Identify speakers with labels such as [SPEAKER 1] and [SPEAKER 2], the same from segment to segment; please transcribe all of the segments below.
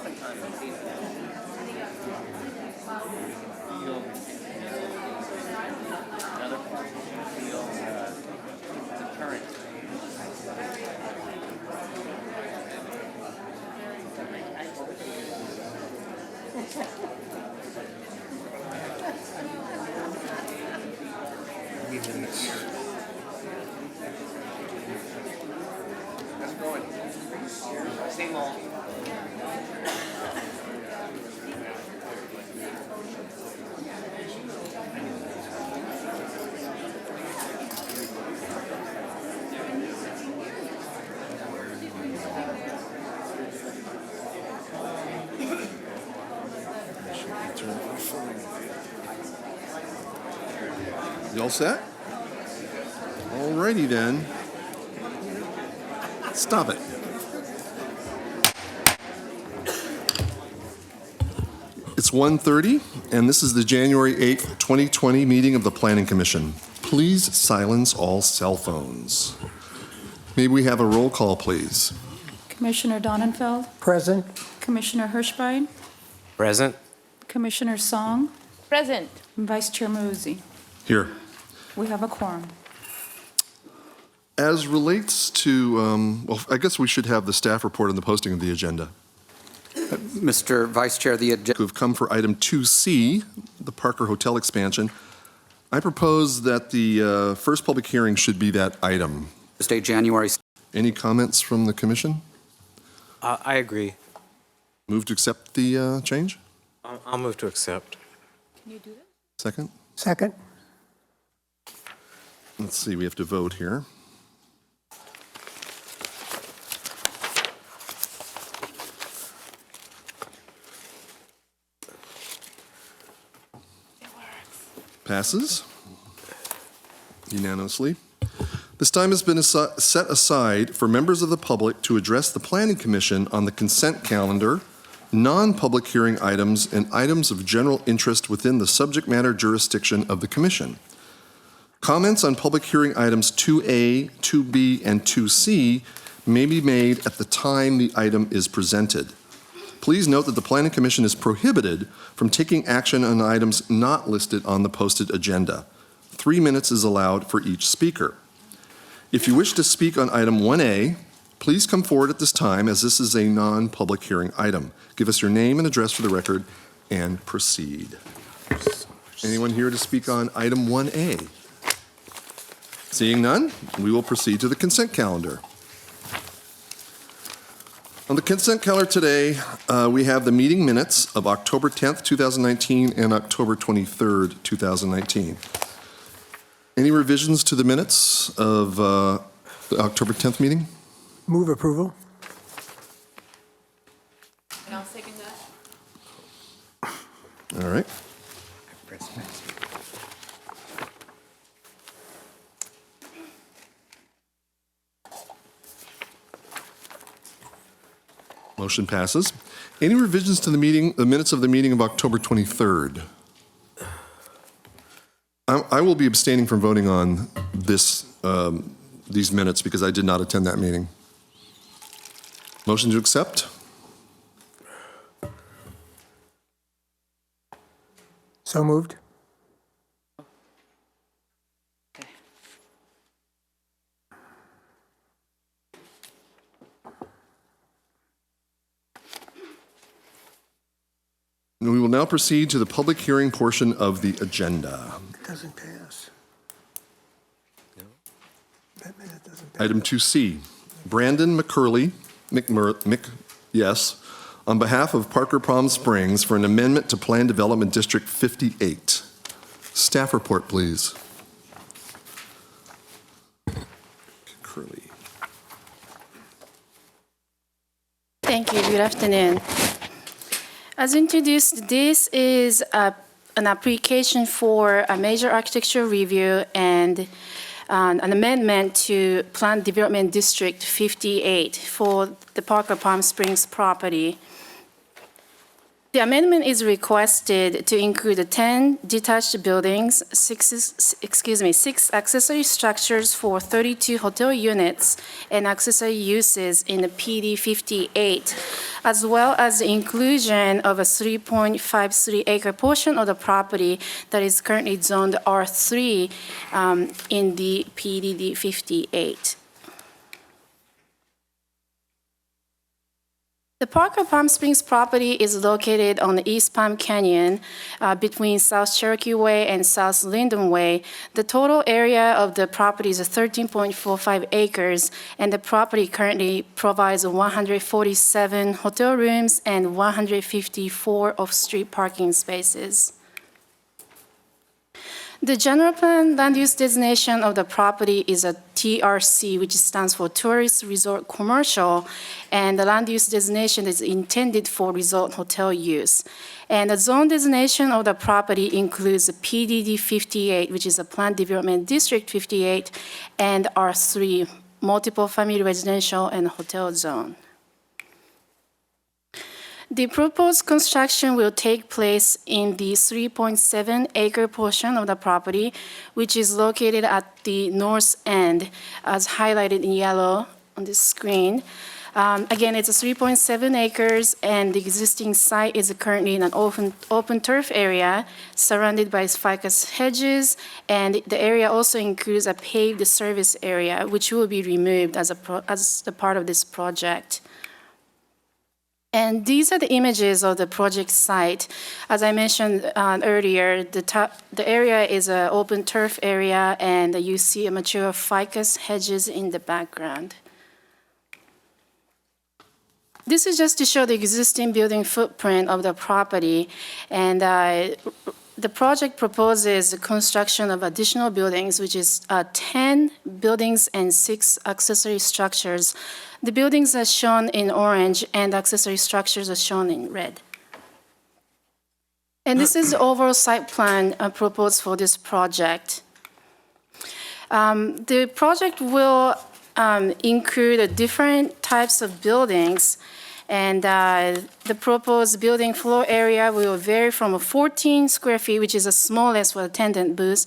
[SPEAKER 1] oftentimes I see that. Another part, feel deterrent. How's it going? Same old.
[SPEAKER 2] You all set? Alrighty then. Stop it. It's 1:30, and this is the January 8th, 2020 meeting of the Planning Commission. Please silence all cell phones. May we have a roll call, please?
[SPEAKER 3] Commissioner Donenfeld,
[SPEAKER 4] Present.
[SPEAKER 3] Commissioner Hirschbein,
[SPEAKER 5] Present.
[SPEAKER 3] Commissioner Song,
[SPEAKER 6] Present.
[SPEAKER 3] and Vice Chair Muzzi.
[SPEAKER 2] Here.
[SPEAKER 3] We have a quorum.
[SPEAKER 2] As relates to, well, I guess we should have the staff report on the posting of the agenda.
[SPEAKER 4] Mr. Vice Chair, the agenda.
[SPEAKER 2] Who have come for item 2C, the Parker Hotel expansion. I propose that the first public hearing should be that item.
[SPEAKER 4] Tuesday, January.
[SPEAKER 2] Any comments from the commission?
[SPEAKER 5] I agree.
[SPEAKER 2] Move to accept the change?
[SPEAKER 5] I'll move to accept.
[SPEAKER 3] Can you do that?
[SPEAKER 2] Second?
[SPEAKER 4] Second.
[SPEAKER 2] Let's see, we have to vote here. Passes unanimously. This time has been set aside for members of the public to address the Planning Commission on the consent calendar, non-public hearing items, and items of general interest within the subject matter jurisdiction of the Commission. Comments on public hearing items 2A, 2B, and 2C may be made at the time the item is presented. Please note that the Planning Commission is prohibited from taking action on items not listed on the posted agenda. 3 minutes is allowed for each speaker. If you wish to speak on item 1A, please come forward at this time, as this is a non-public hearing item. Give us your name and address for the record and proceed. Anyone here to speak on item 1A? Seeing none, we will proceed to the consent calendar. On the consent calendar today, we have the meeting minutes of October 10th, 2019 and October 23rd, 2019. Any revisions to the minutes of the October 10th meeting?
[SPEAKER 4] Move approval.
[SPEAKER 6] And I'll second that.
[SPEAKER 2] All right. Motion passes. Any revisions to the minutes of the meeting of October 23rd? I will be abstaining from voting on these minutes because I did not attend that meeting. Motion to accept?
[SPEAKER 4] So moved.
[SPEAKER 2] And we will now proceed to the public hearing portion of the agenda.
[SPEAKER 4] It doesn't pass. That minute doesn't pass.
[SPEAKER 2] Item 2C, Brandon McCurley, yes, on behalf of Parker Palm Springs for an amendment to Plan Development District 58. Staff report, please. Curley.
[SPEAKER 7] Thank you. Good afternoon. As introduced, this is an application for a major architectural review and an amendment to Plan Development District 58 for the Parker Palm Springs property. The amendment is requested to include 10 detached buildings, six accessory structures for 32 hotel units and accessory uses in the PD 58, as well as the inclusion of a 3.53 acre portion of the property that is currently zoned R3 in the PDD 58. The Parker Palm Springs property is located on the East Palm Canyon between South Cherokee Way and South Linden Way. The total area of the property is 13.45 acres, and the property currently provides 147 hotel rooms and 154 off-street parking spaces. The general plan land use designation of the property is a TRC, which stands for Tourist Resort Commercial, and the land use designation is intended for resort hotel use. And the zone designation of the property includes the PDD 58, which is a Planned Development District 58, and R3, Multiple Family Residential and Hotel Zone. The proposed construction will take place in the 3.7 acre portion of the property, which is located at the north end, as highlighted in yellow on the screen. Again, it's a 3.7 acres, and the existing site is currently in an open turf area surrounded by ficus hedges, and the area also includes a paved service area, which will be removed as a part of this project. And these are the images of the project site. As I mentioned earlier, the area is an open turf area, and you see a mature ficus hedges in the background. This is just to show the existing building footprint of the property, and the project proposes the construction of additional buildings, which is 10 buildings and 6 accessory structures. The buildings are shown in orange, and accessory structures are shown in red. And this is the overall site plan proposed for this project. The project will include different types of buildings, and the proposed building floor area will vary from 14 square feet, which is the smallest for attendant booths,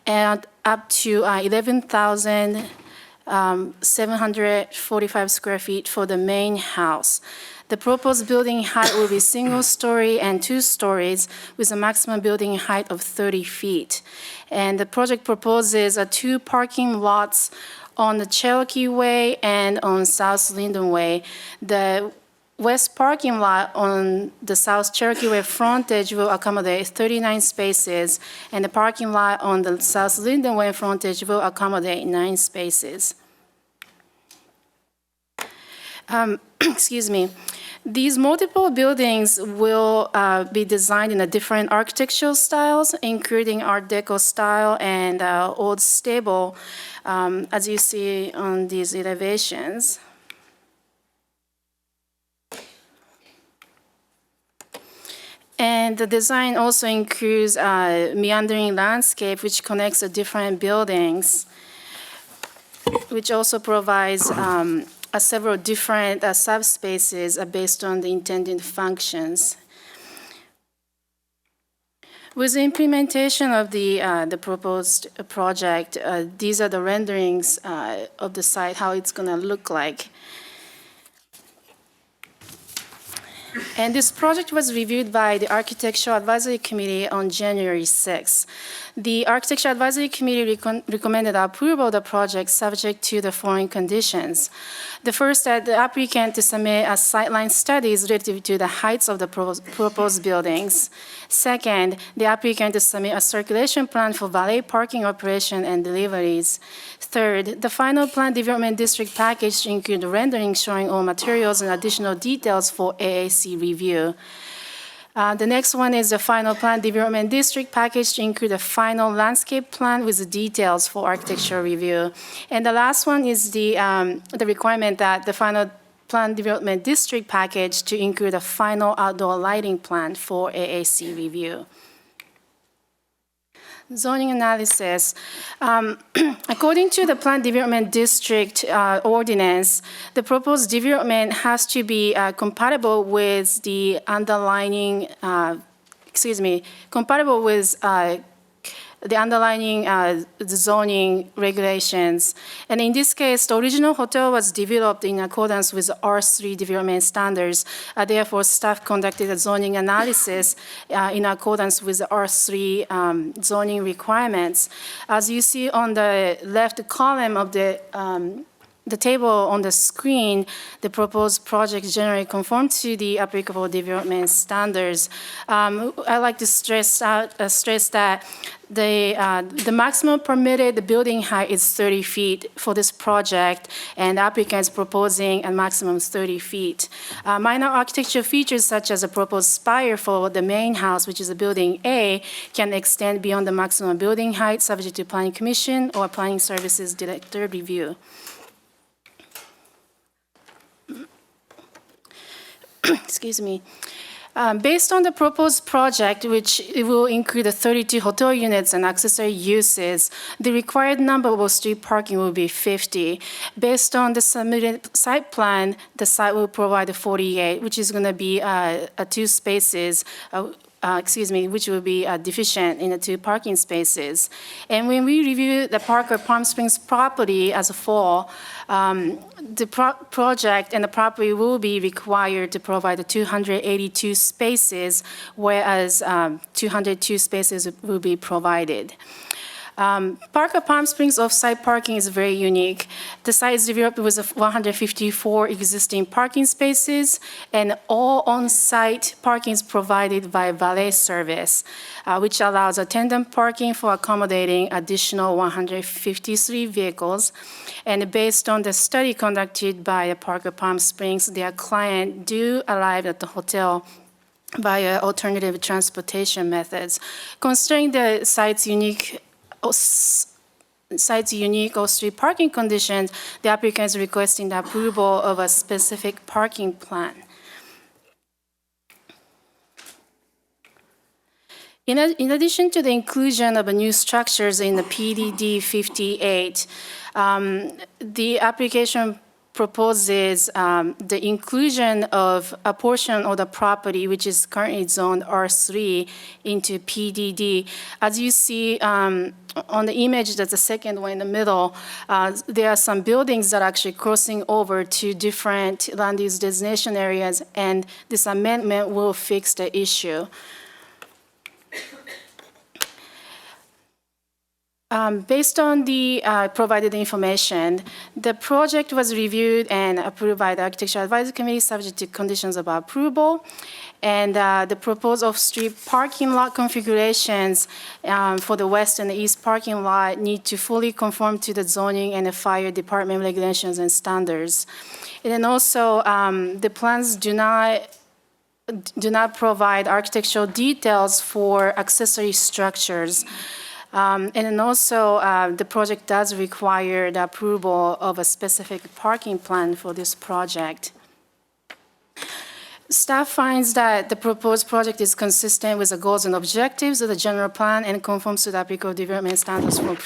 [SPEAKER 7] and up to 11,745 square feet for the main house. The proposed building height will be single story and 2 stories with a maximum building height of 30 feet. And the project proposes 2 parking lots on the Cherokee Way and on South Linden Way. The west parking lot on the South Cherokee Way frontage will accommodate 39 spaces, and the parking lot on the South Linden Way frontage will accommodate 9 spaces. Excuse me. These multiple buildings will be designed in a different architectural styles, including Art Deco style and old stable, as you see on these elevations. And the design also includes meandering landscape, which connects the different buildings, which also provides several different subspaces based on the intended functions. With the implementation of the proposed project, these are the renderings of the site, how it's going to look like. And this project was reviewed by the Architectural Advisory Committee on January 6th. The Architectural Advisory Committee recommended approval of the project subject to the following conditions. The first, that the applicant to submit a sightline studies relative to the heights of the proposed buildings. Second, the applicant to submit a circulation plan for valet parking operation and deliveries. Third, the final plan development district package to include rendering showing all materials and additional details for AAC review. The next one is the final plan development district package to include a final landscape plan with the details for architectural review. And the last one is the requirement that the final plan development district package to include a final outdoor lighting plan for AAC review. Zoning analysis. According to the Planned Development District ordinance, the proposed development has to be compatible with the underlining, compatible with the underlying the zoning regulations. And in this case, the original hotel was developed in accordance with R3 development standards. Therefore, staff conducted a zoning analysis in accordance with the R3 zoning requirements. As you see on the left column of the table on the screen, the proposed project generally conform to the applicable development standards. I like to stress that the maximum permitted building height is 30 feet for this project, and the applicant is proposing a maximum 30 feet. Minor architectural features such as a proposed spire for the main house, which is a building A, can extend beyond the maximum building height subject to Planning Commission or Planning Services Director review. Excuse me. Based on the proposed project, which it will include 32 hotel units and accessory uses, the required number of street parking will be 50. Based on the submitted site plan, the site will provide 48, which is going to be two spaces. Which will be deficient in the two parking spaces. And when we review the Parker Palm Springs property as a whole, the project and the property will be required to provide 282 spaces, whereas 202 spaces will be provided. Parker Palm Springs off-site parking is very unique. The site is developed with 154 existing parking spaces, and all on-site parking is provided by valet service, which allows attendant parking for accommodating additional 153 vehicles. And based on the study conducted by Parker Palm Springs, their client do arrive at the hotel via alternative transportation methods. Considering the site's unique off-street parking conditions, the applicant is requesting the approval of a specific parking plan. In addition to the inclusion of new structures in the PDD 58, the application proposes the inclusion of a portion of the property which is currently zoned R3 into PDD. As you see on the image, that's the second one in the middle, there are some buildings that are actually crossing over to different land use designation areas, and this amendment will fix the issue. Based on the provided information, the project was reviewed and approved by the Architecture Advisory Committee subject to conditions of approval. And the proposed off-street parking lot configurations for the west and the east parking lot need to fully conform to the zoning and the fire department regulations and standards. And then also, the plans do not provide architectural details for accessory structures. And then also, the project does require the approval of a specific parking plan for this project. Staff finds that the proposed project is consistent with the goals and objectives of the general plan and conforms to the applicable development standards for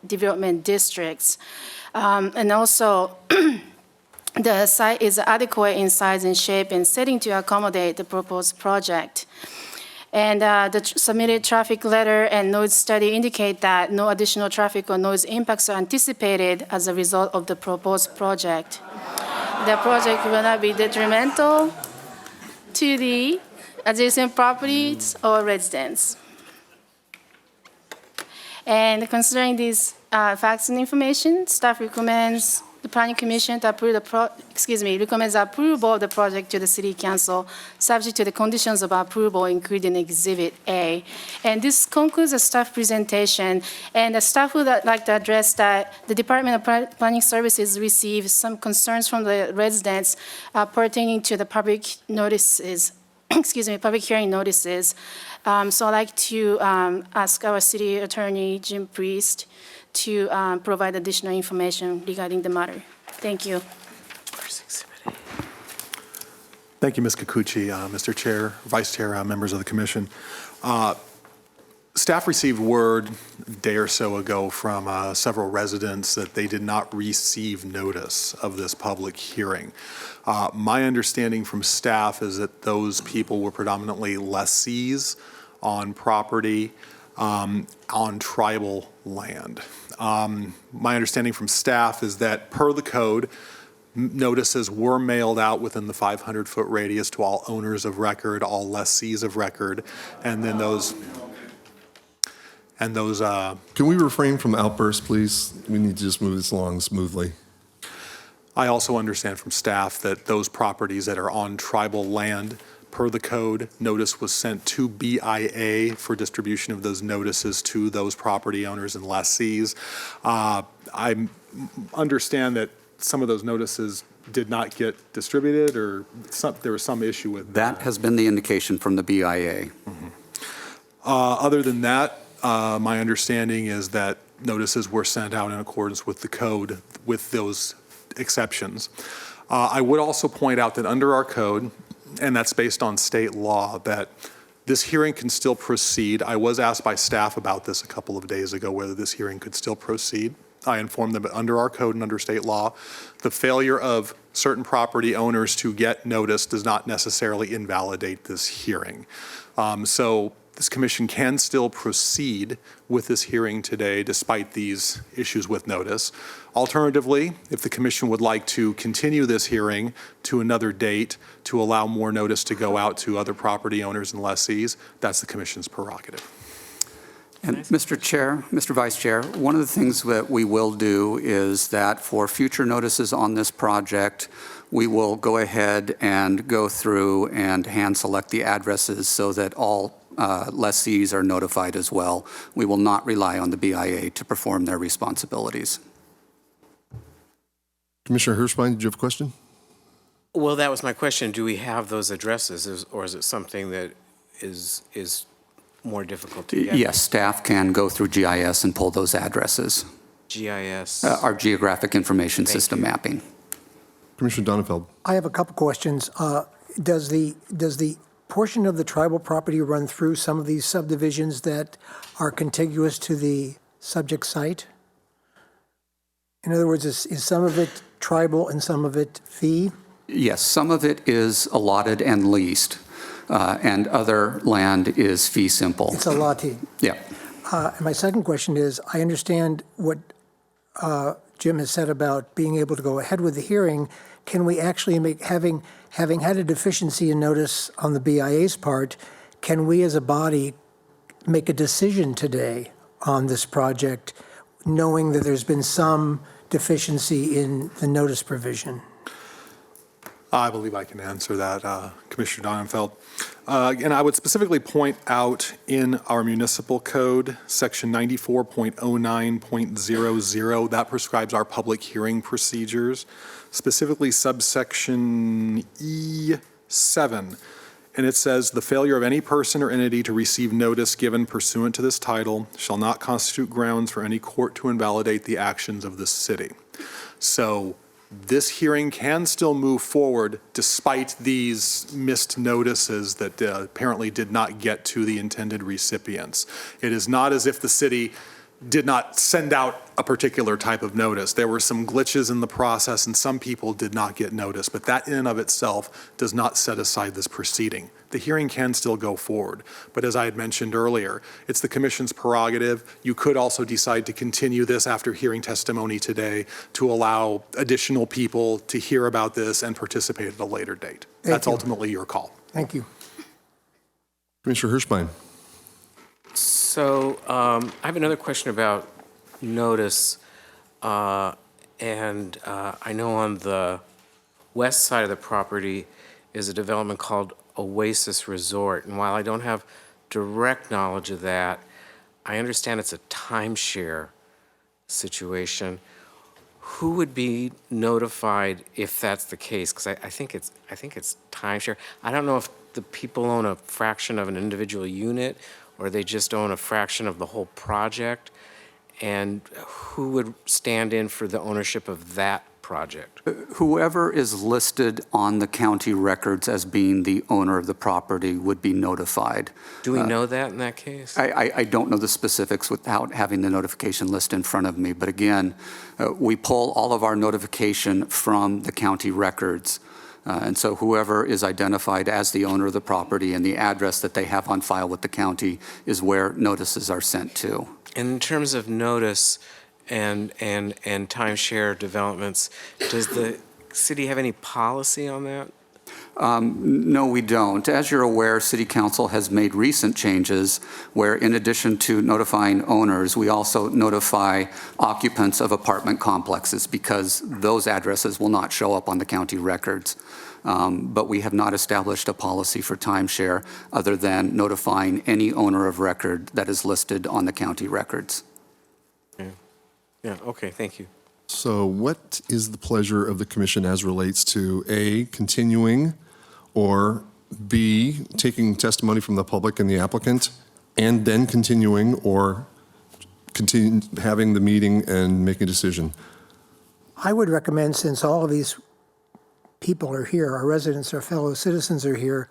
[SPEAKER 7] development districts. And also, the site is adequate in size and shape and setting to accommodate the proposed project. And the submitted traffic letter and noise study indicate that no additional traffic or noise impacts are anticipated as a result of the proposed project. The project will not be detrimental to the adjacent properties or residents. And considering these facts and information, staff recommends the Planning Commission to approve recommends approval of the project to the City Council, subject to the conditions of approval, including Exhibit A. And this concludes the staff presentation. And the staff would like to address that the Department of Planning Services received some concerns from the residents pertaining to the public notices, public hearing notices. So I'd like to ask our City Attorney, Jim Priest, to provide additional information regarding the matter. Thank you.
[SPEAKER 6] Thank you, Ms. Kikuchi, Mr. Chair, Vice Chair, members of the Commission. Staff received word a day or so ago from several residents that they did not receive notice of this public hearing. My understanding from staff is that those people were predominantly lessees on property on tribal land. My understanding from staff is that per the code, notices were mailed out within the 500-foot radius to all owners of record, all lessees of record, and then those.
[SPEAKER 2] Can we refrain from outbursts, please? We need to just move this along smoothly.
[SPEAKER 6] I also understand from staff that those properties that are on tribal land, per the code, notice was sent to BIA for distribution of those notices to those property owners and lessees. I understand that some of those notices did not get distributed, or there was some issue with that.
[SPEAKER 8] That has been the indication from the BIA.
[SPEAKER 6] Other than that, my understanding is that notices were sent out in accordance with the code with those exceptions. I would also point out that under our code, and that's based on state law, that this hearing can still proceed. I was asked by staff about this a couple of days ago, whether this hearing could still proceed. I informed them that under our code and under state law, the failure of certain property owners to get notice does not necessarily invalidate this hearing. So this commission can still proceed with this hearing today despite these issues with notice. Alternatively, if the commission would like to continue this hearing to another date to allow more notice to go out to other property owners and lessees, that's the commission's prerogative.
[SPEAKER 8] And Mr. Chair, Mr. Vice Chair, one of the things that we will do is that for future notices on this project, we will go ahead and go through and hand select the addresses so that all lessees are notified as well. We will not rely on the BIA to perform their responsibilities.
[SPEAKER 2] Commissioner Hirschbein, did you have a question?
[SPEAKER 5] Well, that was my question. Do we have those addresses, or is it something that is more difficult to get?
[SPEAKER 8] Yes, staff can go through GIS and pull those addresses.
[SPEAKER 5] GIS?
[SPEAKER 8] Our Geographic Information
[SPEAKER 5] Thank
[SPEAKER 8] System
[SPEAKER 5] you.
[SPEAKER 8] mapping.
[SPEAKER 2] Commissioner Donenfeld.
[SPEAKER 4] I have a couple questions. Does the portion of the tribal property run through some of these subdivisions that are contiguous to the subject site? In other words, is some of it tribal and some of it fee?
[SPEAKER 8] Yes, some of it is allotted and leased, and other land is fee simple.
[SPEAKER 4] It's a lottie.
[SPEAKER 8] Yeah.
[SPEAKER 4] And my second question is, I understand what Jim has said about being able to go ahead with the hearing. Can we actually having had a deficiency in notice on the BIA's part, can we as a body make a decision today on this project, knowing that there's been some deficiency in the notice provision?
[SPEAKER 6] I believe I can answer that, Commissioner Donenfeld. And I would specifically point out in our municipal code, section 94.09.00, that prescribes our public hearing procedures, specifically subsection E7. And it says, the failure of any person or entity to receive notice given pursuant to this title shall not constitute grounds for any court to invalidate the actions of the city. So this hearing can still move forward despite these missed notices that apparently did not get to the intended recipients. It is not as if the city did not send out a particular type of notice. There were some glitches in the process and some people did not get notice, but that in and of itself does not set aside this proceeding. The hearing can still go forward, but as I had mentioned earlier, it's the commission's prerogative. You could also decide to continue this after hearing testimony today to allow additional people to hear about this and participate at a later date. That's ultimately your call.
[SPEAKER 4] Thank you.
[SPEAKER 2] Commissioner Hirschbein.
[SPEAKER 5] So I have another question about notice. And I know on the west side of the property is a development called Oasis Resort. And while I don't have direct knowledge of that, I understand it's a timeshare situation. Who would be notified if that's the case? Because I think it's timeshare. I don't know if the people own a fraction of an individual unit or they just own a fraction of the whole project. And who would stand in for the ownership of that project?
[SPEAKER 8] Whoever is listed on the county records as being the owner of the property would be notified.
[SPEAKER 5] Do we know that in that case?
[SPEAKER 8] I don't know the specifics without having the notification list in front of me, but again, we pull all of our notification from the county records. And so whoever is identified as the owner of the property and the address that they have on file with the county is where notices are sent to.
[SPEAKER 5] And in terms of notice and timeshare developments, does the city have any policy on that?
[SPEAKER 8] No, we don't. As you're aware, City Council has made recent changes where, in addition to notifying owners, we also notify occupants of apartment complexes because those addresses will not show up on the county records. But we have not established a policy for timeshare other than notifying any owner of record that is listed on the county records.
[SPEAKER 5] Yeah, okay, thank you.
[SPEAKER 2] So what is the pleasure of the commission as relates to A, continuing, or B, taking testimony from the public and the applicant, and then continuing, or continue having the meeting and making a decision?
[SPEAKER 4] I would recommend, since all of these people are here, our residents, our fellow citizens are here,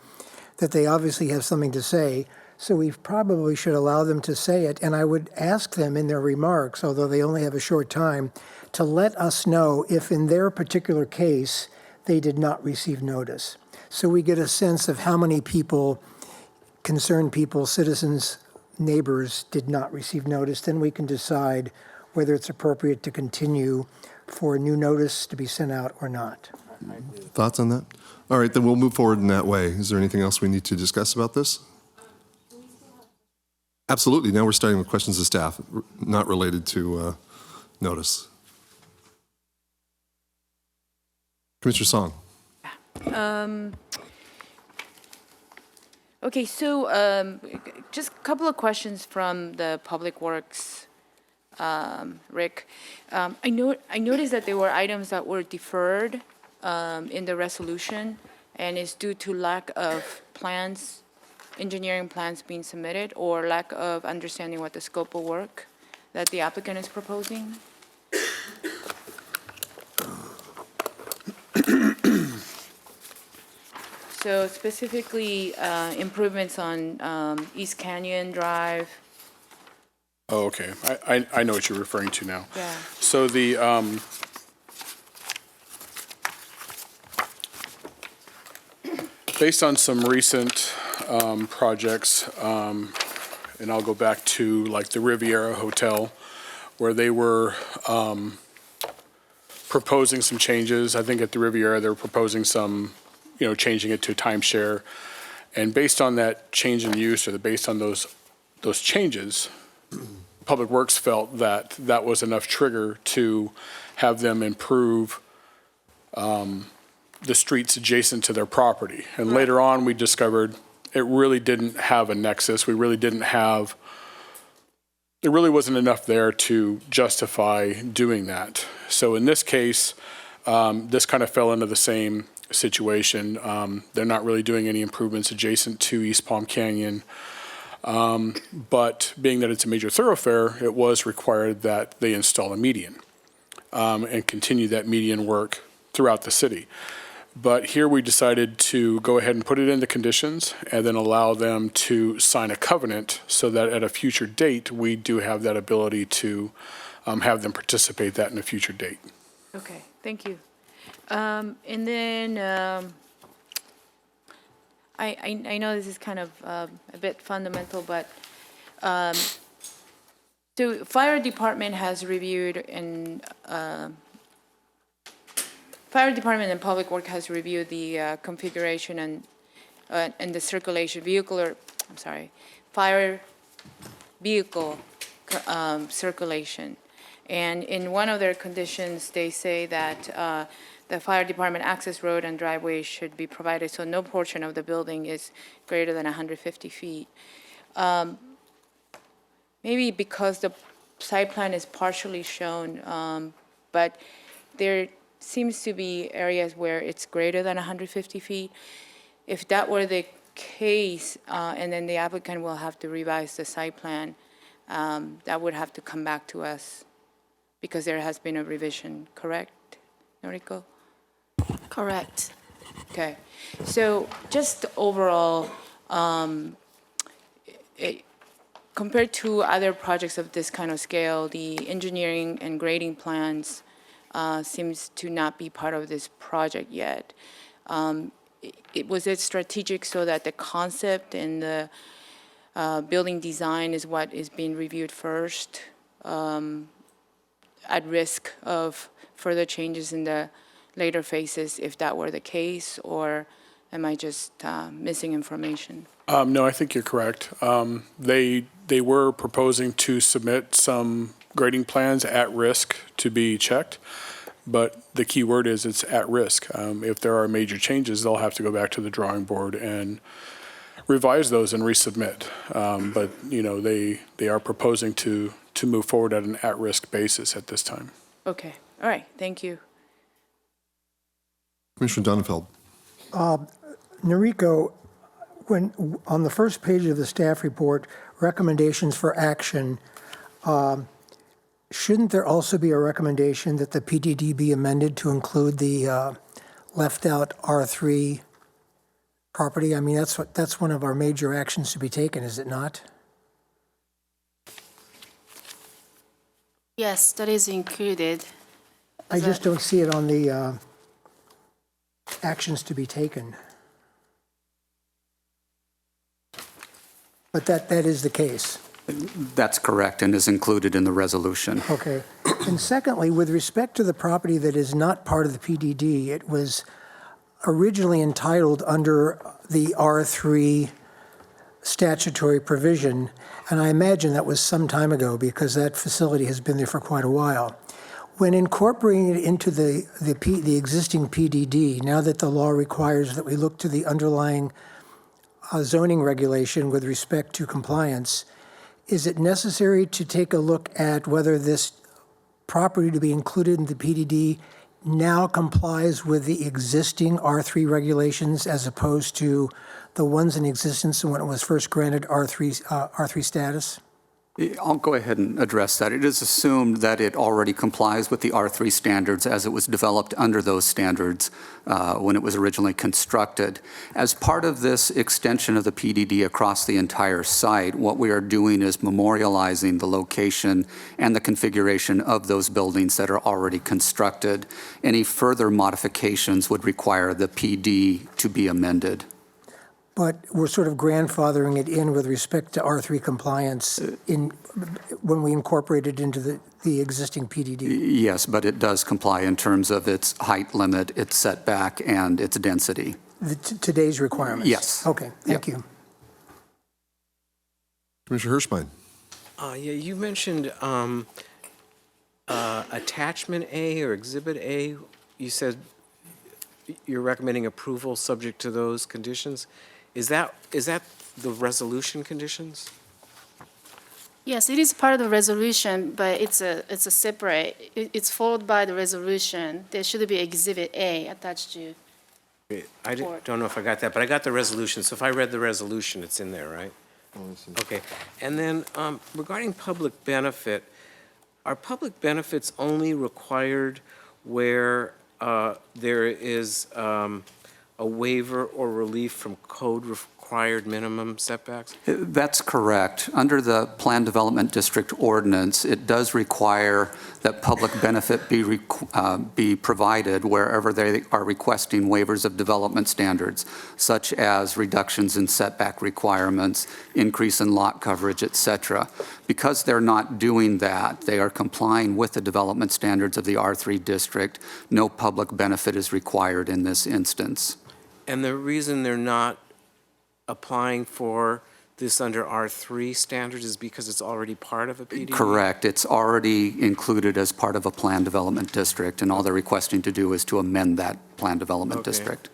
[SPEAKER 4] that they obviously have something to say. So we probably should allow them to say it. And I would ask them in their remarks, although they only have a short time, to let us know if in their particular case they did not receive notice. So we get a sense of how many people, concerned people, citizens, neighbors did not receive notice. Then we can decide whether it's appropriate to continue for a new notice to be sent out or not.
[SPEAKER 2] Thoughts on that? All right, then we'll move forward in that way. Is there anything else we need to discuss about this? Absolutely. Now we're starting with questions of staff, not related to notice. Commissioner Song.
[SPEAKER 3] Okay, so just a couple of questions from the Public Works, Rick. I noticed that there were items that were deferred in the resolution, and it's due to lack of plans, engineering plans being submitted, or lack of understanding what the scope of work that the applicant is proposing. So specifically, improvements on East Canyon Drive.
[SPEAKER 9] Oh, okay. I know what you're referring to now.
[SPEAKER 3] Yeah.
[SPEAKER 9] So the, based on some recent projects, and I'll go back to like the Riviera Hotel, where they were proposing some changes. I think at the Riviera, they were proposing some, changing it to timeshare. And based on that change in use, or based on those changes, Public Works felt that that was enough trigger to have them improve the streets adjacent to their property. And later on, we discovered it really didn't have a nexus. There really wasn't enough there to justify doing that. So in this case, this kind of fell into the same situation. They're not really doing any improvements adjacent to East Palm Canyon. But being that it's a major thoroughfare, it was required that they install a median and continue that median work throughout the city. But here we decided to go ahead and put it in the conditions and then allow them to sign a covenant so that at a future date, we do have that ability to have them participate that in a future date.
[SPEAKER 3] Okay, thank you. And then I know this is kind of a bit fundamental, but so fire department has reviewed and Fire Department and Public Works has reviewed the configuration and the circulation fire vehicle circulation. And in one of their conditions, they say that the fire department access road and driveway should be provided, so no portion of the building is greater than 150 feet. Maybe because the site plan is partially shown, but there seems to be areas where it's greater than 150 feet. If that were the case, and then the applicant will have to revise the site plan, that would have to come back to us because there has been a revision, correct? Noriko?
[SPEAKER 7] Correct.
[SPEAKER 3] Okay, so just overall, compared to other projects of this kind of scale, the engineering and grading plans seems to not be part of this project yet. Was it strategic so that the concept and the building design is what is being reviewed first, at risk of further changes in the later phases if that were the case, or am I just missing information?
[SPEAKER 9] No, I think you're correct. They were proposing to submit some grading plans at risk to be checked, but the key word is it's at risk. If there are major changes, they'll have to go back to the drawing board and revise those and resubmit. But, you know, they are proposing to move forward at an at-risk basis at this time.
[SPEAKER 3] Okay, all right, thank you.
[SPEAKER 2] Commissioner Donenfeld.
[SPEAKER 4] Noriko, when, on the first page of the staff report, recommendations for action, shouldn't there also be a recommendation that the PDD be amended to include the left-out R3 property? I mean, that's one of our major actions to be taken, is it not?
[SPEAKER 7] Yes, that is included.
[SPEAKER 4] I just don't see it on the actions to be taken. But that is the case.
[SPEAKER 8] That's correct and is included in the resolution.
[SPEAKER 4] Okay. And secondly, with respect to the property that is not part of the PDD, it was originally entitled under the R3 statutory provision, and I imagine that was some time ago because that facility has been there for quite a while. When incorporating it into the existing PDD, now that the law requires that we look to the underlying zoning regulation with respect to compliance, is it necessary to take a look at whether this property to be included in the PDD now complies with the existing R3 regulations as opposed to the ones in existence when it was first granted R3 status?
[SPEAKER 8] I'll go ahead and address that. It is assumed that it already complies with the R3 standards as it was developed under those standards when it was originally constructed. As part of this extension of the PDD across the entire site, what we are doing is memorializing the location and the configuration of those buildings that are already constructed. Any further modifications would require the PD to be amended.
[SPEAKER 4] But we're sort of grandfathering it in with respect to R3 compliance when we incorporate it into the existing PDD.
[SPEAKER 8] Yes, but it does comply in terms of its height limit, its setback, and its density.
[SPEAKER 4] Today's requirements?
[SPEAKER 8] Yes.
[SPEAKER 4] Okay, thank you.
[SPEAKER 2] Commissioner Hirschbein.
[SPEAKER 5] Yeah, you mentioned attachment A or exhibit A. You said you're recommending approval subject to those conditions. Is that the resolution conditions?
[SPEAKER 7] Yes, it is part of the resolution, but it's a separate, it's followed by the resolution. There should be Exhibit A attached to.
[SPEAKER 5] I don't know if I got that, but I got the resolution. So if I read the resolution, it's in there, right? Okay. And then regarding public benefit, are public benefits only required where there is a waiver or relief from code-required minimum setbacks?
[SPEAKER 8] That's correct. Under the Plan Development District Ordinance, it does require that public benefit be provided wherever they are requesting waivers of development standards, such as reductions in setback requirements, increase in lot coverage, et cetera. Because they're not doing that, they are complying with the development standards of the R3 district. No public benefit is required in this instance.
[SPEAKER 5] And the reason they're not applying for this under R3 standards is because it's already part of a PDD?
[SPEAKER 8] Correct. It's already included as part of a plan development district, and all they're requesting to do is to amend that plan development district.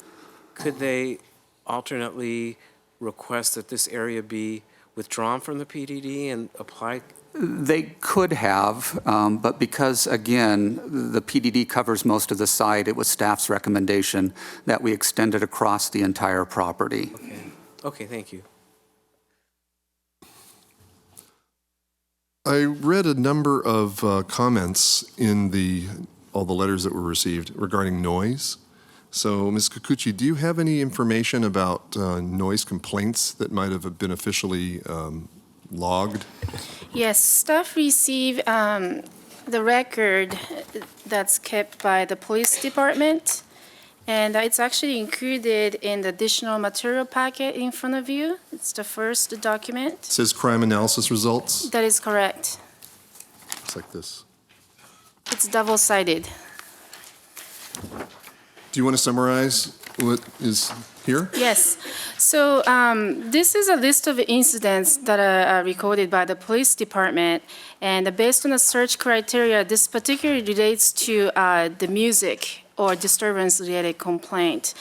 [SPEAKER 5] Could they alternately request that this area be withdrawn from the PDD and apply?
[SPEAKER 8] They could have, but because, again, the PDD covers most of the site, it was staff's recommendation that we extend it across the entire property.
[SPEAKER 5] Okay, thank you.
[SPEAKER 2] I read a number of comments in the all the letters that were received regarding noise. So, Ms. Kikuchi, do you have any information about noise complaints that might have been officially logged?
[SPEAKER 7] Yes, staff receive the record that's kept by the police department, and it's actually included in the additional material packet in front of you. It's the first document.
[SPEAKER 2] It says crime analysis results.
[SPEAKER 7] That is correct.
[SPEAKER 2] Looks like this.
[SPEAKER 7] It's double-sided.
[SPEAKER 2] Do you want to summarize what is here?
[SPEAKER 7] Yes. So this is a list of incidents that are recorded by the police department, and based on the search criteria, this particularly relates to the music or disturbance-related complaint.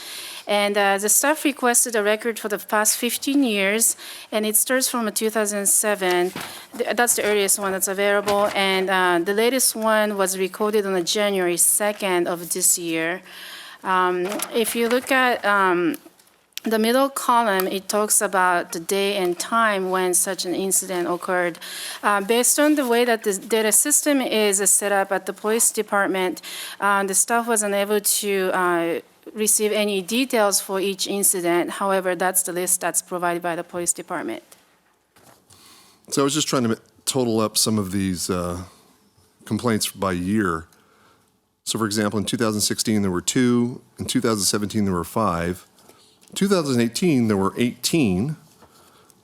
[SPEAKER 7] And the staff requested a record for the past 15 years, and it starts from 2007. That's the earliest one that's available, and the latest one was recorded on January 2nd of this year. If you look at the middle column, it talks about the day and time when such an incident occurred. Based on the way that the data system is set up at the police department, the staff was unable to receive any details for each incident. However, that's the list that's provided by the police department.
[SPEAKER 2] So I was just trying to total up some of these complaints by year. So, for example, in 2016, there were 2. In 2017, there were 5. 2018, there were 18.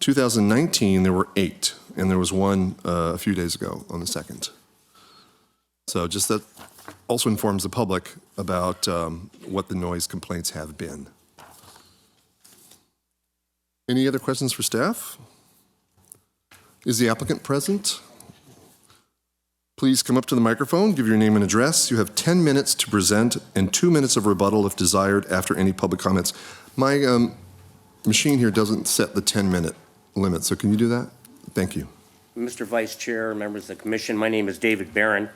[SPEAKER 2] 2019, there were 8. And there was one a few days ago on the 2nd. So just that also informs the public about what the noise complaints have been. Any other questions for staff? Is the applicant present? Please come up to the microphone, give your name and address. You have 10 minutes to present and 2 minutes of rebuttal if desired after any public comments. My machine here doesn't set the 10-minute limit, so can you do that? Thank you.
[SPEAKER 1] Mr. Vice Chair, members of the commission, my name is David Barron.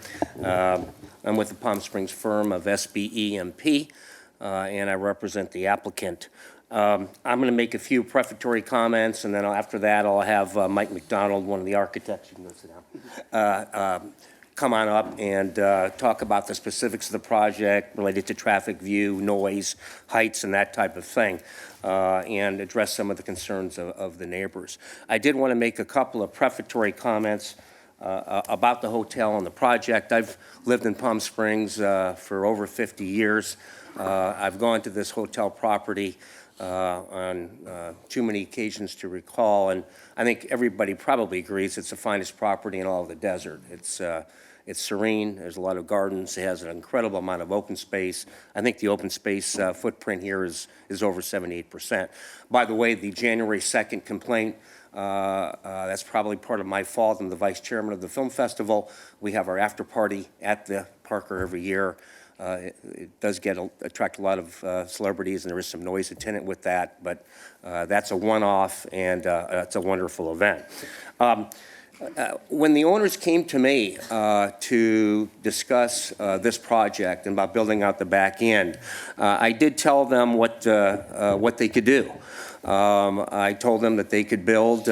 [SPEAKER 1] I'm with the Palm Springs firm of SBEMP, and I represent the applicant. I'm going to make a few prefatory comments, and then after that, I'll have Mike McDonald, one of the architects, you can go sit down, come on up and talk about the specifics of the project related to traffic view, noise, heights, and that type of thing, and address some of the concerns of the neighbors. I did want to make a couple of prefatory comments about the hotel and the project. I've lived in Palm Springs for over 50 years. I've gone to this hotel property on too many occasions to recall, and I think everybody probably agrees it's the finest property in all of the desert. It's serene, there's a lot of gardens, it has an incredible amount of open space. I think the open space footprint here is over 78%. By the way, the January 2nd complaint, that's probably part of my fault. I'm the vice chairman of the film festival. We have our after party at the Parker every year. It does attract a lot of celebrities, and there is some noise attendant with that, but that's a one-off, and it's a wonderful event. When the owners came to me to discuss this project and about building out the back end, I did tell them what they could do. I told them that they could build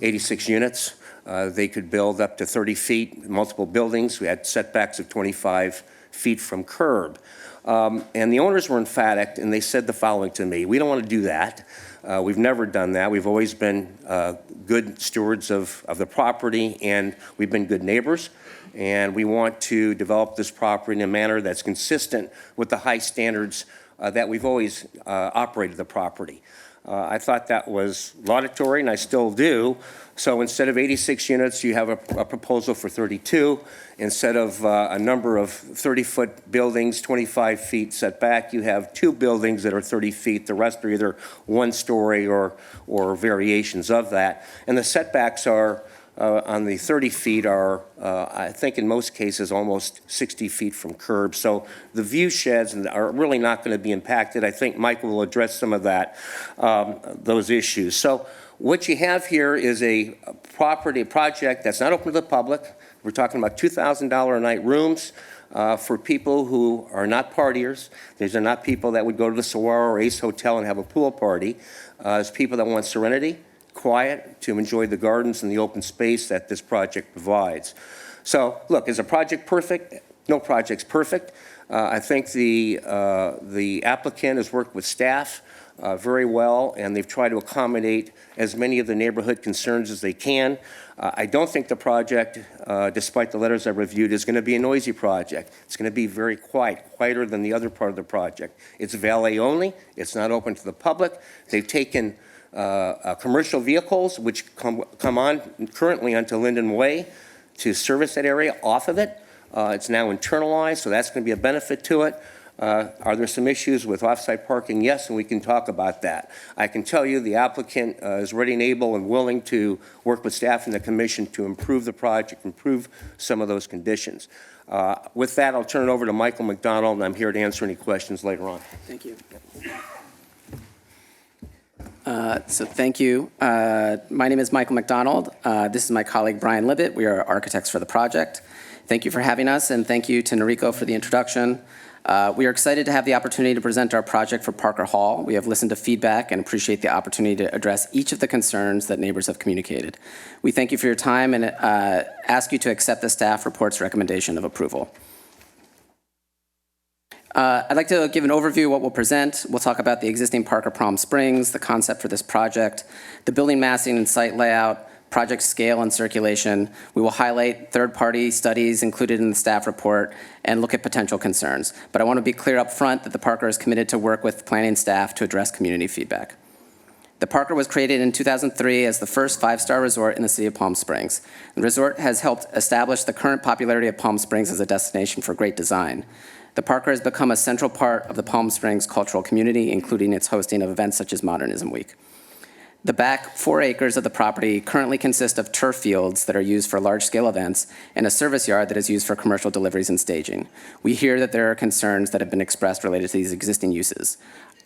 [SPEAKER 1] 86 units. They could build up to 30 feet, multiple buildings. We had setbacks of 25 feet from curb. And the owners were emphatic, and they said the following to me: we don't want to do that. We've never done that. We've always been good stewards of the property, and we've been good neighbors. And we want to develop this property in a manner that's consistent with the high standards that we've always operated the property. I thought that was laudatory, and I still do. So instead of 86 units, you have a proposal for 32. Instead of a number of 30-foot buildings, 25 feet setback, you have 2 buildings that are 30 feet. The rest are either one-story or variations of that. And the setbacks are, on the 30 feet are, I think in most cases, almost 60 feet from curb. So the view sheds are really not going to be impacted. I think Michael will address some of that, those issues. So what you have here is a project that's not open to the public. We're talking about $2,000 a night rooms for people who are not partiers. These are not people that would go to the Saguaro or Ace Hotel and have a pool party. It's people that want serenity, quiet, to enjoy the gardens and the open space that this project provides. So, look, is the project perfect? No project's perfect. I think the applicant has worked with staff very well, and they've tried to accommodate as many of the neighborhood concerns as they can. I don't think the project, despite the letters I've reviewed, is going to be a noisy project. It's going to be very quiet, quieter than the other part of the project. It's valet only. It's not open to the public. They've taken commercial vehicles, which come on currently onto Linden Way to service that area off of it. It's now internalized, so that's going to be a benefit to it. Are there some issues with off-site parking? Yes, and we can talk about that. I can tell you the applicant is ready and able and willing to work with staff and the commission to improve the project, improve some of those conditions. With that, I'll turn it over to Michael McDonald, and I'm here to answer any questions later on.
[SPEAKER 10] Thank you. So thank you. My name is Michael McDonald. This is my colleague Brian Libet. We are architects for the project. Thank you for having us, and thank you to Noriko for the introduction. We are excited to have the opportunity to present our project for Parker Hall. We have listened to feedback and appreciate the opportunity to address each of the concerns that neighbors have communicated. We thank you for your time and ask you to accept the staff report's recommendation of approval. I'd like to give an overview of what we'll present. We'll talk about the existing Parker Palm Springs, the concept for this project, the building massing and site layout, project scale and circulation. We will highlight third-party studies included in the staff report and look at potential concerns. But I want to be clear up front that the Parker is committed to work with planning staff to address community feedback. The Parker was created in 2003 as the first five-star resort in the city of Palm Springs. The resort has helped establish the current popularity of Palm Springs as a destination for great design. The Parker has become a central part of the Palm Springs cultural community, including its hosting of events such as Modernism Week. The back 4 acres of the property currently consist of turf fields that are used for large-scale events and a service yard that is used for commercial deliveries and staging. We hear that there are concerns that have been expressed related to these existing uses.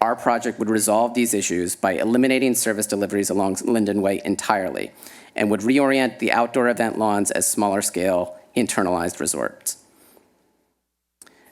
[SPEAKER 10] Our project would resolve these issues by eliminating service deliveries along Linden Way entirely and would reorient the outdoor event lawns as smaller-scale, internalized resorts.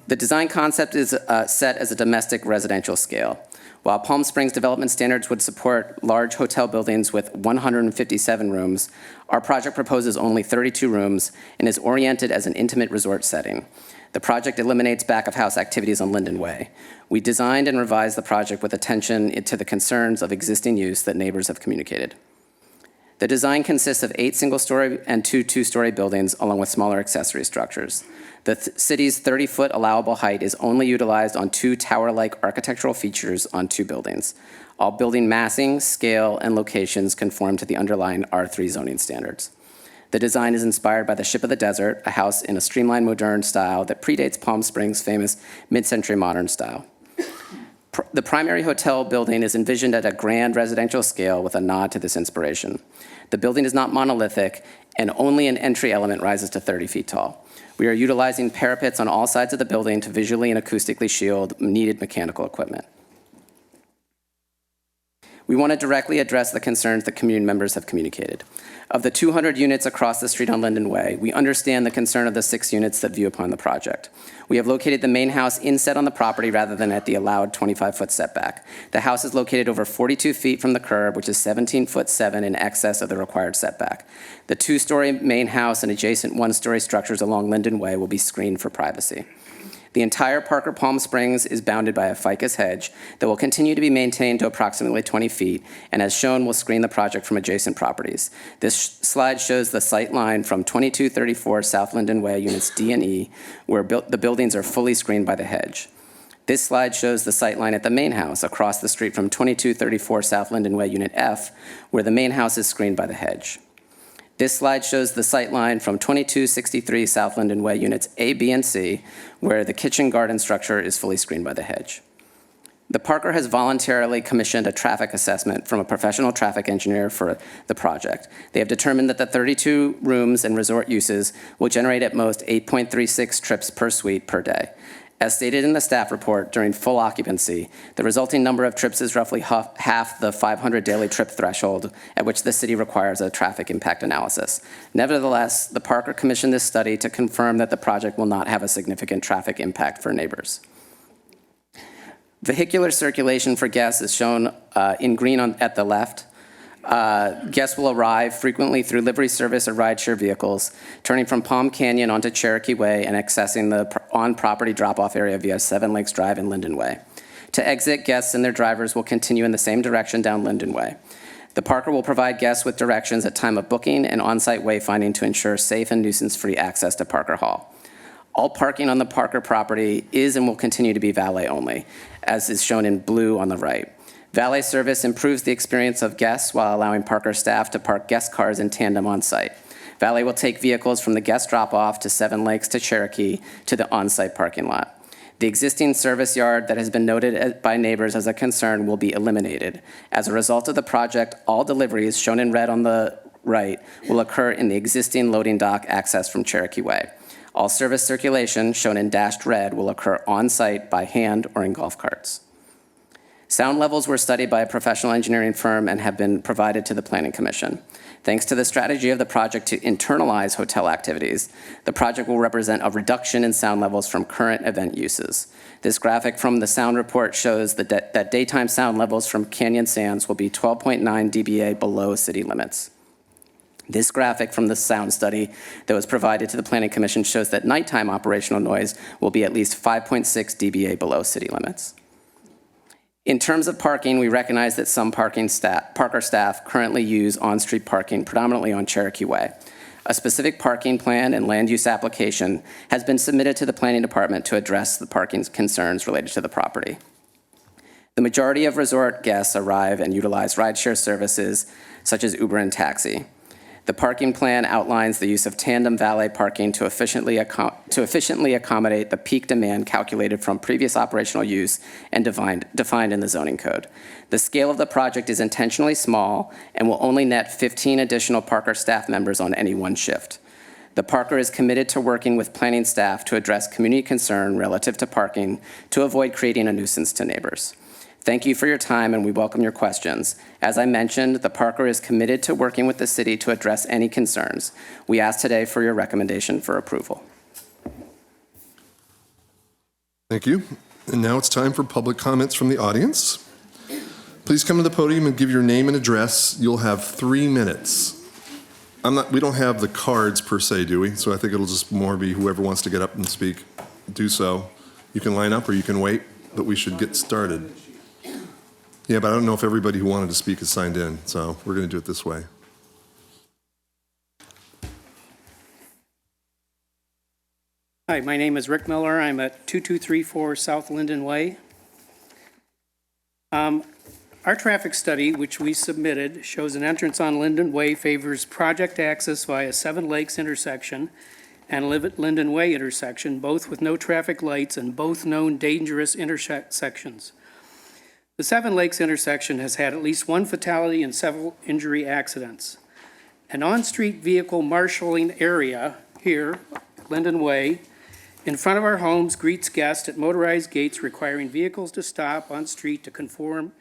[SPEAKER 10] The design concept is set as a domestic residential scale. While Palm Springs development standards would support large hotel buildings with 157 rooms, our project proposes only 32 rooms and is oriented as an intimate resort setting. The project eliminates back-of-house activities on Linden Way. We designed and revised the project with attention to the concerns of existing use that neighbors have communicated. The design consists of 8 single-story and 2 two-story buildings, along with smaller accessory structures. The city's 30-foot allowable height is only utilized on 2 tower-like architectural features on 2 buildings. All building massing, scale, and locations conform to the underlying R3 zoning standards. The design is inspired by the Ship of the Desert, a house in a streamlined modern style that predates Palm Springs' famous mid-century modern style. The primary hotel building is envisioned at a grand residential scale with a nod to this inspiration. The building is not monolithic, and only an entry element rises to 30 feet tall. We are utilizing parapets on all sides of the building to visually and acoustically shield needed mechanical equipment. We want to directly address the concerns that community members have communicated. Of the 200 units across the street on Linden Way, we understand the concern of the 6 units that view upon the project. We have located the main house inset on the property rather than at the allowed 25-foot setback. The house is located over 42 feet from the curb, which is 17'7" in excess of the required setback. The 2-story main house and adjacent 1-story structures along Linden Way will be screened for privacy. The entire Parker Palm Springs is bounded by a ficus hedge that will continue to be maintained to approximately 20 feet, and as shown, will screen the project from adjacent properties. This slide shows the sight line from 2234 South Linden Way, units D and E, where the buildings are fully screened by the hedge. This slide shows the sight line at the main house across the street from 2234 South Linden Way, unit F, where the main house is screened by the hedge. This slide shows the sight line from 2263 South Linden Way, units A, B, and C, where the kitchen garden structure is fully screened by the hedge. The Parker has voluntarily commissioned a traffic assessment from a professional traffic engineer for the project. They have determined that the 32 rooms and resort uses will generate at most 8.36 trips per suite per day. As stated in the staff report, during full occupancy, the resulting number of trips is roughly half the 500 daily trip threshold at which the city requires a traffic impact analysis. Nevertheless, the Parker commissioned this study to confirm that the project will not have a significant traffic impact for neighbors. Vehicular circulation for guests is shown in green at the left. Guests will arrive frequently through livery service or rideshare vehicles, turning from Palm Canyon onto Cherokee Way and accessing the on-property drop-off area via Seven Lakes Drive and Linden Way. To exit, guests and their drivers will continue in the same direction down Linden Way. The parker will provide guests with directions at time of booking and on-site wayfinding to ensure safe and nuisance-free access to Parker Hall. All parking on the Parker property is and will continue to be valet only, as is shown in blue on the right. Valet service improves the experience of guests while allowing Parker staff to park guest cars in tandem on site. Valet will take vehicles from the guest drop-off to Seven Lakes to Cherokee to the on-site parking lot. The existing service yard that has been noted by neighbors as a concern will be eliminated. As a result of the project, all deliveries, shown in red on the right, will occur in the existing loading dock access from Cherokee Way. All service circulation, shown in dashed red, will occur on-site by hand or in golf carts. Sound levels were studied by a professional engineering firm and have been provided to the Planning Commission. Thanks to the strategy of the project to internalize hotel activities, the project will represent a reduction in sound levels from current event uses. This graphic from the sound report shows that daytime sound levels from Canyon Sands will be 12.9 dBA below city limits. This graphic from the sound study that was provided to the Planning Commission shows that nighttime operational noise will be at least 5.6 dBA below city limits. In terms of parking, we recognize that some Parker staff currently use on-street parking predominantly on Cherokee Way. A specific parking plan and land use application has been submitted to the Planning Department to address the parking concerns related to the property. The majority of resort guests arrive and utilize rideshare services such as Uber and taxi. The parking plan outlines the use of tandem valet parking to efficiently accommodate the peak demand calculated from previous operational use and defined in the zoning code. The scale of the project is intentionally small and will only net 15 additional Parker staff members on any one shift. The Parker is committed to working with planning staff to address community concern relative to parking to avoid creating a nuisance to neighbors. Thank you for your time, and we welcome your questions. As I mentioned, the Parker is committed to working with the city to address any concerns. We ask today for your recommendation for approval.
[SPEAKER 2] Thank you. And now it's time for public comments from the audience. Please come to the podium and give your name and address. You'll have 3 minutes. We don't have the cards per se, do we? So I think it'll just more be whoever wants to get up and speak, do so. You can line up or you can wait, but we should get started. Yeah, but I don't know if everybody who wanted to speak is signed in, so we're going to do it this way.
[SPEAKER 11] Hi, my name is Rick Miller. I'm at 2234 South Linden Way. Our traffic study, which we submitted, shows an entrance on Linden Way favors project access via Seven Lakes intersection and Linden Way intersection, both with no traffic lights and both known dangerous intersections. The Seven Lakes intersection has had at least one fatality and several injury accidents. An on-street vehicle marshaling area here, Linden Way, in front of our homes greets guests at motorized gates requiring vehicles to stop on street to confirm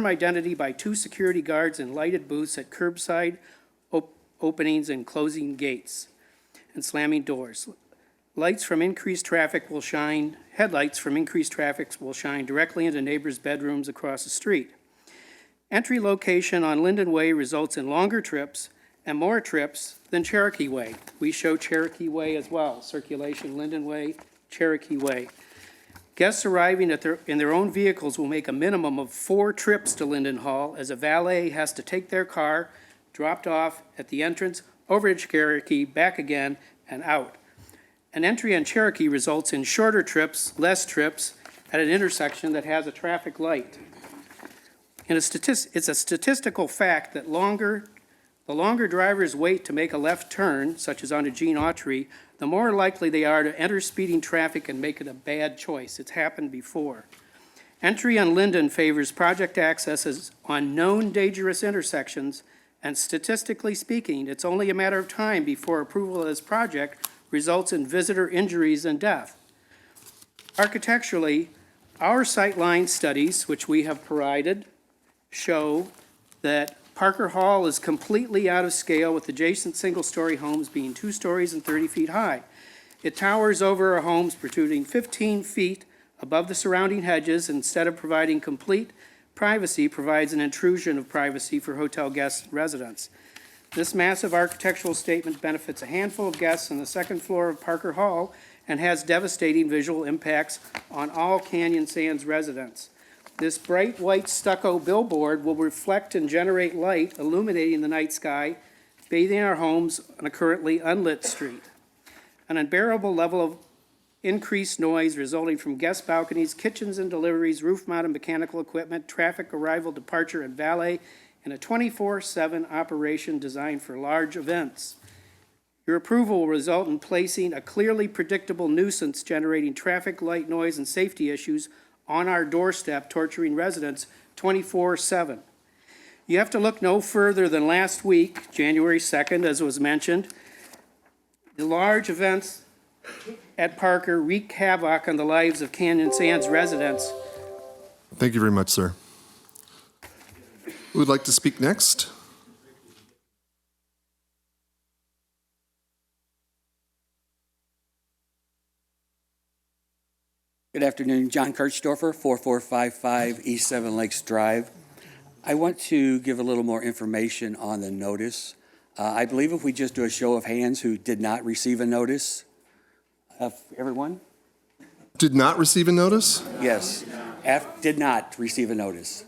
[SPEAKER 11] identity by 2 security guards in lighted booths at curbside openings and closing gates and slamming doors. Headlights from increased traffic will shine directly into neighbors' bedrooms across the street. Entry location on Linden Way results in longer trips and more trips than Cherokee Way. We show Cherokee Way as well, circulation Linden Way, Cherokee Way. Guests arriving in their own vehicles will make a minimum of 4 trips to Linden Hall, as a valet has to take their car, dropped off at the entrance, over to Cherokee, back again, and out. An entry on Cherokee results in shorter trips, less trips, at an intersection that has a traffic light. It's a statistical fact that the longer drivers wait to make a left turn, such as onto Gene Autry, the more likely they are to enter speeding traffic and make it a bad choice. It's happened before. Entry on Linden favors project accesses on known dangerous intersections, and statistically speaking, it's only a matter of time before approval of this project results in visitor injuries and death. Architecturally, our sightline studies, which we have provided, show that Parker Hall is completely out of scale, with adjacent single-story homes being 2 stories and 30 feet high. It towers over our homes, protruding 15 feet above the surrounding hedges, instead of providing complete privacy provides an intrusion of privacy for hotel guests and residents. This massive architectural statement benefits a handful of guests on the second floor of Parker Hall and has devastating visual impacts on all Canyon Sands residents. This bright white stucco billboard will reflect and generate light, illuminating the night sky, bathing our homes on a currently unlit street. An unbearable level of increased noise resulting from guest balconies, kitchens and deliveries, roof-mounted mechanical equipment, traffic arrival, departure, and valet, and a 24/7 operation designed for large events. Your approval will result in placing a clearly predictable nuisance generating traffic, light, noise, and safety issues on our doorstep, torturing residents 24/7. You have to look no further than last week, January 2nd, as was mentioned. The large events at Parker wreak havoc on the lives of Canyon Sands residents.
[SPEAKER 2] Thank you very much, sir. Who would like to speak next?
[SPEAKER 12] Good afternoon, John Kirchdorfer, 4455 East Seven Lakes Drive. I want to give a little more information on the notice. I believe if we just do a show of hands who did not receive a notice, everyone?
[SPEAKER 2] Did not receive a notice?
[SPEAKER 12] Yes, did not receive a notice.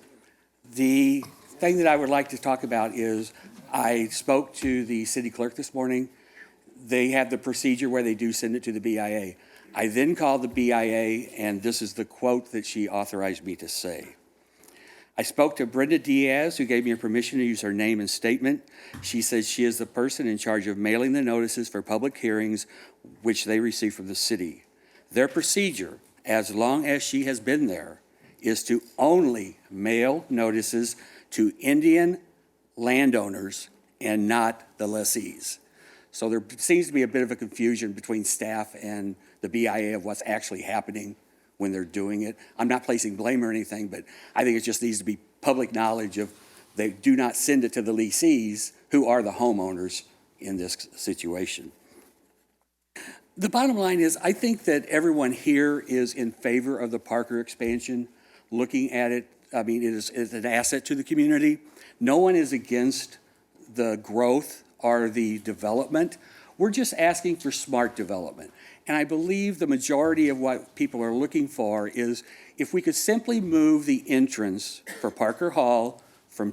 [SPEAKER 12] The thing that I would like to talk about is I spoke to the city clerk this morning. They have the procedure where they do send it to the BIA. I then called the BIA, and this is the quote that she authorized me to say. I spoke to Brenda Diaz, who gave me permission to use her name and statement. She says she is the person in charge of mailing the notices for public hearings, which they receive from the city. Their procedure, as long as she has been there, is to only mail notices to Indian landowners and not the lessees. So there seems to be a bit of a confusion between staff and the BIA of what's actually happening when they're doing it. I'm not placing blame or anything, but I think it just needs to be public knowledge of they do not send it to the lessees, who are the homeowners in this situation. The bottom line is, I think that everyone here is in favor of the Parker expansion. Looking at it, I mean, it is an asset to the community. No one is against the growth or the development. We're just asking for smart development. And I believe the majority of what people are looking for is if we could simply move the entrance for Parker Hall from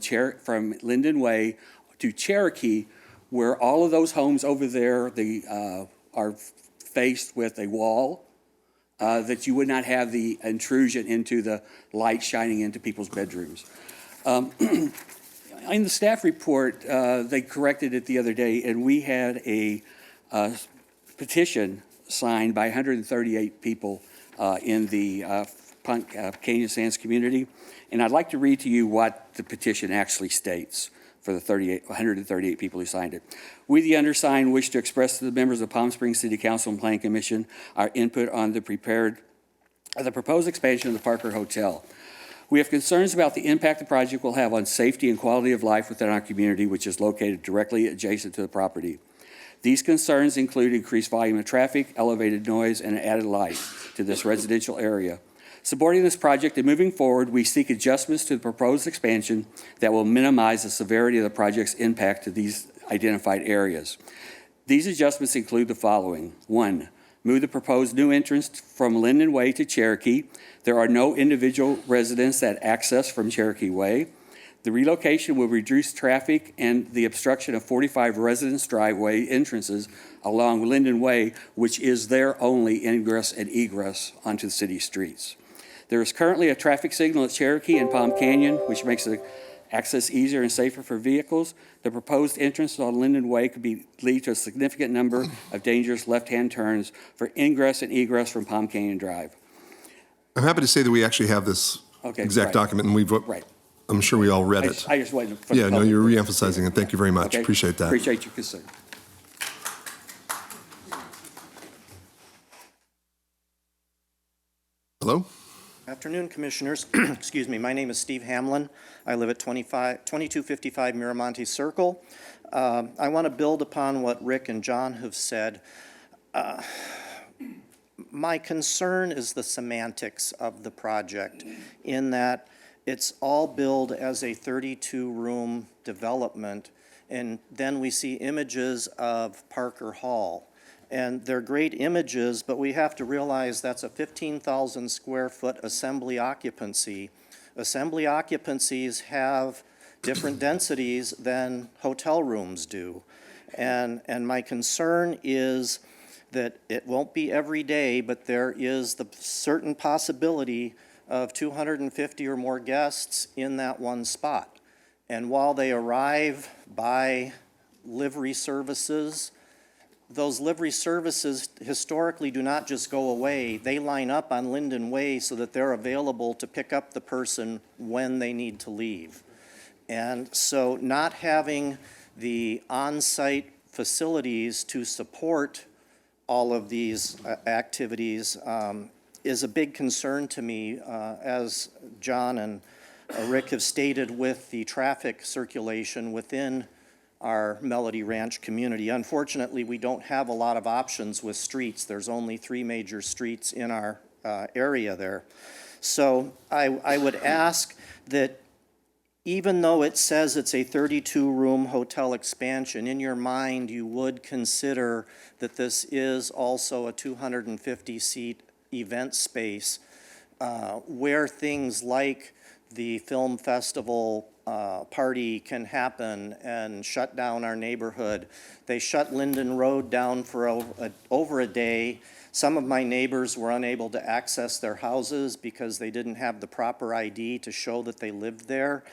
[SPEAKER 12] Linden Way to Cherokee, where all of those homes over there are faced with a wall, that you would not have the intrusion into the light shining into people's bedrooms. In the staff report, they corrected it the other day, and we had a petition signed by 138 people in the Canyon Sands community. And I'd like to read to you what the petition actually states for the 138 people who signed it. We, the undersigned, wish to express to the members of Palm Springs City Council and Planning Commission our input on the proposed expansion of the Parker Hotel. We have concerns about the impact the project will have on safety and quality of life within our community, which is located directly adjacent to the property. These concerns include increased volume of traffic, elevated noise, and added light to this residential area. Supporting this project and moving forward, we seek adjustments to the proposed expansion that will minimize the severity of the project's impact to these identified areas. These adjustments include the following. 1, move the proposed new entrance from Linden Way to Cherokee. There are no individual residents that access from Cherokee Way. The relocation will reduce traffic and the obstruction of 45 residents' driveway entrances along Linden Way, which is their only ingress and egress onto the city streets. There is currently a traffic signal at Cherokee and Palm Canyon, which makes the access easier and safer for vehicles. The proposed entrance on Linden Way could lead to a significant number of dangerous left-hand turns for ingress and egress from Palm Canyon Drive.
[SPEAKER 2] I'm happy to say that we actually have this exact document, and I'm sure we all read it.
[SPEAKER 12] I just wanted to.
[SPEAKER 2] Yeah, no, you're reemphasizing it. Thank you very much.
[SPEAKER 12] Okay.
[SPEAKER 2] Appreciate that.
[SPEAKER 12] Appreciate your concern.
[SPEAKER 2] Hello?
[SPEAKER 13] Afternoon, Commissioners. Excuse me. My name is Steve Hamlin. I live at 2255 Miramonte Circle. I want to build upon what Rick and John have said. My concern is the semantics of the project, in that it's all billed as a 32-room development, and then we see images of Parker Hall. And they're great images, but we have to realize that's a 15,000 square foot assembly occupancy. Assembly occupancies have different densities than hotel rooms do. And my concern is that it won't be every day, but there is the certain possibility of 250 or more guests in that one spot. And while they arrive by livery services, those livery services historically do not just go away. They line up on Linden Way so that they're available to pick up the person when they need to leave. And so not having the on-site facilities to support all of these activities is a big concern to me, as John and Rick have stated, with the traffic circulation within our Melody Ranch community. Unfortunately, we don't have a lot of options with streets. There's only 3 major streets in our area there. So I would ask that even though it says it's a 32-room hotel expansion, in your mind you would consider that this is also a 250-seat event space where things like the film festival party can happen and shut down our neighborhood. They shut Linden Road down for over a day. Some of my neighbors were unable to access their houses because they didn't have the proper ID to show that they lived there.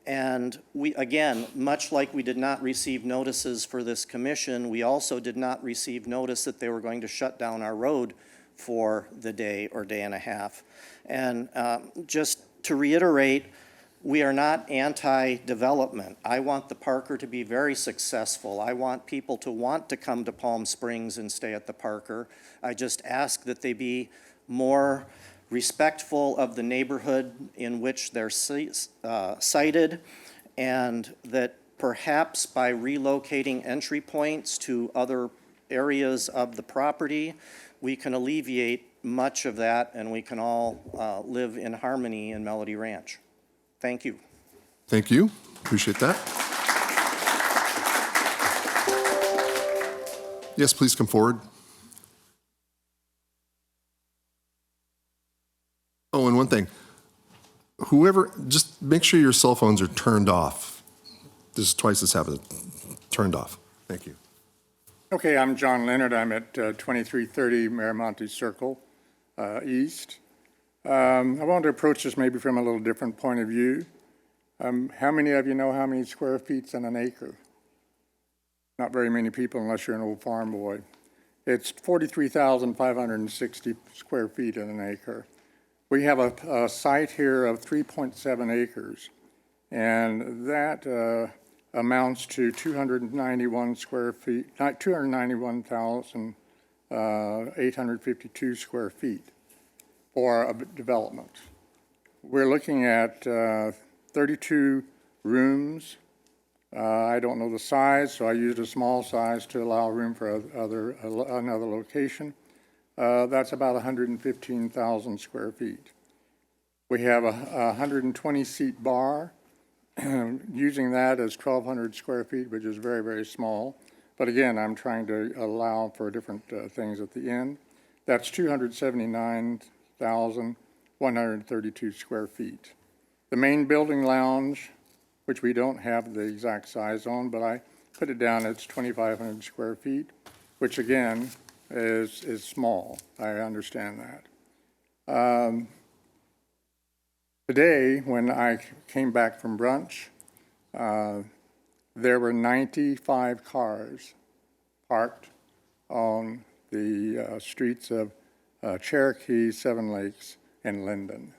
[SPEAKER 13] And we, again, much like we did not receive notices for this commission, we also did not receive notice that they were going to shut down our road for the day or day and a half. And just to reiterate, we are not anti-development. I want the Parker to be very successful. I want people to want to come to Palm Springs and stay at the Parker. I just ask that they be more respectful of the neighborhood in which they're sited, and that perhaps by relocating entry points to other areas of the property, we can alleviate much of that, and we can all live in harmony in Melody Ranch. Thank you.
[SPEAKER 2] Thank you. Appreciate that. Yes, please come forward. Oh, and one thing. Whoever, just make sure your cell phones are turned off. This is twice this happened. Turned off. Thank you.
[SPEAKER 14] Okay, I'm John Leonard. I'm at 2330 Miramonte Circle East. I want to approach this maybe from a little different point of view. How many of you know how many square feet's in an acre? Not very many people unless you're an old farm boy. It's 43,560 square feet in an acre. We have a site here of 3.7 acres, and that amounts to 291 square feet, 291,852 square feet for a development. We're looking at 32 rooms. I don't know the size, so I used a small size to allow room for another location. That's about 115,000 square feet. We have a 120-seat bar, using that as 1,200 square feet, which is very, very small. But again, I'm trying to allow for different things at the end. That's 279,132 square feet. The main building lounge, which we don't have the exact size on, but I put it down, it's 2,500 square feet, which again is small. I understand that. Today, when I came back from brunch, there were 95 cars parked on the streets of Cherokee, Seven Lakes, and Linden.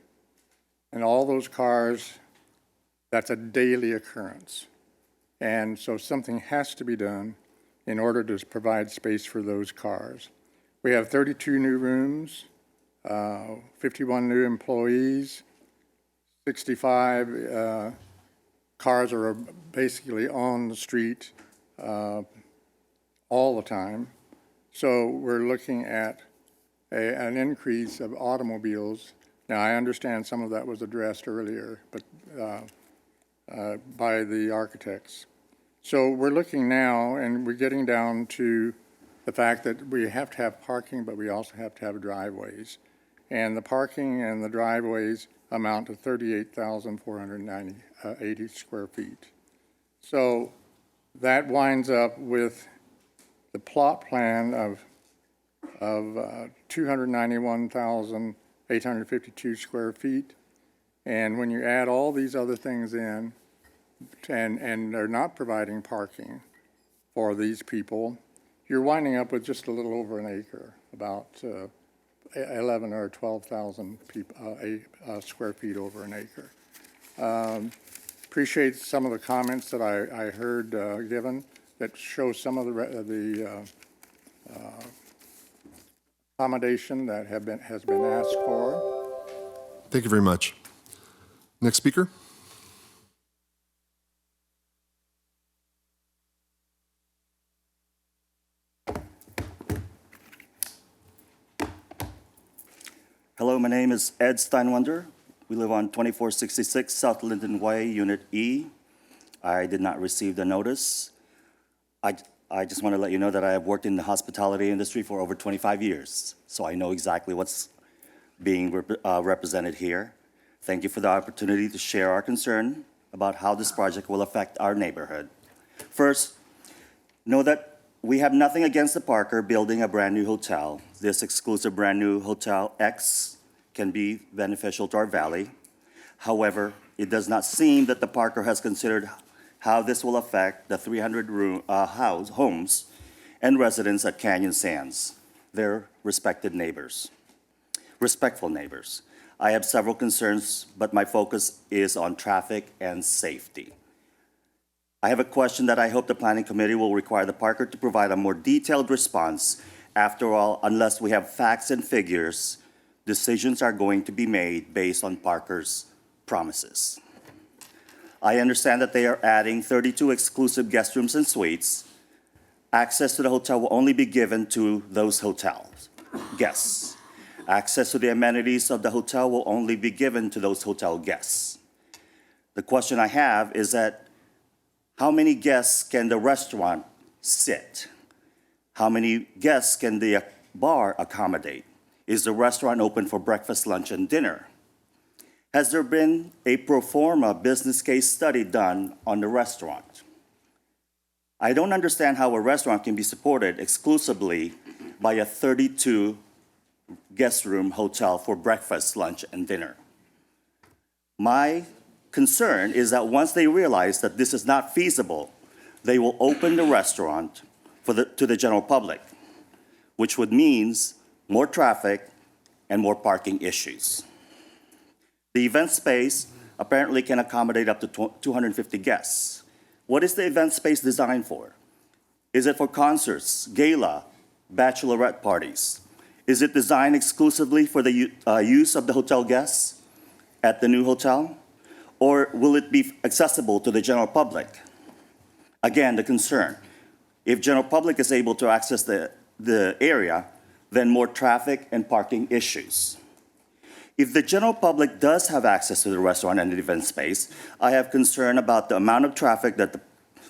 [SPEAKER 14] And all those cars, that's a daily occurrence. And so something has to be done in order to provide space for those cars. We have 32 new rooms, 51 new employees, 65 cars are basically on the street all the time. So we're looking at an increase of automobiles Now, I understand some of that was addressed earlier, but by the architects. So we're looking now, and we're getting down to the fact that we have to have parking, but we also have to have driveways. And the parking and the driveways amount to 38,480 square feet. So that winds up with the plot plan of 291,852 square feet. And when you add all these other things in, and they're not providing parking for these people, you're winding up with just a little over an acre, about 11 or 12,000 square feet over an acre. Appreciate some of the comments that I heard given that show some of the accommodation that has been asked for.
[SPEAKER 2] Thank you very much. Next speaker.
[SPEAKER 15] Hello, my name is Ed Steinwender. We live on 2466 South Linden Way, Unit E. I did not receive the notice. I just want to let you know that I have worked in the hospitality industry for over 25 years, so I know exactly what's being represented here. Thank you for the opportunity to share our concern about how this project will affect our neighborhood. First, know that we have nothing against the Parker building a brand new hotel. This exclusive brand new Hotel X can be beneficial to our valley. However, it does not seem that the Parker has considered how this will affect the 300 homes and residents at Canyon Sands, their respectful neighbors. I have several concerns, but my focus is on traffic and safety. I have a question that I hope the Planning Committee will require the Parker to provide a more detailed response. After all, unless we have facts and figures, decisions are going to be made based on Parker's promises. I understand that they are adding 32 exclusive guest rooms and suites. Access to the hotel will only be given to those hotels guests. Access to the amenities of the hotel will only be given to those hotel guests. The question I have is that how many guests can the restaurant sit? How many guests can the bar accommodate? Is the restaurant open for breakfast, lunch, and dinner? Has there been a pro forma business case study done on the restaurant? I don't understand how a restaurant can be supported exclusively by a 32 guest room hotel for breakfast, lunch, and dinner. My concern is that once they realize that this is not feasible, they will open the restaurant to the general public, which would mean more traffic and more parking issues. The event space apparently can accommodate up to 250 guests. What is the event space designed for? Is it for concerts, gala, bachelorette parties? Is it designed exclusively for the use of the hotel guests at the new hotel? Or will it be accessible to the general public? Again, the concern. If general public is able to access the area, then more traffic and parking issues. If the general public does have access to the restaurant and the event space, I have concern about the amount of traffic that the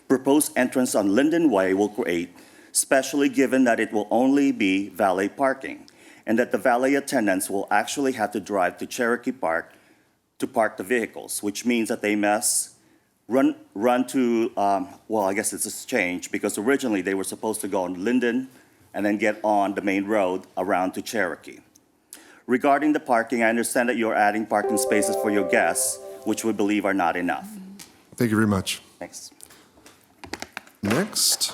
[SPEAKER 15] proposed entrance on Linden Way will create, especially given that it will only be valet parking, and that the valet attendants will actually have to drive to Cherokee Park to park the vehicles, which means that they must run to, well, I guess it's a change, because originally they were supposed to go on Linden and then get on the main road around to Cherokee. Regarding the parking, I understand that you're adding parking spaces for your guests, which we believe are not enough.
[SPEAKER 2] Thank you very much.
[SPEAKER 15] Thanks.
[SPEAKER 2] Next.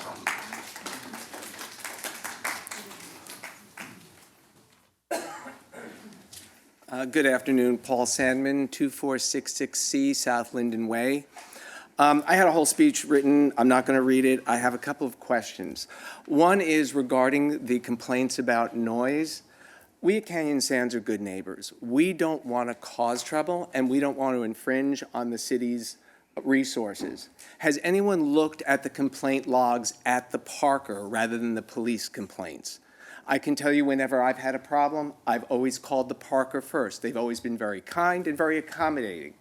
[SPEAKER 16] Good afternoon, Paul Sandman, 2466C South Linden Way. I had a whole speech written. I'm not going to read it. I have a couple of questions. One is regarding the complaints about noise. We at Canyon Sands are good neighbors. We don't want to cause trouble, and we don't want to infringe on the city's resources. Has anyone looked at the complaint logs at the Parker rather than the police complaints? I can tell you whenever I've had a problem, I've always called the Parker first. They've always been very kind and very accommodating.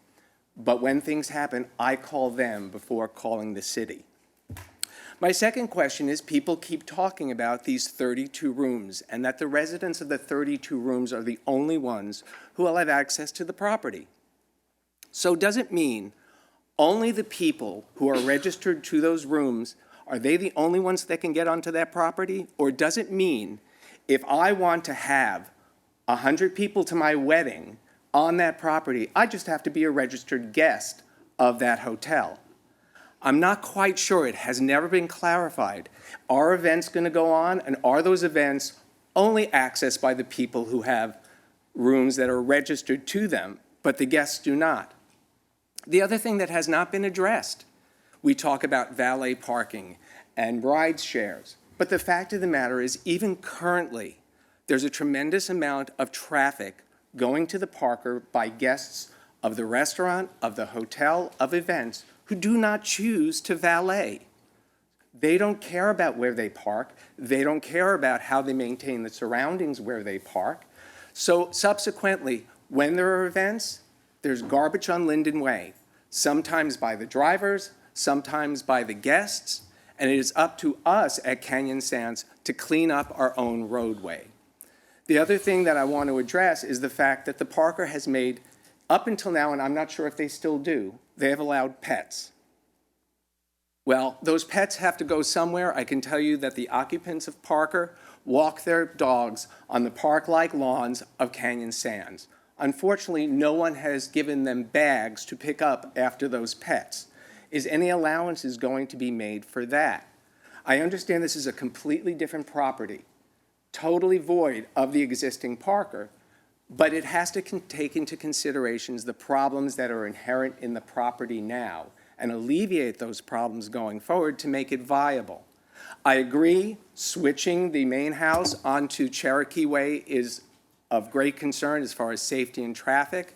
[SPEAKER 16] But when things happen, I call them before calling the city. My second question is, people keep talking about these 32 rooms and that the residents of the 32 rooms are the only ones who will have access to the property. So does it mean only the people who are registered to those rooms, are they the only ones that can get onto that property? Or does it mean if I want to have 100 people to my wedding on that property, I just have to be a registered guest of that hotel? I'm not quite sure. It has never been clarified. Are events going to go on, and are those events only accessed by the people who have rooms that are registered to them, but the guests do not? The other thing that has not been addressed, we talk about valet parking and ride shares, but the fact of the matter is, even currently, there's a tremendous amount of traffic going to the Parker by guests of the restaurant, of the hotel, of events, who do not choose to valet. They don't care about where they park. They don't care about how they maintain the surroundings where they park. So subsequently, when there are events, there's garbage on Linden Way, sometimes by the drivers, sometimes by the guests, and it is up to us at Canyon Sands to clean up our own roadway. The other thing that I want to address is the fact that the Parker has made, up until now, and I'm not sure if they still do, they have allowed pets. Well, those pets have to go somewhere. I can tell you that the occupants of Parker walk their dogs on the park-like lawns of Canyon Sands. Unfortunately, no one has given them bags to pick up after those pets. Is any allowances going to be made for that? I understand this is a completely different property, totally void of the existing Parker, but it has to take into consideration the problems that are inherent in the property now and alleviate those problems going forward to make it viable. I agree, switching the main house onto Cherokee Way is of great concern as far as safety and traffic.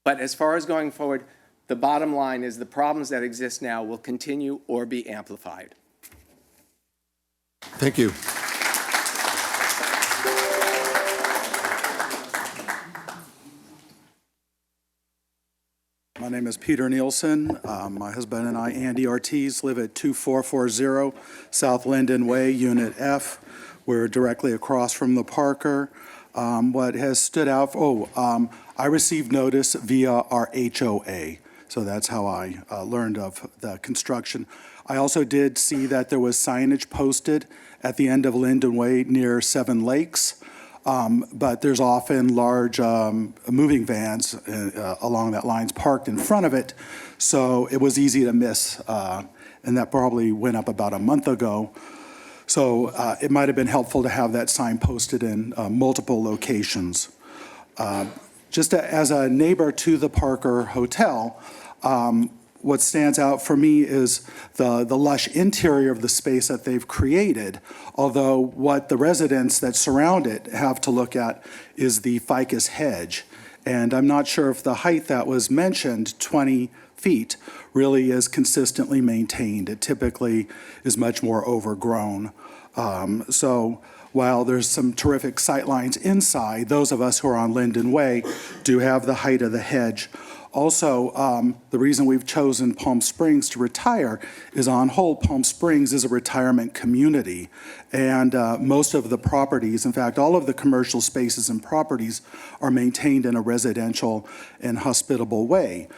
[SPEAKER 16] But as far as going forward, the bottom line is the problems that exist now will continue or be amplified.
[SPEAKER 2] Thank you.
[SPEAKER 17] My name is Peter Nielsen. My husband and I, Andy Ortiz, live at 2440 South Linden Way, Unit F. We're directly across from the Parker. What has stood out, I received notice via our HOA, so that's how I learned of the construction. I also did see that there was signage posted at the end of Linden Way near Seven Lakes. But there's often large moving vans along that lines parked in front of it, so it was easy to miss, and that probably went up about a month ago. So it might have been helpful to have that sign posted in multiple locations. Just as a neighbor to the Parker Hotel, what stands out for me is the lush interior of the space that they've created, although what the residents that surround it have to look at is the ficus hedge. And I'm not sure if the height that was mentioned, 20 feet, really is consistently maintained. It typically is much more overgrown. So while there's some terrific sightlines inside, those of us who are on Linden Way do have the height of the hedge. Also, the reason we've chosen Palm Springs to retire is on whole, Palm Springs is a retirement community. And most of the properties, in fact, all of the commercial spaces and properties are maintained in a residential and hospitable way.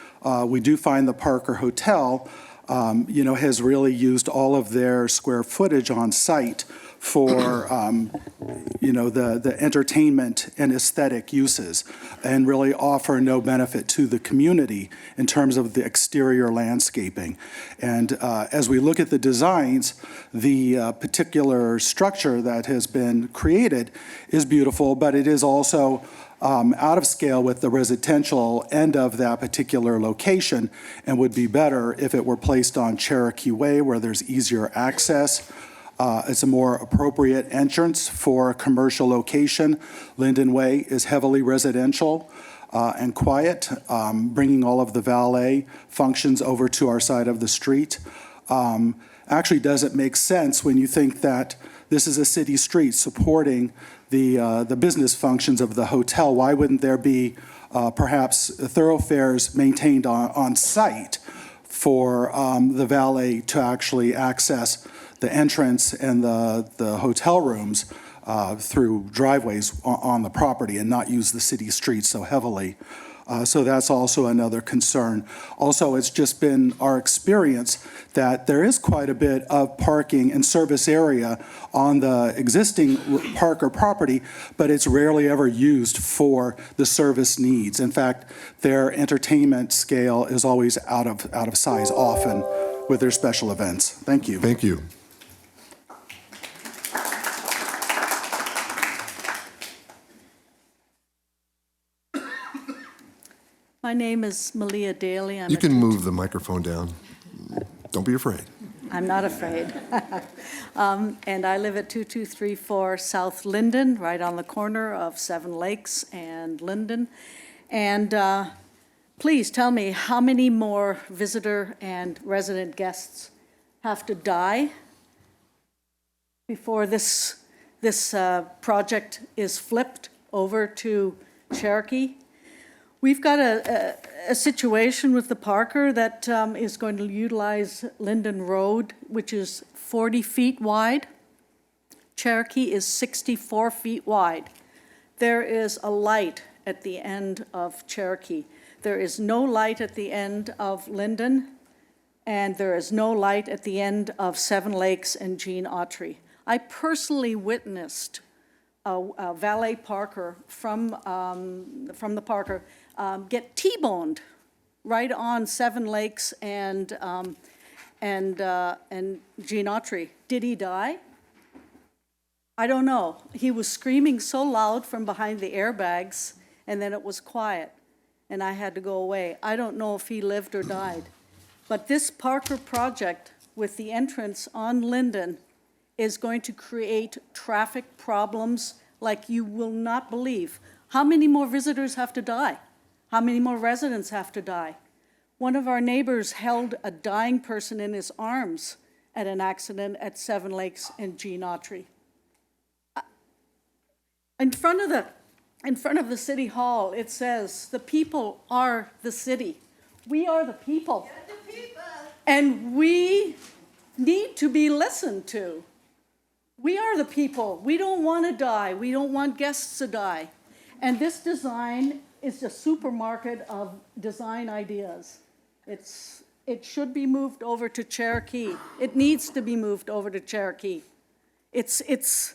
[SPEAKER 17] We do find the Parker Hotel, has really used all of their square footage on site for, the entertainment and aesthetic uses, and really offer no benefit to the community in terms of the exterior landscaping. And as we look at the designs, the particular structure that has been created is beautiful, but it is also out of scale with the residential end of that particular location, and would be better if it were placed on Cherokee Way where there's easier access. It's a more appropriate entrance for a commercial location. Linden Way is heavily residential and quiet, bringing all of the valet functions over to our side of the street. actually doesn't make sense when you think that this is a city street supporting the business functions of the hotel. Why wouldn't there be perhaps thoroughfares maintained on site for the valet to actually access the entrance and the hotel rooms through driveways on the property and not use the city streets so heavily? So that's also another concern. Also, it's just been our experience that there is quite a bit of parking and service area on the existing Parker property, but it's rarely ever used for the service needs. In fact, their entertainment scale is always out of size often with their special events. Thank you.
[SPEAKER 2] Thank you.
[SPEAKER 18] My name is Malia Daly.
[SPEAKER 2] You can move the microphone down. Don't be afraid.
[SPEAKER 18] I'm not afraid. And I live at 2234 South Linden, right on the corner of Seven Lakes and Linden. And please tell me, how many more visitor and resident guests have to die before this project is flipped over to Cherokee? We've got a situation with the Parker that is going to utilize Linden Road, which is 40 feet wide. Cherokee is 64 feet wide. There is a light at the end of Cherokee. There is no light at the end of Linden, and there is no light at the end of Seven Lakes and Gene Autry. I personally witnessed a valet parker from the Parker get T-boned right on Seven Lakes and Gene Autry. Did he die? I don't know. He was screaming so loud from behind the airbags, and then it was quiet, and I had to go away. I don't know if he lived or died. But this Parker project with the entrance on Linden is going to create traffic problems like you will not believe. How many more visitors have to die? How many more residents have to die? One of our neighbors held a dying person in his arms at an accident at Seven Lakes and Gene Autry. In front of the city hall, it says, "The people are the city." We are the people. And we need to be listened to. We are the people. We don't want to die. We don't want guests to die. And this design is a supermarket of design ideas. It should be moved over to Cherokee. It needs to be moved over to Cherokee. It's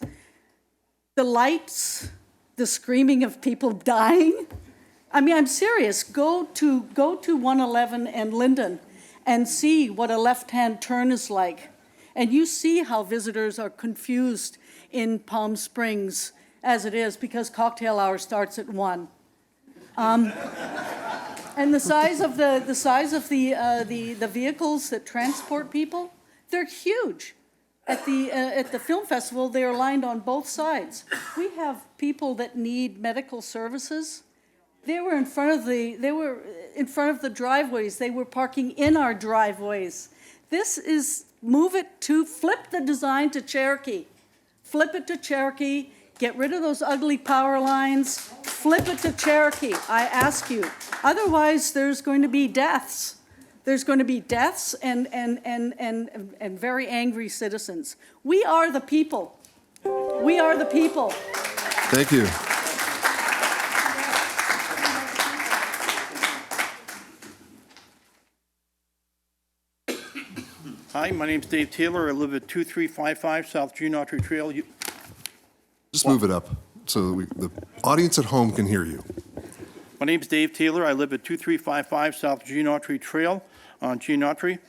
[SPEAKER 18] the lights, the screaming of people dying. I mean, I'm serious. Go to 111 and Linden and see what a left-hand turn is like. And you see how visitors are confused in Palm Springs as it is, because cocktail hour starts at 1. And the size of the vehicles that transport people, they're huge. At the film festival, they are lined on both sides. We have people that need medical services. They were in front of the driveways. They were parking in our driveways. This is flip the design to Cherokee. Flip it to Cherokee. Get rid of those ugly power lines. Flip it to Cherokee, I ask you. Otherwise, there's going to be deaths. There's going to be deaths and very angry citizens. We are the people. We are the people.
[SPEAKER 2] Thank you.
[SPEAKER 19] Hi, my name's Dave Taylor. I live at 2355 South Gene Autry Trail.
[SPEAKER 2] Just move it up so that the audience at home can hear you.
[SPEAKER 19] My name's Dave Taylor. I live at 2355 South Gene Autry Trail on Gene Autry.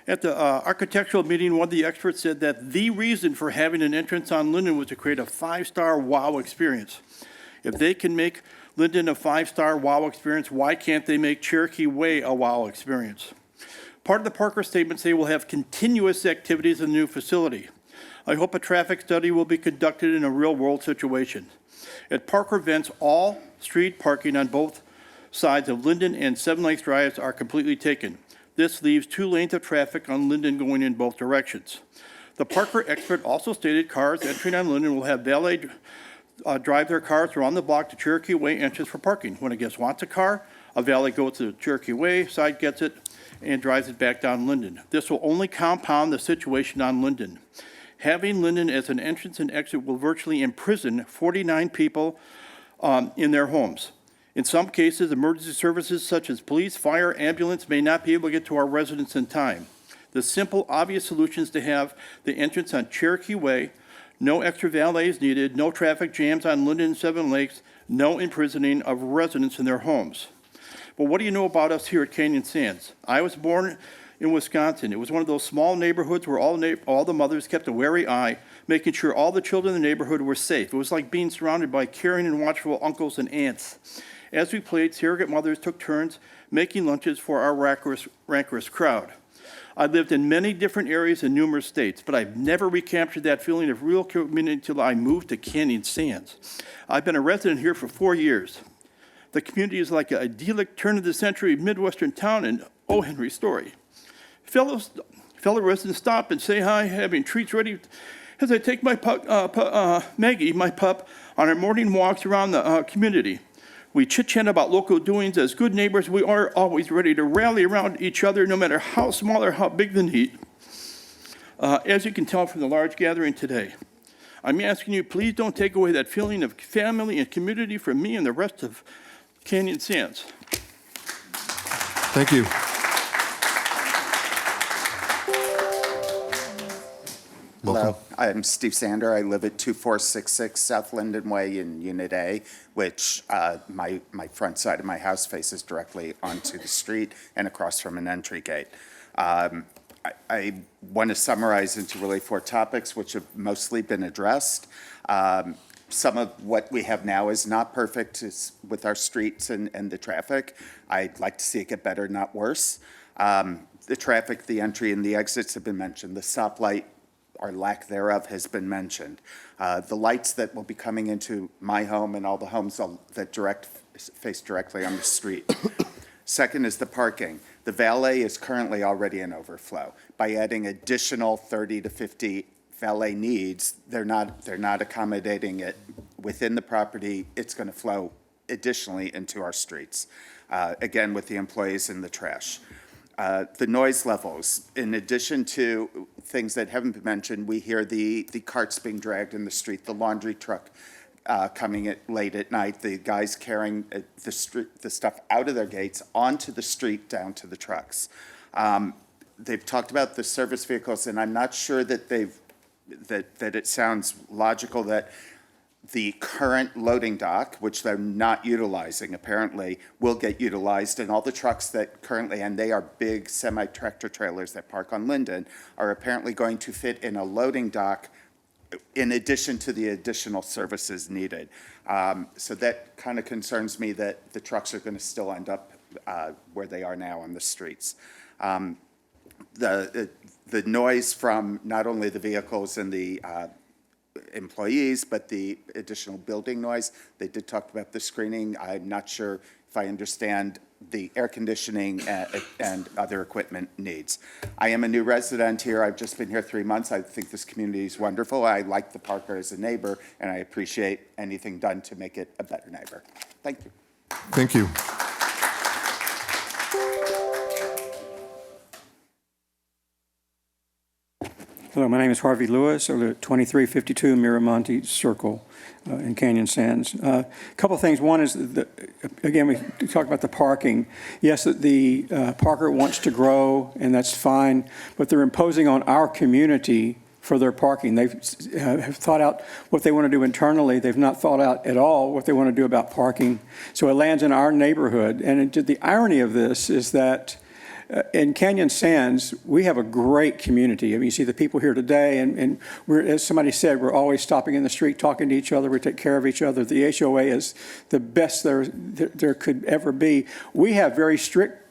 [SPEAKER 19] At the architectural meeting, one of the experts said that the reason for having an entrance on Linden was to create a 5-star wow experience. If they can make Linden a 5-star wow experience, why can't they make Cherokee Way a wow experience? Part of the Parker statement say we'll have continuous activities in the new facility. I hope a traffic study will be conducted in a real-world situation. At Parker events, all street parking on both sides of Linden and Seven Lakes Drives are completely taken. This leaves 2 lanes of traffic on Linden going in both directions. The Parker expert also stated cars entering on Linden will have valet drive their cars around the block to Cherokee Way entrance for parking. When a guest wants a car, a valet goes to Cherokee Way, side gets it, and drives it back down Linden. This will only compound the situation on Linden. Having Linden as an entrance and exit will virtually imprison 49 people in their homes. In some cases, emergency services such as police, fire, ambulance may not be able to get to our residents in time. The simple, obvious solution is to have the entrance on Cherokee Way, no extra valets needed, no traffic jams on Linden and Seven Lakes, no imprisoning of residents in their homes. But what do you know about us here at Canyon Sands? I was born in Wisconsin. It was one of those small neighborhoods where all the mothers kept a wary eye, making sure all the children in the neighborhood were safe. It was like being surrounded by caring and watchful uncles and aunts. As we played, surrogate mothers took turns making lunches for our rancorous crowd. I lived in many different areas in numerous states, but I've never recaptured that feeling of real community until I moved to Canyon Sands. I've been a resident here for 4 years. The community is like an idyllic turn-of-the-century Midwestern town in O. Henry story. Fellow residents stop and say hi, having treats ready as I take my Maggie, my pup, on our morning walks around the community. We chit-chat about local doings. As good neighbors, we are always ready to rally around each other, no matter how small or how big the need. As you can tell from the large gathering today, I'm asking you, please don't take away that feeling of family and community from me and the rest of Canyon Sands.
[SPEAKER 2] Thank you.
[SPEAKER 20] Hello, I'm Steve Sander. I live at 2466 South Linden Way in Unit A, which my front side of my house faces directly onto the street and across from an entry gate. I want to summarize into really 4 topics, which have mostly been addressed. Some of what we have now is not perfect with our streets and the traffic. I'd like to see it get better, not worse. The traffic, the entry and the exits have been mentioned. The stoplight, or lack thereof, has been mentioned. The lights that will be coming into my home and all the homes that face directly on the street. Second is the parking. The valet is currently already in overflow. By adding additional 30 to 50 valet needs, they're not accommodating it within the property. It's going to flow additionally into our streets, again with the employees and the trash. The noise levels, in addition to things that haven't been mentioned, we hear the carts being dragged in the street, the laundry truck coming late at night, the guys carrying the stuff out of their gates onto the street down to the trucks. They've talked about the service vehicles, and I'm not sure that that it sounds logical that the current loading dock, which they're not utilizing apparently, will get utilized, and all the trucks that currently, and they are big semi-tractor trailers that park on Linden, are apparently going to fit in a loading dock in addition to the additional services needed. So that kind of concerns me that the trucks are going to still end up where they are now on the streets. The noise from not only the vehicles and the employees, but the additional building noise. They did talk about the screening. I'm not sure if I understand the air conditioning and other equipment needs. I am a new resident here. I've just been here 3 months. I think this community is wonderful. I like the Parker as a neighbor, and I appreciate anything done to make it a better neighbor. Thank you.
[SPEAKER 2] Thank you.
[SPEAKER 21] Hello, my name is Harvey Lewis. I live at 2352 Miramonte Circle in Canyon Sands. A couple of things. One is, again, we talked about the parking. Yes, the Parker wants to grow, and that's fine, but they're imposing on our community for their parking. They have thought out what they want to do internally. They've not thought out at all what they want to do about parking. So it lands in our neighborhood. And the irony of this is that in Canyon Sands, we have a great community. I mean, you see the people here today, and we're, as somebody said, we're always stopping in the street, talking to each other. We take care of each other. The HOA is the best there could ever be. We have very strict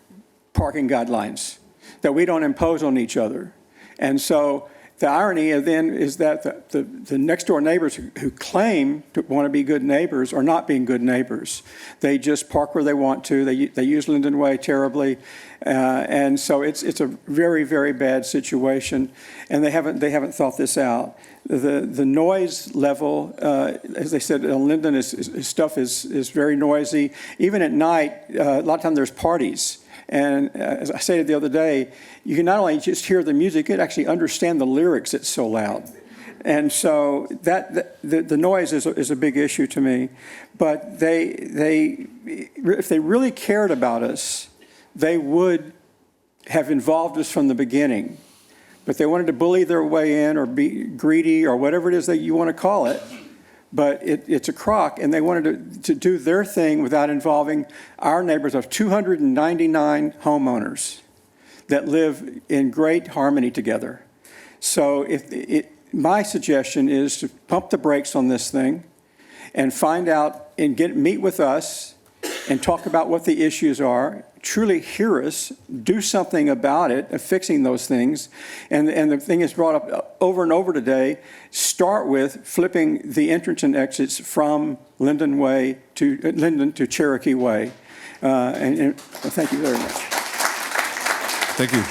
[SPEAKER 21] parking guidelines that we don't impose on each other. And so The irony then is that the next door neighbors who claim to want to be good neighbors are not being good neighbors. They just park where they want to. They use Linden Way terribly. And so it's a very, very bad situation, and they haven't thought this out. The noise level, as they said, on Linden, stuff is very noisy. Even at night, a lot of times there's parties. And as I stated the other day, you can not only just hear the music, you can actually understand the lyrics. It's so loud. And so the noise is a big issue to me. But if they really cared about us, they would have involved us from the beginning. But they wanted to bully their way in or be greedy or whatever it is that you want to call it. But it's a crock, and they wanted to do their thing without involving our neighbors of 299 homeowners that live in great harmony together. So my suggestion is to pump the brakes on this thing and find out and meet with us and talk about what the issues are, truly hear us, do something about it, of fixing those things. And the thing is brought up over and over today, start with flipping the entrance and exits from Linden to Cherokee Way. And thank you very much.
[SPEAKER 2] Thank you.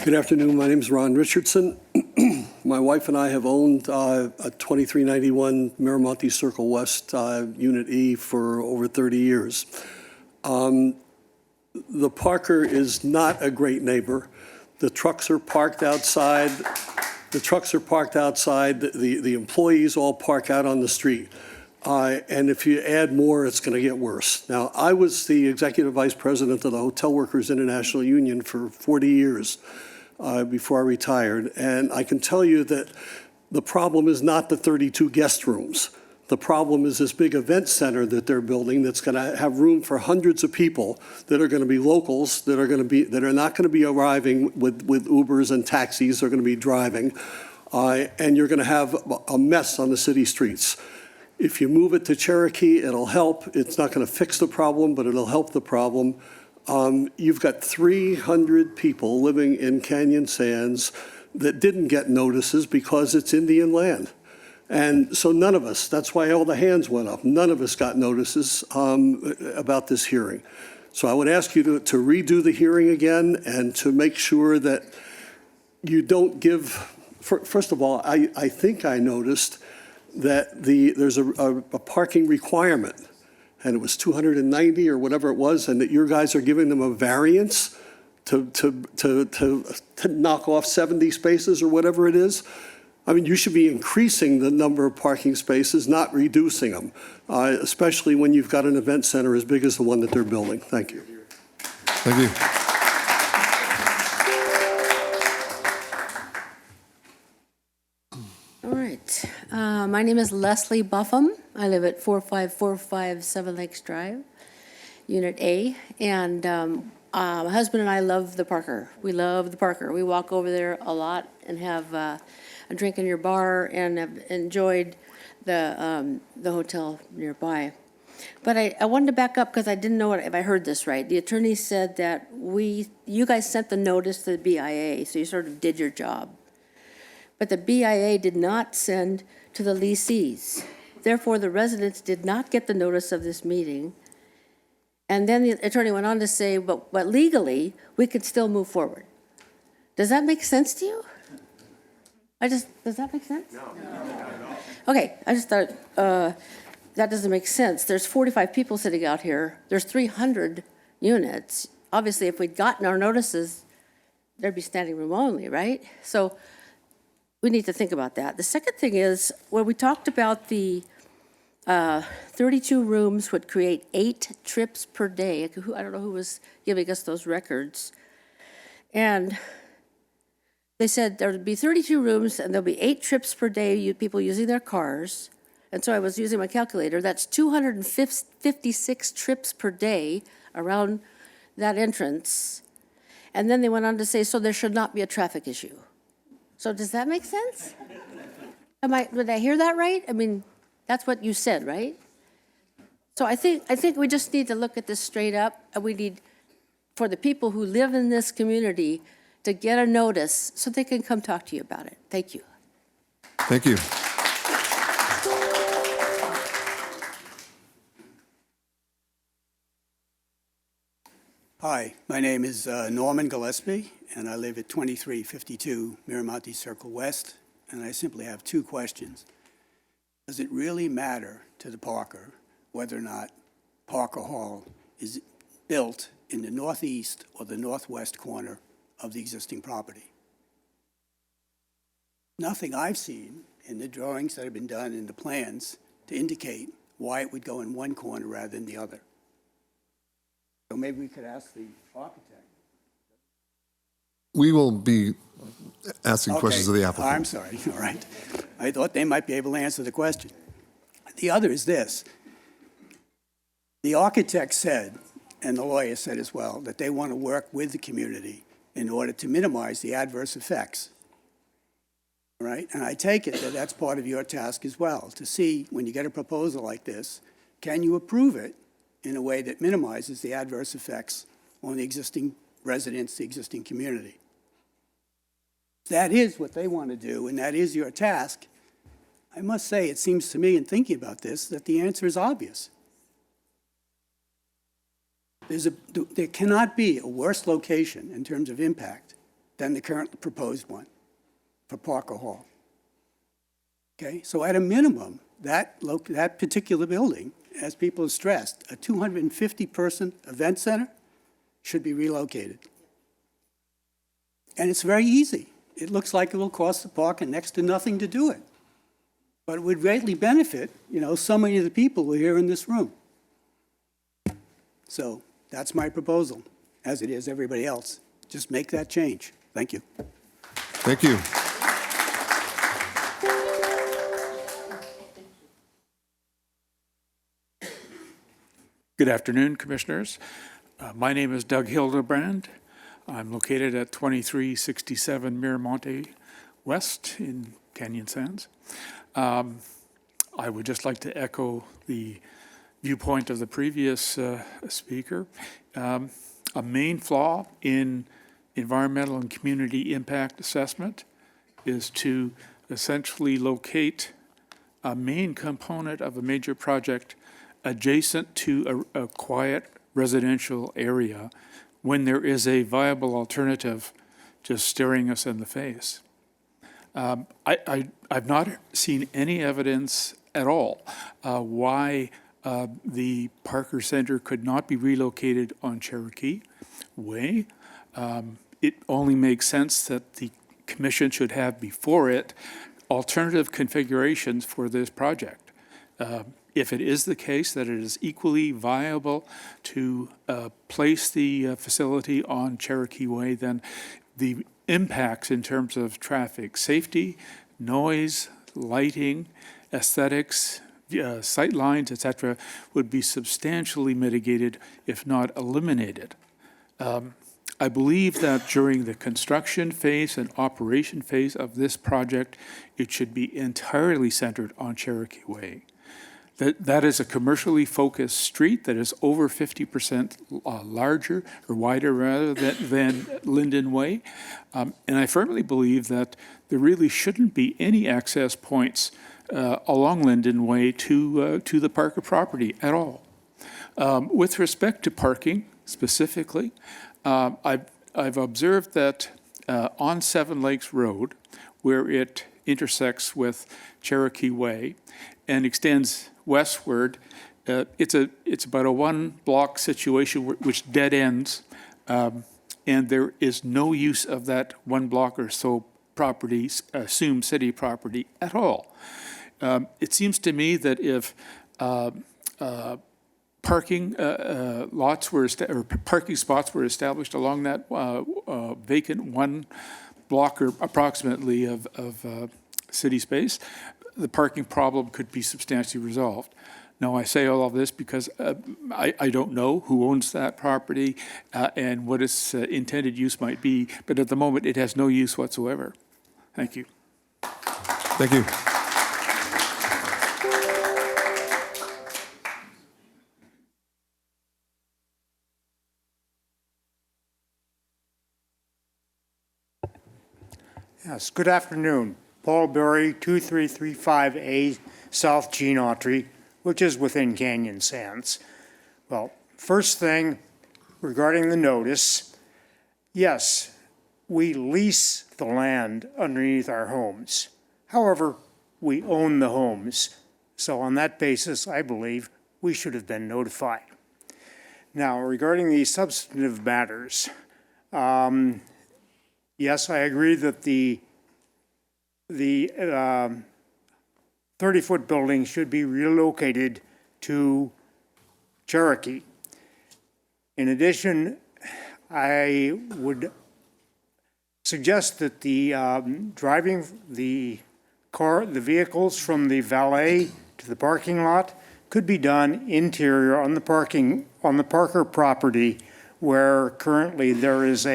[SPEAKER 6] Good afternoon. My name is Ron Richardson. My wife and I have owned a 2391 Miramonte Circle West Unit E for over 30 years. The Parker is not a great neighbor. The trucks are parked outside. The employees all park out on the street. And if you add more, it's going to get worse. Now, I was the executive vice president of the Hotel Workers International Union for 40 years. Before I retired, and I can tell you that the problem is not the 32 guest rooms. The problem is this big event center that they're building that's going to have room for hundreds of people that are going to be locals, that are not going to be arriving with Ubers and taxis. They're going to be driving, and you're going to have a mess on the city streets. If you move it to Cherokee, it'll help. It's not going to fix the problem, but it'll help the problem. You've got 300 people living in Canyon Sands that didn't get notices because it's Indian land. And so none of us, that's why all the hands went up, none of us got notices about this hearing. So I would ask you to redo the hearing again and to make sure that you don't give, first of all, I think I noticed that there's a parking requirement, and it was 290 or whatever it was, and that your guys are giving them a variance to knock off 70 spaces or whatever it is. I mean, you should be increasing the number of parking spaces, not reducing them, especially when you've got an event center as big as the one that they're building. Thank you.
[SPEAKER 2] Thank you.
[SPEAKER 22] All right. My name is Leslie Buffum. I live at 4545 Seven Lakes Drive, Unit A. And my husband and I love the Parker. We love the Parker. We walk over there a lot and have a drink in your bar and have enjoyed the hotel nearby. But I wanted to back up because I didn't know if I heard this right. The attorney said that you guys sent the notice to the BIA, so you sort of did your job. But the BIA did not send to the leasees. Therefore, the residents did not get the notice of this meeting. And then the attorney went on to say, but legally, we could still move forward. Does that make sense to you? Does that make sense? No. Okay, I just thought that doesn't make sense. There's 45 people sitting out here. There's 300 units. Obviously, if we'd gotten our notices, there'd be standing room only, right? So we need to think about that. The second thing is, when we talked about the 32 rooms would create 8 trips per day. I don't know who was giving us those records. And they said there would be 32 rooms and there'll be 8 trips per day, people using their cars. And so I was using my calculator. That's 256 trips per day around that entrance. And then they went on to say, so there should not be a traffic issue. So does that make sense? Did I hear that right? I mean, that's what you said, right? So I think we just need to look at this straight up, and we need, for the people who live in this community, to get a notice so they can come talk to you about it. Thank you.
[SPEAKER 2] Thank you.
[SPEAKER 3] Hi, my name is Norman Gillespie, and I live at 2352 Miramonte Circle West, and I simply have two questions. Does it really matter to the Parker whether or not Parker Hall is built in the northeast or the northwest corner of the existing property? Nothing I've seen in the drawings that have been done in the plans to indicate why it would go in one corner rather than the other. So maybe we could ask the architect.
[SPEAKER 2] We will be asking questions of the
[SPEAKER 3] Okay.
[SPEAKER 2] applicant.
[SPEAKER 3] I'm sorry, all right. I thought they might be able to answer the question. The other is this. The architect said, and the lawyer said as well, that they want to work with the community in order to minimize the adverse effects. All right? And I take it that that's part of your task as well, to see when you get a proposal like this, can you approve it in a way that minimizes the adverse effects on the existing residents, the existing community? That is what they want to do, and that is your task. I must say, it seems to me in thinking about this that the answer is obvious. There cannot be a worse location in terms of impact than the current proposed one for Parker Hall. Okay, so at a minimum, that particular building, as people have stressed, a 250-person event center should be relocated. And it's very easy. It looks like it will cost the park next to nothing to do it. But it would greatly benefit, so many of the people who are here in this room. So that's my proposal, as it is everybody else. Just make that change. Thank you.
[SPEAKER 2] Thank you.
[SPEAKER 9] Good afternoon, Commissioners. My name is Doug Hildebrand. I'm located at 2367 Miramonte West in Canyon Sands. I would just like to echo the viewpoint of the previous speaker. A main flaw in environmental and community impact assessment is to essentially locate a main component of a major project adjacent to a quiet residential area when there is a viable alternative just staring us in the face. I've not seen any evidence at all why the Parker Center could not be relocated on Cherokee Way. It only makes sense that the Commission should have before it alternative configurations for this project. If it is the case that it is equally viable to place the facility on Cherokee Way, then the impacts in terms of traffic safety, noise, lighting, aesthetics, sight lines, etc., would be substantially mitigated, if not eliminated. I believe that during the construction phase and operation phase of this project, it should be entirely centered on Cherokee Way. That is a commercially focused street that is over 50% larger or wider rather than Linden Way. And I firmly believe that there really shouldn't be any access points along Linden Way to the Parker property at all. With respect to parking specifically, I've observed that on Seven Lakes Road, where it intersects with Cherokee Way and extends westward, it's about a one-block situation which dead ends, and there is no use of that one block or so property, assumed city property, at all. It seems to me that if parking lots were or parking spots were established along that vacant one block or approximately of city space, the parking problem could be substantially resolved. Now, I say all of this because I don't know who owns that property and what its intended use might be, but at the moment, it has no use whatsoever. Thank you.
[SPEAKER 2] Thank you.
[SPEAKER 4] Yes, good afternoon. Paul Berry, 2335A South Gene Autry, which is within Canyon Sands. Well, first thing regarding the notice, yes, we lease the land underneath our homes. However, we own the homes. So on that basis, I believe we should have been notified. Now, regarding the substantive matters, yes, I agree that the 30-foot building should be relocated to Cherokee. In addition, I would suggest that the driving the vehicles from the valet to the parking lot could be done interior on the Parker property, where currently there is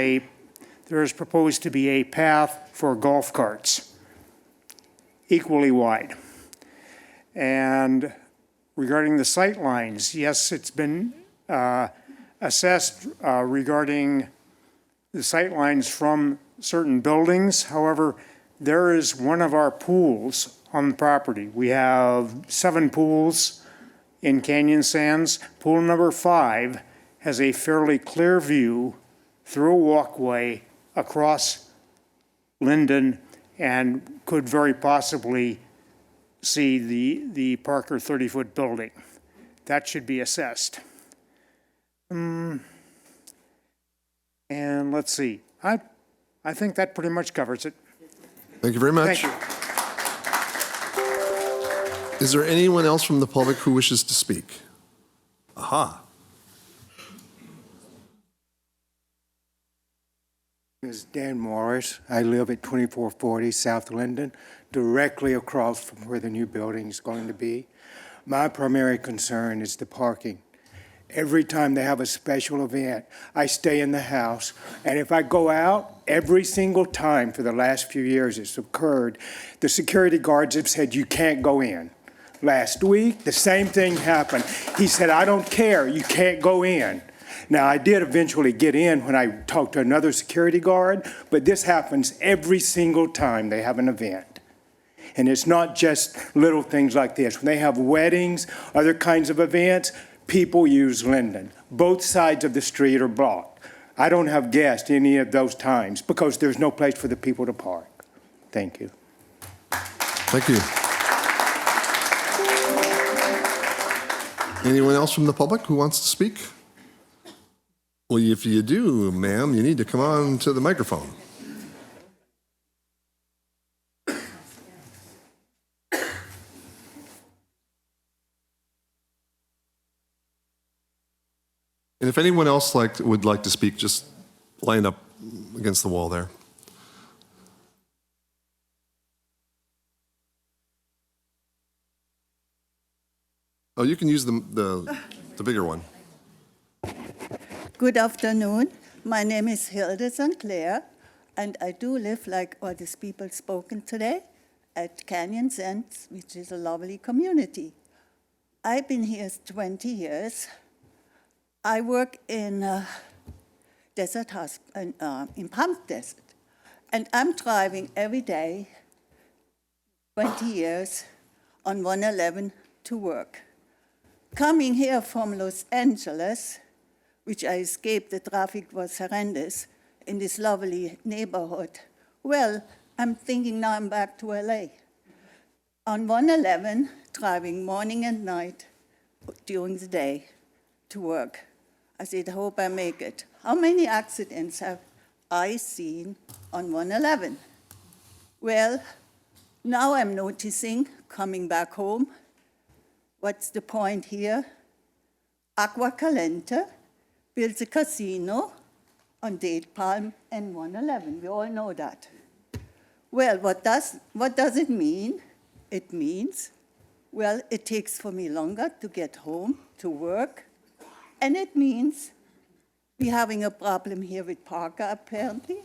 [SPEAKER 4] proposed to be a path for golf carts, equally wide. And regarding the sight lines, yes, it's been assessed regarding the sight lines from certain buildings. However, there is one of our pools on the property. We have 7 pools in Canyon Sands. Pool number 5 has a fairly clear view through a walkway across Linden and could very possibly see the Parker 30-foot building. That should be assessed. And let's see. I think that pretty much covers it.
[SPEAKER 2] Thank you very much.
[SPEAKER 4] Thank you.
[SPEAKER 2] Is there anyone else from the public who wishes to speak? Aha.
[SPEAKER 8] My name is Dan Morris. I live at 2440 South Linden, directly across from where the new building is going to be. My primary concern is the parking. Every time they have a special event, I stay in the house, and if I go out, every single time for the last few years it's occurred, the security guards have said, you can't go in. Last week, the same thing happened. He said, I don't care, you can't go in. Now, I did eventually get in when I talked to another security guard, but this happens every single time they have an event. And it's not just little things like this. When they have weddings, other kinds of events, people use Linden. Both sides of the street are blocked. I don't have guests any of those times because there's no place for the people to park. Thank you.
[SPEAKER 2] Thank you. Anyone else from the public who wants to speak? Well, if you do, ma'am, you need to come on to the microphone. And if anyone else would like to speak, just line up against the wall there. Oh, you can use the bigger one.
[SPEAKER 23] Good afternoon. My name is Hilda St. Clair, and I do live, like all these people spoken today, at Canyon Sands, which is a lovely community. I've been here 20 years. I work in desert hospital, in Palm Desert, and I'm driving every day, 20 years, on 111 to work. Coming here from Los Angeles, which I escaped, the traffic was horrendous, in this lovely neighborhood. Well, I'm thinking now I'm back to LA. On 111, driving morning and night during the day to work. I said, hope I make it. How many accidents have I seen on 111? Well, now I'm noticing, coming back home, what's the point here? Agua Caliente builds a casino on Dade Palm and 111. We all know that. Well, what does it mean? It means, well, it takes for me longer to get home, to work, and it means we're having a problem here with Parker, apparently.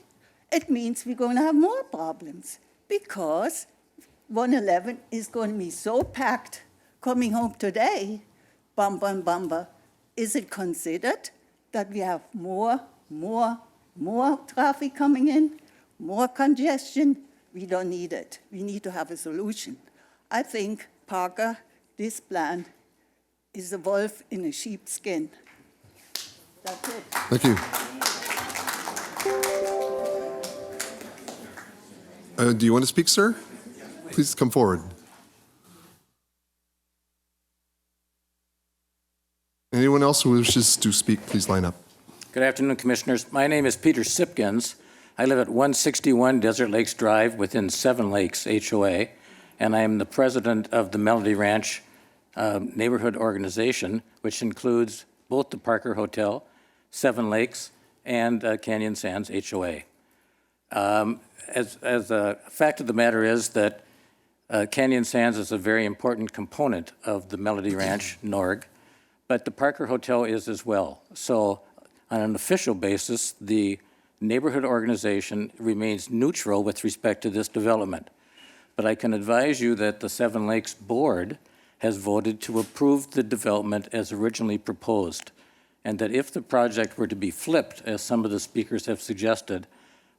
[SPEAKER 23] It means we're going to have more problems because 111 is going to be so packed coming home today, bumper. Is it considered that we have more traffic coming in, more congestion, we don't need it. We need to have a solution. I think, Parker, this plan is a wolf in a sheep's skin. That's it.
[SPEAKER 2] Thank you. Do you want to speak, sir? Please come forward. Anyone else who wishes to speak, please line up.
[SPEAKER 1] Good afternoon, Commissioners. My name is Peter Sipkins. I live at 161 Desert Lakes Drive within Seven Lakes HOA, and I am the president of the Melody Ranch Neighborhood Organization, which includes both the Parker Hotel, Seven Lakes, and Canyon Sands HOA. As a fact of the matter is that Canyon Sands is a very important component of the Melody Ranch NORG, but the Parker Hotel is as well. So on an official basis, the neighborhood organization remains neutral with respect to this development. But I can advise you that the Seven Lakes Board has voted to approve the development as originally proposed, and that if the project were to be flipped, as some of the speakers have suggested,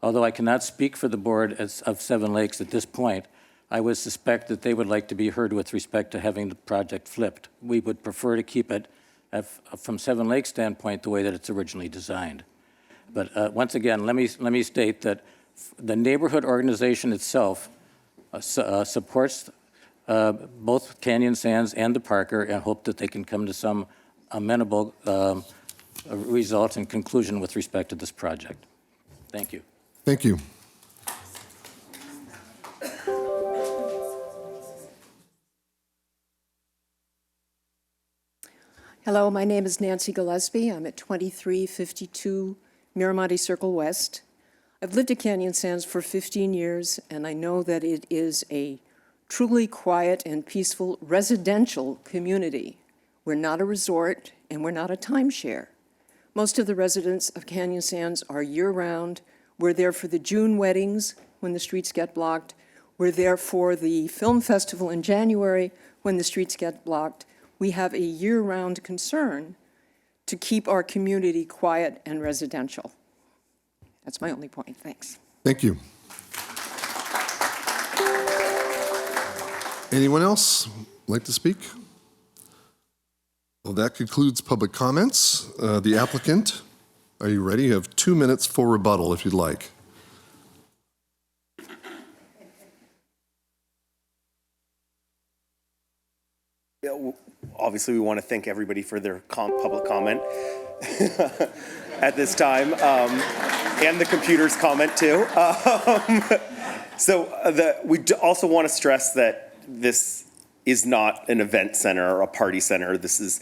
[SPEAKER 1] although I cannot speak for the board of Seven Lakes at this point, I would suspect that they would like to be heard with respect to having the project flipped. We would prefer to keep it, from Seven Lakes' standpoint, the way that it's originally designed. But once again, let me state that the neighborhood organization itself supports both Canyon Sands and the Parker, and hope that they can come to some amenable results and conclusion with respect to this project. Thank you.
[SPEAKER 2] Thank you.
[SPEAKER 5] Hello, my name is Nancy Gillespie. I'm at 2352 Miramonte Circle West. I've lived at Canyon Sands for 15 years, and I know that it is a truly quiet and peaceful residential community. We're not a resort, and we're not a timeshare. Most of the residents of Canyon Sands are year-round. We're there for the June weddings when the streets get blocked. We're there for the film festival in January when the streets get blocked. We have a year-round concern to keep our community quiet and residential. That's my only point. Thanks.
[SPEAKER 2] Thank you. Anyone else like to speak? Well, that concludes public comments. The applicant, are you ready? You have 2 minutes for rebuttal if you'd like.
[SPEAKER 7] Obviously, we want to thank everybody for their public comment at this time, and the computer's comment too. We also want to stress that this is not an event center or a party center. This is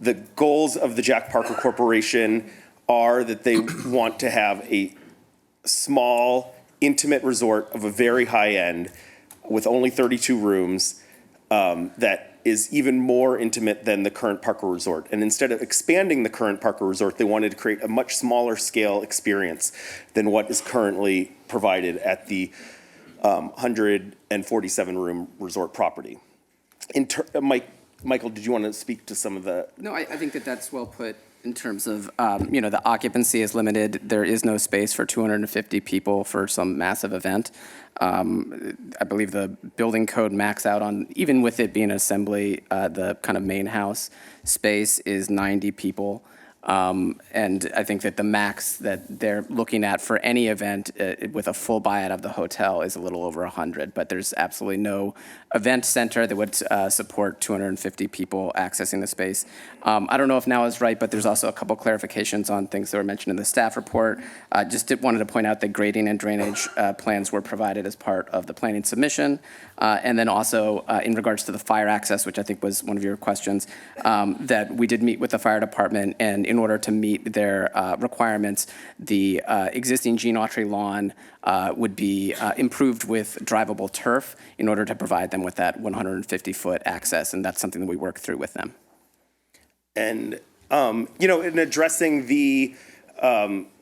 [SPEAKER 7] the goals of the Jack Parker Corporation are that they want to have a small, intimate resort of a very high end with only 32 rooms that is even more intimate than the current Parker Resort. And instead of expanding the current Parker Resort, they wanted to create a much smaller scale experience than what is currently provided at the 147 room resort property. Michael, did you want to speak to some of the?
[SPEAKER 10] No, I think that that's well put in terms of, the occupancy is limited. There is no space for 250 people for some massive event. I believe the building code max out on, even with it being an assembly, the kind of main house space is 90 people. And I think that the max that they're looking at for any event with a full buyout of the hotel is a little over 100, but there's absolutely no event center that would support 250 people accessing the space. I don't know if now is right, but there's also a couple clarifications on things that were mentioned in the staff report. Wanted to point out that grading and drainage plans were provided as part of the planning submission. And then also in regards to the fire access, which I think was one of your questions, that we did meet with the fire department, and in order to meet their requirements, the existing Gene Autry lawn would be improved with drivable turf in order to provide them with that 150-foot access, and that's something that we work through with them.
[SPEAKER 7] And, in addressing the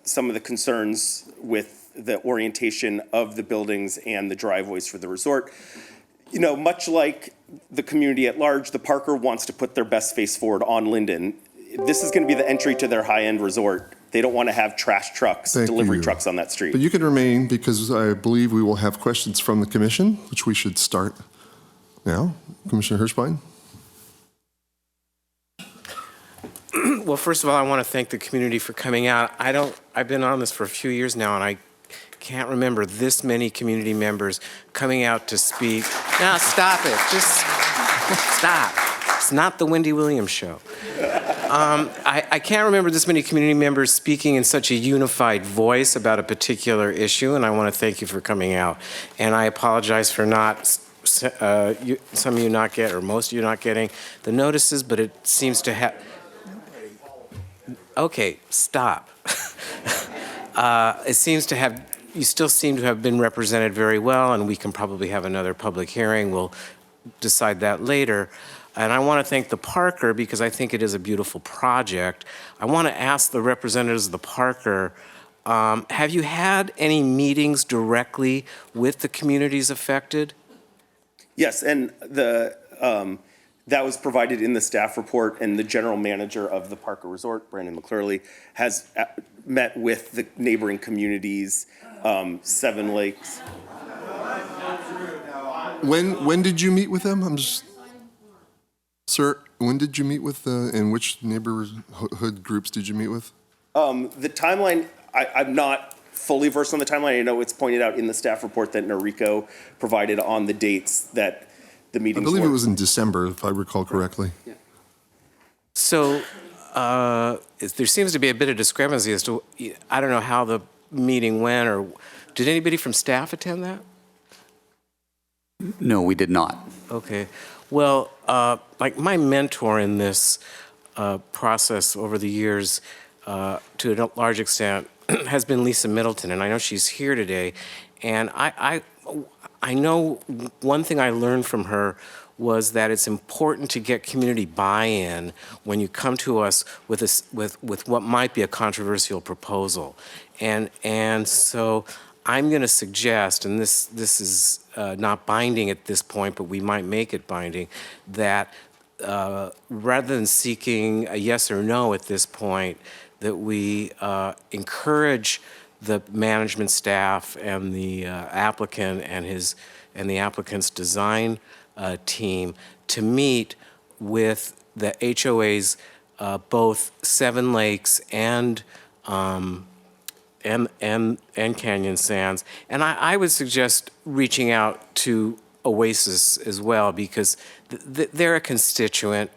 [SPEAKER 7] some of the concerns with the orientation of the buildings and the driveways for the resort, much like the community at large, the Parker wants to put their best face forward on Linden. This is going to be the entry to their high-end resort. They don't want to have trash trucks,
[SPEAKER 2] Thank
[SPEAKER 7] delivery
[SPEAKER 2] you.
[SPEAKER 7] trucks on that street.
[SPEAKER 2] But you can remain because I believe we will have questions from the commission, which we should start now. Commissioner Hirschbein?
[SPEAKER 11] Well, first of all, I want to thank the community for coming out. I've been on this for a few years now, and I can't remember this many community members coming out to speak. Now, stop it. Just stop. It's not the Wendy Williams show. I can't remember this many community members speaking in such a unified voice about a particular issue, and I want to thank you for coming out. And I apologize for not, some of you not get, or most of you not getting the notices, but it seems to have. Okay, stop. It seems to have, you still seem to have been represented very well, and we can probably have another public hearing. We'll decide that later. And I want to thank the Parker because I think it is a beautiful project. I want to ask the representatives of the Parker, have you had any meetings directly with the communities affected?
[SPEAKER 7] Yes, and that was provided in the staff report, and the general manager of the Parker Resort, Brandon McClurley, has met with the neighboring communities, Seven Lakes.
[SPEAKER 2] When did you meet with them? Sir, when did you meet with, and which neighborhood groups did you meet with?
[SPEAKER 7] The timeline, I'm not fully versed on the timeline. I know it's pointed out in the staff report that Noriko provided on the dates that the meetings
[SPEAKER 2] I believe
[SPEAKER 7] were.
[SPEAKER 2] it was in December, if I recall correctly.
[SPEAKER 11] Yeah. So there seems to be a bit of discrepancy as to, I don't know how the meeting went, or did anybody from staff attend that?
[SPEAKER 12] No, we did not.
[SPEAKER 11] Okay. Well, like my mentor in this process over the years, to a large extent, has been Lisa Middleton, and I know she's here today. And I know one thing I learned from her was that it's important to get community buy-in when you come to us with what might be a controversial proposal. And so I'm going to suggest, and this is not binding at this point, but we might make it binding, that rather than seeking a yes or no at this point, that we encourage the management staff and the applicant and the applicant's design team to meet with the HOAs, both Seven Lakes and Canyon Sands. And I would suggest reaching out to Oasis as well, because they're a constituent.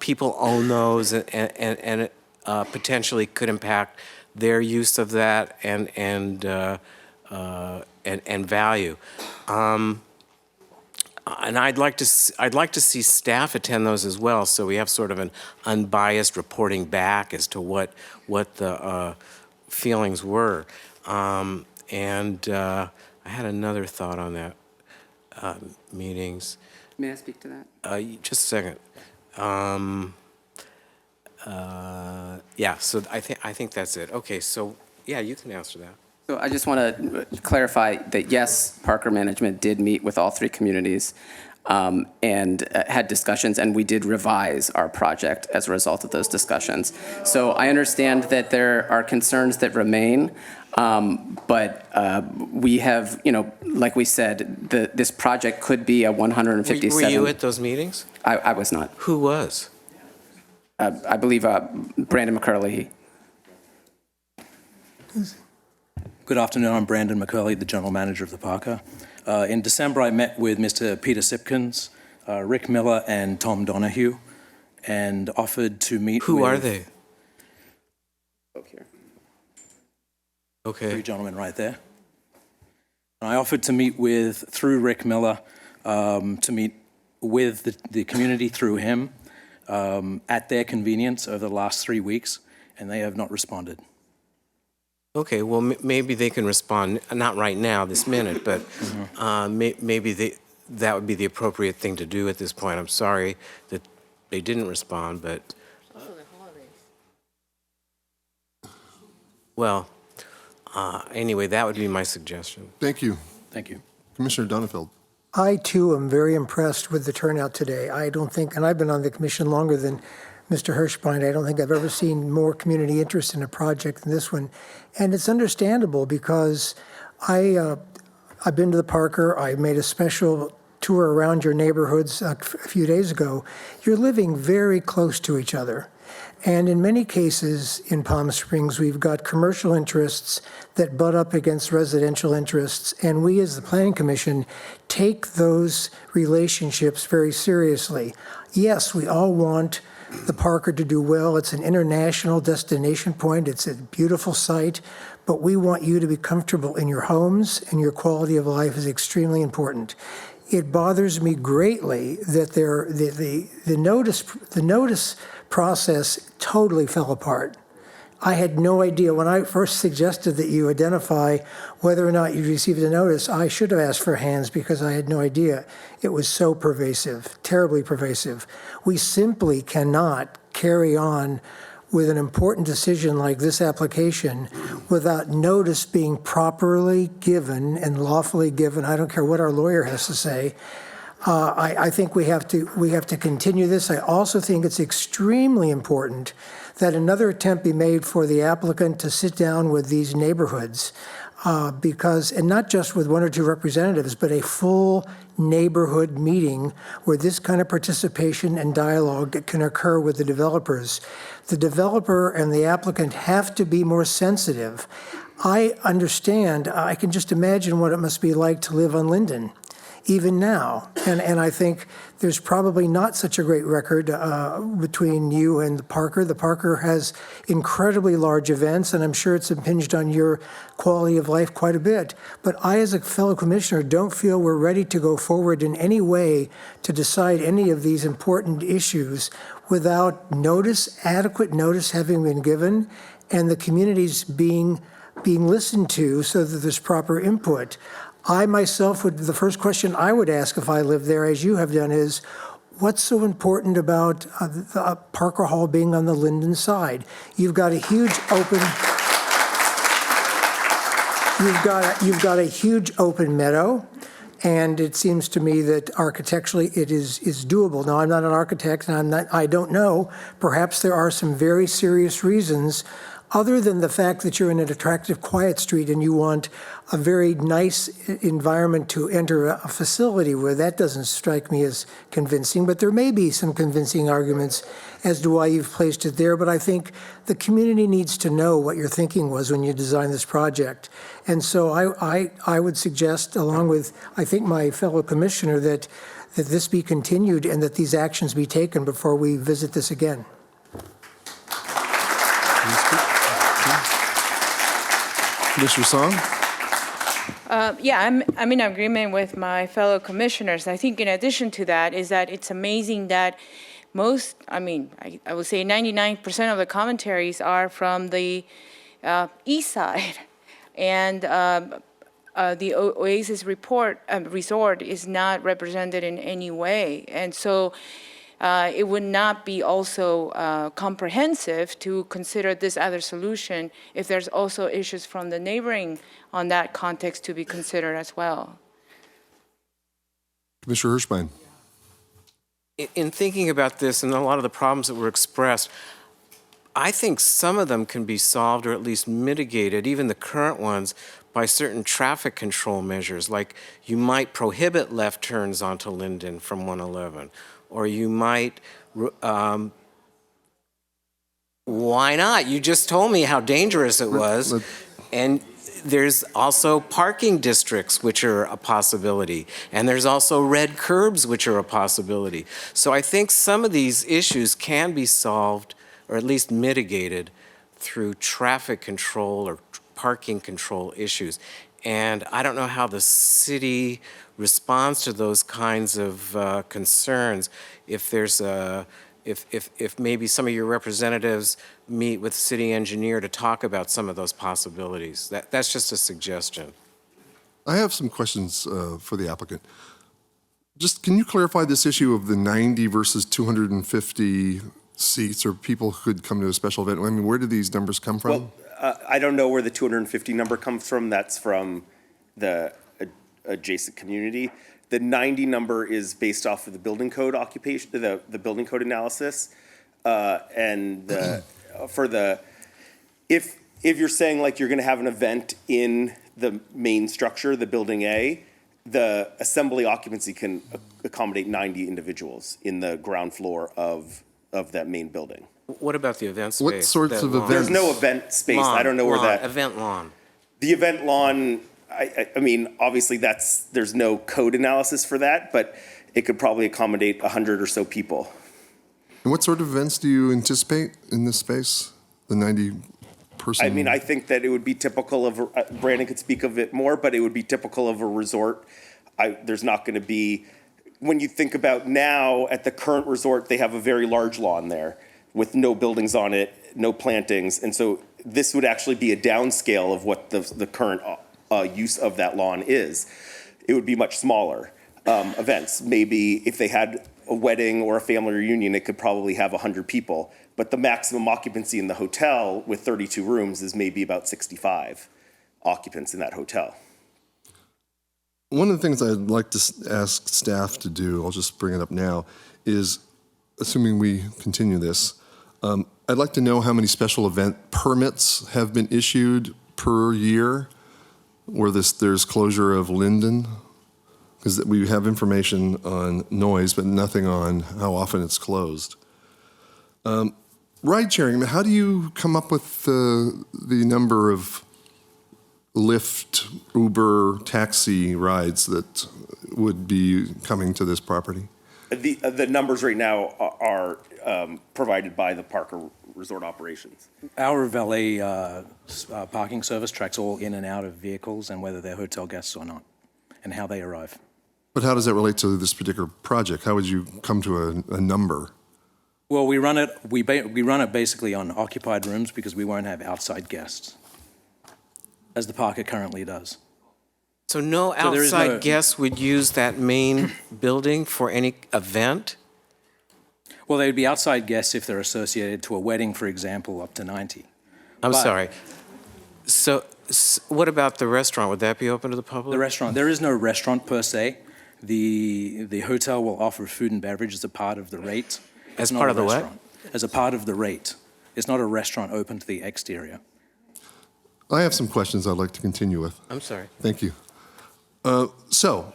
[SPEAKER 11] People own those, and it potentially could impact their use of that and value. And I'd like to see staff attend those as well, so we have sort of an unbiased reporting back as to what the feelings were. I had another thought on that meetings.
[SPEAKER 10] May I speak to that?
[SPEAKER 11] Just a second. Yeah, so I think that's it. Okay, so yeah, you can answer that.
[SPEAKER 10] So I just want to clarify that, yes, Parker Management did meet with all three communities and had discussions, and we did revise our project as a result of those discussions. So I understand that there are concerns that remain, but we have, like we said, this project could be a 157.
[SPEAKER 11] Were you at those meetings?
[SPEAKER 10] I was not.
[SPEAKER 11] Who was?
[SPEAKER 10] I believe Brandon McCurley.
[SPEAKER 13] Good afternoon, I'm Brandon McCurley, the General Manager of the Parker. In December, I met with Mr. Peter Sipkins, Rick Miller, and Tom Donahue, and offered to meet with...
[SPEAKER 11] Who are they?
[SPEAKER 13] Okay. Three gentlemen right there. I offered to meet through Rick Miller, to meet with the community through him at their convenience over the last 3 weeks, and they have not responded.
[SPEAKER 11] Okay, well, maybe they can respond, not right now, this minute, but maybe that would be the appropriate thing to do at this point. I'm sorry that they didn't respond, but... Well, anyway, that would be my suggestion.
[SPEAKER 2] Thank you.
[SPEAKER 13] Thank you.
[SPEAKER 2] Commissioner Donenfeld.
[SPEAKER 24] I, too, am very impressed with the turnout today. I don't think, and I've been on the commission longer than
[SPEAKER 12] Mr. Hirschbein. I don't think I've ever seen more community interest in a project than this one. And it's understandable because I've been to the Parker. I made a special tour around your neighborhoods a few days ago. You're living very close to each other. And in many cases in Palm Springs, we've got commercial interests that butt up against residential interests. And we as the Planning Commission take those relationships very seriously. Yes, we all want the Parker to do well. It's an international destination point. It's a beautiful site. But we want you to be comfortable in your homes, and your quality of life is extremely important. It bothers me greatly that the notice process totally fell apart. I had no idea. When I first suggested that you identify whether or not you received a notice, I should have asked for hands because I had no idea. It was so pervasive, terribly pervasive. We simply cannot carry on with an important decision like this application without notice being properly given and lawfully given. I don't care what our lawyer has to say. I think we have to continue this. I also think it's extremely important that another attempt be made for the applicant to sit down with these neighborhoods because, and not just with one or two representatives, but a full neighborhood meeting where this kind of participation and dialogue can occur with the developers. The developer and the applicant have to be more sensitive. I understand, I can just imagine what it must be like to live on Linden, even now. And I think there's probably not such a great record between you and the Parker. The Parker has incredibly large events, and I'm sure it's impinged on your quality of life quite a bit. But I, as a fellow commissioner, don't feel we're ready to go forward in any way to decide any of these important issues without notice, adequate notice having been given, and the communities being listened to so that there's proper input. I myself the first question I would ask if I lived there, as you have done, is what's so important about the Parker Hall being on the Linden side? You've got a huge open, you've got a huge open meadow, and it seems to me that architecturally it is doable. Now, I'm not an architect, and I don't know. Perhaps there are some very serious reasons other than the fact that you're in an attractive, quiet street and you want a very nice environment to enter a facility where that doesn't strike me as convincing, but there may be some convincing arguments as to why you've placed it there. But I think the community needs to know what your thinking was when you designed this project. And so I would suggest, along with, I think, my fellow commissioner, that this be continued and that these actions be taken before we visit this again.
[SPEAKER 2] Commissioner Song?
[SPEAKER 14] Yeah, I'm in agreement with my fellow commissioners. I think in addition to that is that it's amazing that I would say 99% of the commentaries are from the east side. And the Oasis Resort is not represented in any way. And so it would not be also comprehensive to consider this other solution if there's also issues from the neighboring on that context to be considered as well.
[SPEAKER 2] Commissioner Hirschbein.
[SPEAKER 11] In thinking about this and a lot of the problems that were expressed, I think some of them can be solved or at least mitigated, even the current ones, by certain traffic control measures. Like you might prohibit left turns onto Linden from 111. Or you might, why not? You just told me how dangerous it was. And there's also parking districts, which are a possibility. And there's also red curbs, which are a possibility. So I think some of these issues can be solved or at least mitigated through traffic control or parking control issues. And I don't know how the city responds to those kinds of concerns. If there's if maybe some of your representatives meet with the city engineer to talk about some of those possibilities. That's just a suggestion.
[SPEAKER 2] I have some questions for the applicant. Just can you clarify this issue of the 90 versus 250 seats or people who could come to a special event? I mean, where do these numbers come from?
[SPEAKER 7] Well, I don't know where the 250 number comes from. That's from the adjacent community. The 90 number is based off of the building code occupation, the building code analysis. And for the, if you're saying like you're going to have an event in the main structure, the building A, the assembly occupancy can accommodate 90 individuals in the ground floor of that main building.
[SPEAKER 11] What about the event space?
[SPEAKER 2] What sorts
[SPEAKER 11] that
[SPEAKER 2] of
[SPEAKER 11] lawn?
[SPEAKER 7] There's no event space.
[SPEAKER 11] Lawn,
[SPEAKER 7] I don't know where
[SPEAKER 11] lawn,
[SPEAKER 7] that.
[SPEAKER 11] Event lawn.
[SPEAKER 7] The event lawn, I mean, obviously there's no code analysis for that, but it could probably accommodate 100 or so people.
[SPEAKER 2] And what sort of events do you anticipate in this space? The 90-person?
[SPEAKER 7] I mean, I think that it would be typical of, Brandon could speak of it more, but it would be typical of a resort. There's not going to be, when you think about now, at the current resort, they have a very large lawn there with no buildings on it, no plantings. And so this would actually be a downscale of what the current use of that lawn is. It would be much smaller events. Maybe if they had a wedding or a family reunion, it could probably have 100 people. But the maximum occupancy in the hotel with 32 rooms is maybe about 65 occupants in that hotel.
[SPEAKER 2] One of the things I'd like to ask staff to do, I'll just bring it up now, is, assuming we continue this, I'd like to know how many special event permits have been issued per year where there's closure of Linden, because we have information on noise, but nothing on how often it's closed. Ride sharing, I mean, how do you come up with the number of Lyft, Uber, taxi rides that would be coming to this property?
[SPEAKER 7] The numbers right now are provided by the Parker Resort Operations.
[SPEAKER 13] Our valet parking service tracks all in and out of vehicles and whether they're hotel guests or not, and how they arrive.
[SPEAKER 2] But how does that relate to this particular project? How would you come to a number?
[SPEAKER 13] Well, we run it basically on occupied rooms because we won't have outside guests, as the Parker currently does.
[SPEAKER 11] So no
[SPEAKER 13] So there is
[SPEAKER 11] outside
[SPEAKER 13] no-
[SPEAKER 11] guests would use that main building for any event?
[SPEAKER 13] Well, they'd be outside guests if they're associated to a wedding, for example, up to 90.
[SPEAKER 11] I'm
[SPEAKER 13] But-
[SPEAKER 11] sorry. So what about the restaurant? Would that be open to the public?
[SPEAKER 13] The restaurant, there is no restaurant per se. The hotel will offer food and beverage as a part of the rate.
[SPEAKER 11] As
[SPEAKER 13] It's not
[SPEAKER 11] part
[SPEAKER 13] a
[SPEAKER 11] of the what?
[SPEAKER 13] restaurant. As a part of the rate. It's not a restaurant open to the exterior.
[SPEAKER 2] I have some questions I'd like to continue with.
[SPEAKER 11] I'm sorry.
[SPEAKER 2] Thank you. So,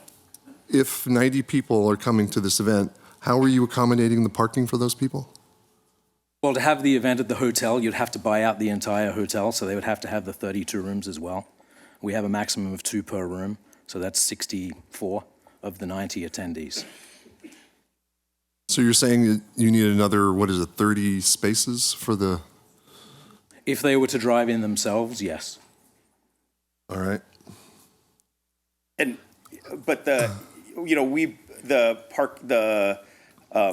[SPEAKER 2] if 90 people are coming to this event, how are you accommodating the parking for those people?
[SPEAKER 13] Well, to have the event at the hotel, you'd have to buy out the entire hotel, so they would have to have the 32 rooms as well. We have a maximum of 2 per room, so that's 64 of the 90 attendees.
[SPEAKER 2] So you're saying that you need another, 30 spaces for the,
[SPEAKER 13] If they were to drive in themselves, yes.
[SPEAKER 2] all right?
[SPEAKER 7] But the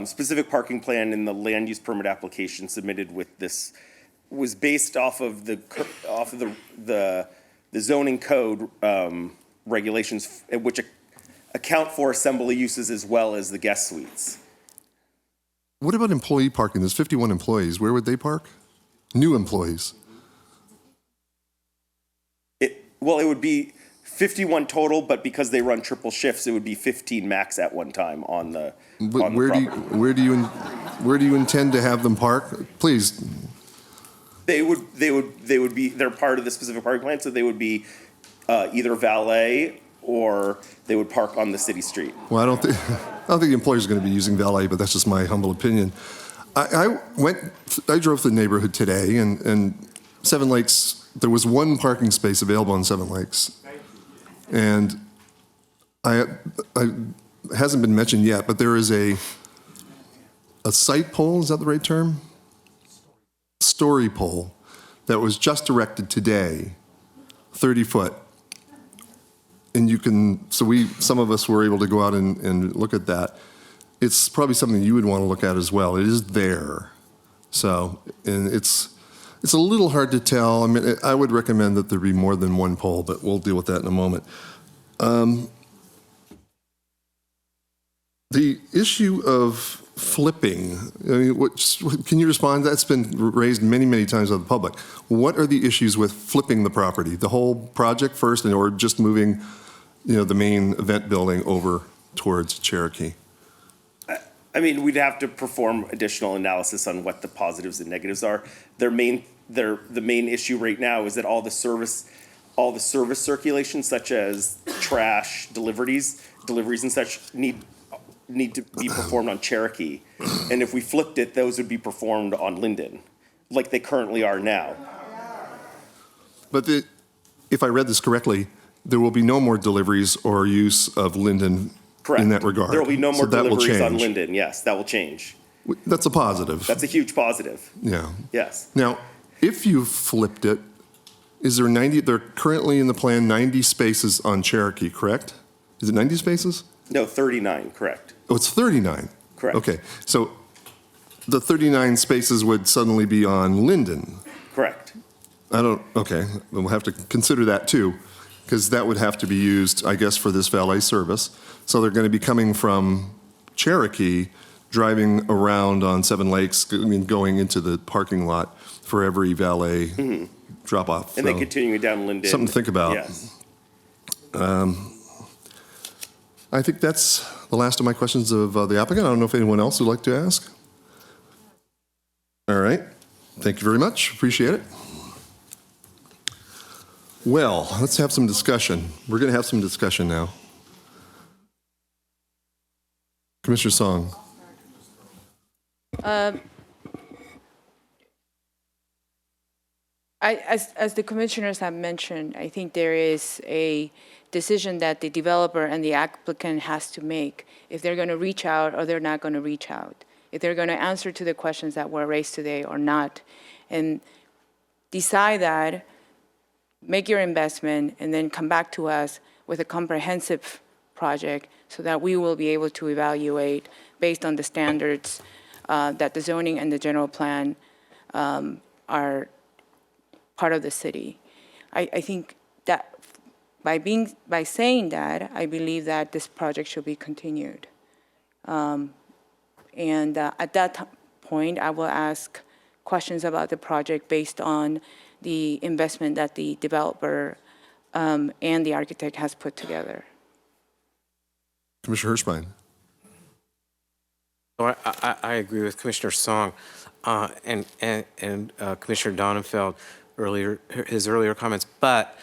[SPEAKER 7] specific parking plan in the land use permit application submitted with this was based off of the zoning code regulations, which account for assembly uses as well as the guest suites.
[SPEAKER 2] What about employee parking? There's 51 employees. Where would they park? New employees.
[SPEAKER 7] It would be 51 total, but because they run triple shifts, it would be 15 max at one time on the
[SPEAKER 2] But
[SPEAKER 7] on the
[SPEAKER 2] where
[SPEAKER 7] property.
[SPEAKER 2] do you intend to have them park? Please.
[SPEAKER 7] They're part of the specific parking plan, so they would be either valet or they would park on the city street.
[SPEAKER 2] Well, I don't think the employers are going to be using valet, but that's just my humble opinion. I drove the neighborhood today, and Seven Lakes, there was one parking space available on Seven Lakes. And it hasn't been mentioned yet, but there is a sight pole, is that the right term? Story pole that was just erected today, 30 foot. And some of us were able to go out and look at that. It's probably something you would want to look at as well. It is there. So, and it's a little hard to tell. I mean, I would recommend that there be more than one pole, but we'll deal with that in a moment. The issue of flipping, I mean, can you respond? That's been raised many, many times by the public. What are the issues with flipping the property? The whole project first, or just moving, the main event building over towards Cherokee?
[SPEAKER 7] I mean, we'd have to perform additional analysis on what the positives and negatives are. The main issue right now is that all the service circulation, such as trash deliveries and such, need to be performed on Cherokee. And if we flipped it, those would be performed on Linden, like they currently are now.
[SPEAKER 2] But if I read this correctly, there will be no more deliveries or use of Linden in that regard.
[SPEAKER 7] There will be no more
[SPEAKER 2] So that will
[SPEAKER 7] deliveries on
[SPEAKER 2] change.
[SPEAKER 7] Linden. Yes, that will change.
[SPEAKER 2] That's a positive.
[SPEAKER 7] That's a huge positive.
[SPEAKER 2] Yeah.
[SPEAKER 7] Yes.
[SPEAKER 2] Now, if you flipped it, is there 90, there are currently in the plan 90 spaces on Cherokee, correct? Is it 90 spaces?
[SPEAKER 7] No, 39, correct.
[SPEAKER 2] Oh, it's 39?
[SPEAKER 7] Correct.
[SPEAKER 2] Okay, so the 39 spaces would suddenly be on Linden.
[SPEAKER 7] Correct.
[SPEAKER 2] Okay, we'll have to consider that too, because that would have to be used, I guess, for this valet service. So they're going to be coming from Cherokee, driving around on Seven Lakes, going into the parking lot for every valet drop-off.
[SPEAKER 7] And then continuing down Linden.
[SPEAKER 2] Something to think about.
[SPEAKER 7] Yes.
[SPEAKER 2] I think that's the last of my questions of the applicant. I don't know if anyone else would like to ask. All right. Thank you very much. Appreciate it. Well, let's have some discussion. We're going to have some discussion now. Commissioner Song.
[SPEAKER 14] As the commissioners have mentioned, I think there is a decision that the developer and the applicant has to make if they're going to reach out or they're not going to reach out, if they're going to answer to the questions that were raised today or not, and decide that, make your investment, and then come back to us with a comprehensive project so that we will be able to evaluate based on the standards that the zoning and the general plan are part of the city. I think that by saying that, I believe that this project should be continued. And at that point, I will ask questions about the project based on the investment that the developer and the architect has put together.
[SPEAKER 2] Commissioner Hirschbein.
[SPEAKER 11] So I agree with Commissioner Song and Commissioner Donenfeld his earlier comments, but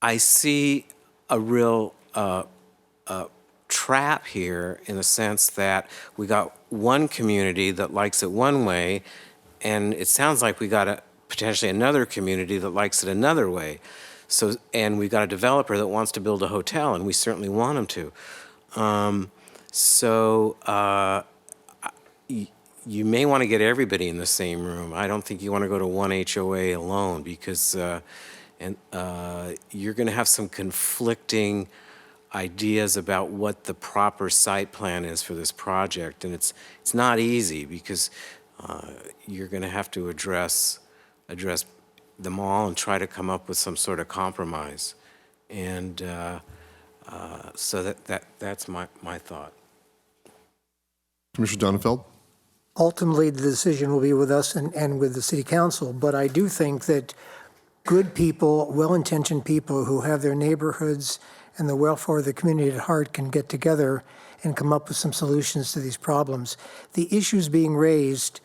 [SPEAKER 11] I see a real trap here in the sense that we got one community that likes it one way, and it sounds like we got potentially another community that likes it another way. So, and we've got a developer that wants to build a hotel, and we certainly want him to. You may want to get everybody in the same room. I don't think you want to go to one HOA alone because you're going to have some conflicting ideas about what the proper site plan is for this project, and it's not easy because you're going to have to address them all and try to come up with some sort of compromise, and so that's my thought.
[SPEAKER 2] Commissioner Donenfeld.
[SPEAKER 12] Ultimately, the decision will be with us and with the city council, but I do think that good people, well-intentioned people who have their neighborhoods and the welfare of the community at heart can get together and come up with some solutions to these problems. The issues being raised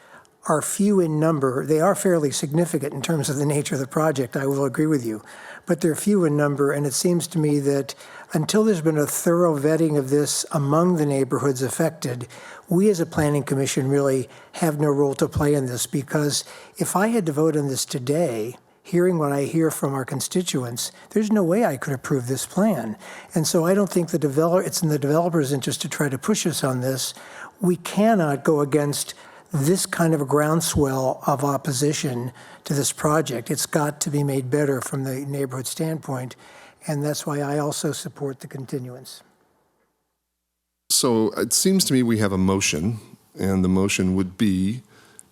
[SPEAKER 12] are few in number. They are fairly significant in terms of the nature of the project, I will agree with you, but they're few in number, and it seems to me that until there's been a thorough vetting of this among the neighborhoods affected, we as a planning commission really have no role to play in this, because if I had to vote on this today, hearing what I hear from our constituents, there's no way I could approve this plan. And so I don't think it's in the developer's interest to try to push us on this. We cannot go against this kind of a groundswell of opposition to this project. It's got to be made better from the neighborhood standpoint, and that's why I also support the continuance.
[SPEAKER 2] So it seems to me we have a motion, and the motion would be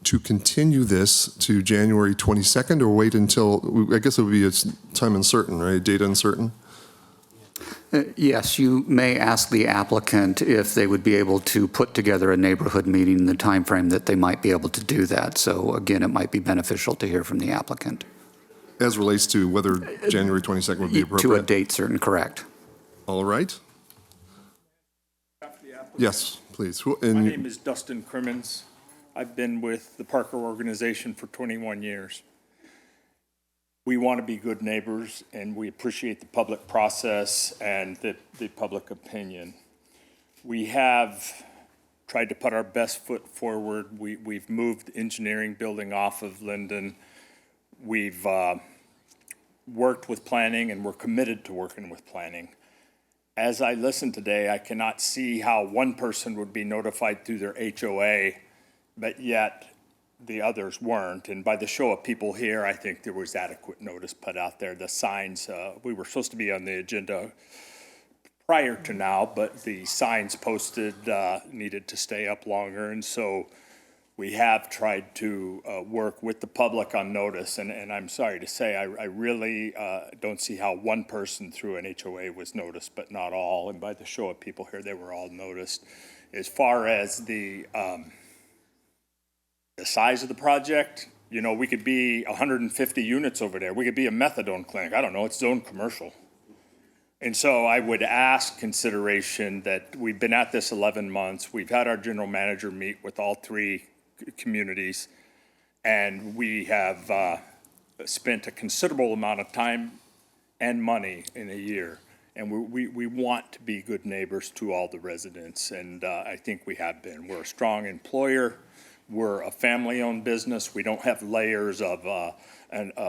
[SPEAKER 2] to continue this to January 22nd or wait until, I guess it would be a time uncertain, right? Date uncertain?
[SPEAKER 15] Yes, you may ask the applicant if they would be able to put together a neighborhood meeting in the time frame that they might be able to do that. So again, it might be beneficial to hear from the applicant.
[SPEAKER 2] As relates to whether January 22nd would be appropriate?
[SPEAKER 15] To a date certain, correct.
[SPEAKER 2] All right. Yes, please. please.
[SPEAKER 16] My name is Dustin Crimmins. I've been with the Parker organization for 21 years. We want to be good neighbors, and we appreciate the public process and the public opinion. We have tried to put our best foot forward. We've moved the engineering building off of Linden. We've worked with planning, and we're committed to working with planning. As I listen today, I cannot see how one person would be notified through their HOA, but yet the others weren't. And by the show of people here, I think there was adequate notice put out there. The signs, we were supposed to be on the agenda prior to now, but the signs posted needed to stay up longer. And so we have tried to work with the public on notice. And I'm sorry to say, I really don't see how one person through an HOA was noticed, but not all. And by the show of people here, they were all noticed. As far as the size of the project, you know, we could be 150 units over there. We could be a methadone clinic. I don't know, it's zoned commercial. And so I would ask consideration that we've been at this 11 months. We've had our general manager meet with all three communities, and we have spent a considerable amount of time and money in a year. And we want to be good neighbors to all the residents, and I think we have been. We're a strong employer. We're a family-owned business. We don't have layers of a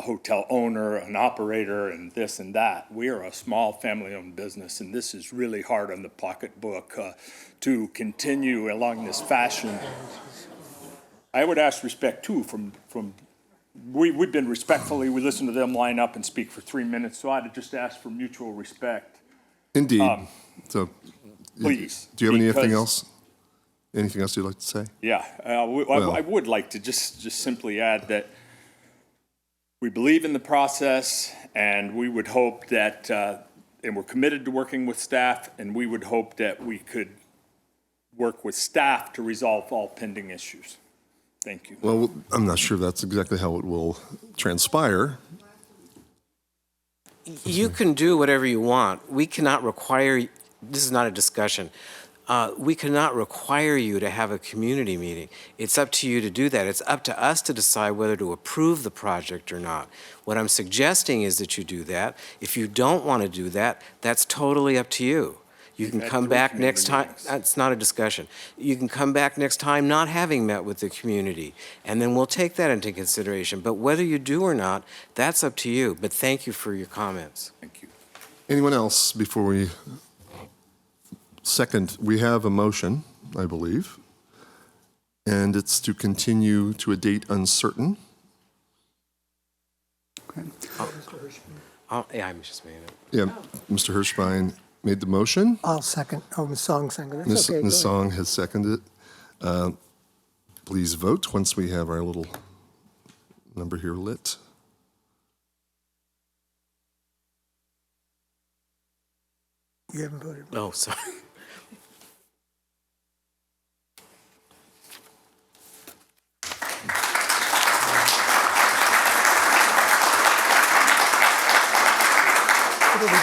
[SPEAKER 16] hotel owner, an operator, and this and that. We are a small family-owned business, and this is really hard on the pocketbook to continue along this fashion. I would ask respect, too, we've been respectfully, we listen to them line up and speak for 3 minutes, so I'd just ask for mutual respect.
[SPEAKER 2] Indeed. So,
[SPEAKER 16] Please.
[SPEAKER 2] Do you have anything else? Anything else you'd like to say?
[SPEAKER 16] Yeah, I would like to just simply add that we believe in the process, and we would hope that, and we're committed to working with staff, and we would hope that we could work with staff to resolve all pending issues. Thank you.
[SPEAKER 2] Well, I'm not sure that's exactly how it will transpire.
[SPEAKER 11] You can do whatever you want. We cannot require, this is not a discussion. We cannot require you to have a community meeting. It's up to you to do that. It's up to us to decide whether to approve the project or not. What I'm suggesting is that you do that. If you don't want to do that, that's totally up to you. You can come back next time. That's not a discussion. You can come back next time not having met with the community, and then we'll take that into consideration. But whether you do or not, that's up to you. But thank you for your comments.
[SPEAKER 16] Thank you.
[SPEAKER 2] Anyone else before we... Second, we have a motion, I believe, and it's to continue to a date uncertain.
[SPEAKER 11] Yeah, I just made it.
[SPEAKER 2] Yeah, Mr. Hirschbein made the motion.
[SPEAKER 12] I'll second. Oh, Ms. Song seconded.
[SPEAKER 2] Ms.
[SPEAKER 12] Okay,
[SPEAKER 2] Ms.
[SPEAKER 12] go ahead.
[SPEAKER 2] Song has seconded it. Please vote once we have our little number here lit.
[SPEAKER 12] You haven't voted.
[SPEAKER 11] Oh, sorry.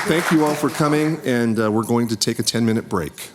[SPEAKER 2] Thank you all for coming, and we're going to take a 10-minute break.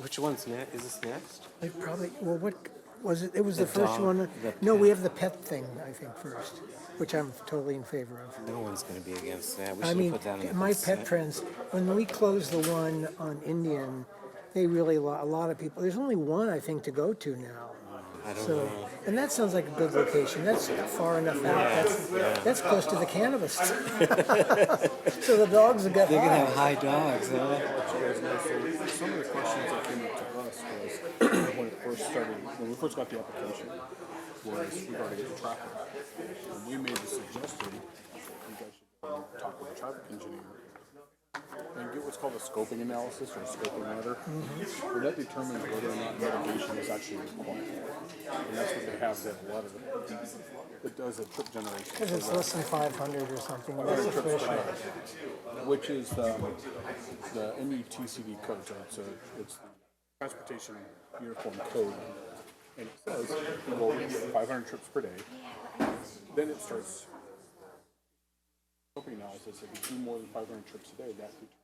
[SPEAKER 11] Which one's next? Is this next?
[SPEAKER 12] Well, what was it? It was the first
[SPEAKER 11] dog,
[SPEAKER 12] one.
[SPEAKER 11] the
[SPEAKER 12] No,
[SPEAKER 11] pet.
[SPEAKER 12] we have the pet thing, I think, first, which I'm totally in favor of.
[SPEAKER 11] No one's going to be against that. We
[SPEAKER 12] I
[SPEAKER 11] should
[SPEAKER 12] mean,
[SPEAKER 11] put that in the
[SPEAKER 12] my
[SPEAKER 11] consent.
[SPEAKER 12] pet friends, when we closed the one on Indian, they really, a lot of people, there's only one, I think, to go to now.
[SPEAKER 11] I don't
[SPEAKER 12] So,
[SPEAKER 11] know.
[SPEAKER 12] and that sounds like a good location. That's far enough out. That's close to the cannabis. So the dogs will get
[SPEAKER 11] They're going to have
[SPEAKER 12] high.
[SPEAKER 11] high dogs, huh?
[SPEAKER 17] Some of the questions that came up to us was when it first started, when we first got the application, was regarding the traffic. And we made the suggestion, you guys should talk with the traffic engineer and get what's called a scoping analysis or a scoping letter. Where that determines whether or not mitigation is actually required. And that's what they have that letter. It does a trip generation.
[SPEAKER 12] Because it's less than 500 or something. That's
[SPEAKER 17] 500 trips per
[SPEAKER 12] official.
[SPEAKER 17] day, which is the MUTCD code. So it's the Transportation Uniform Code. And it says, well, we get 500 trips per day. Then it starts scoping analysis. If you do more than 500 trips a day, that determines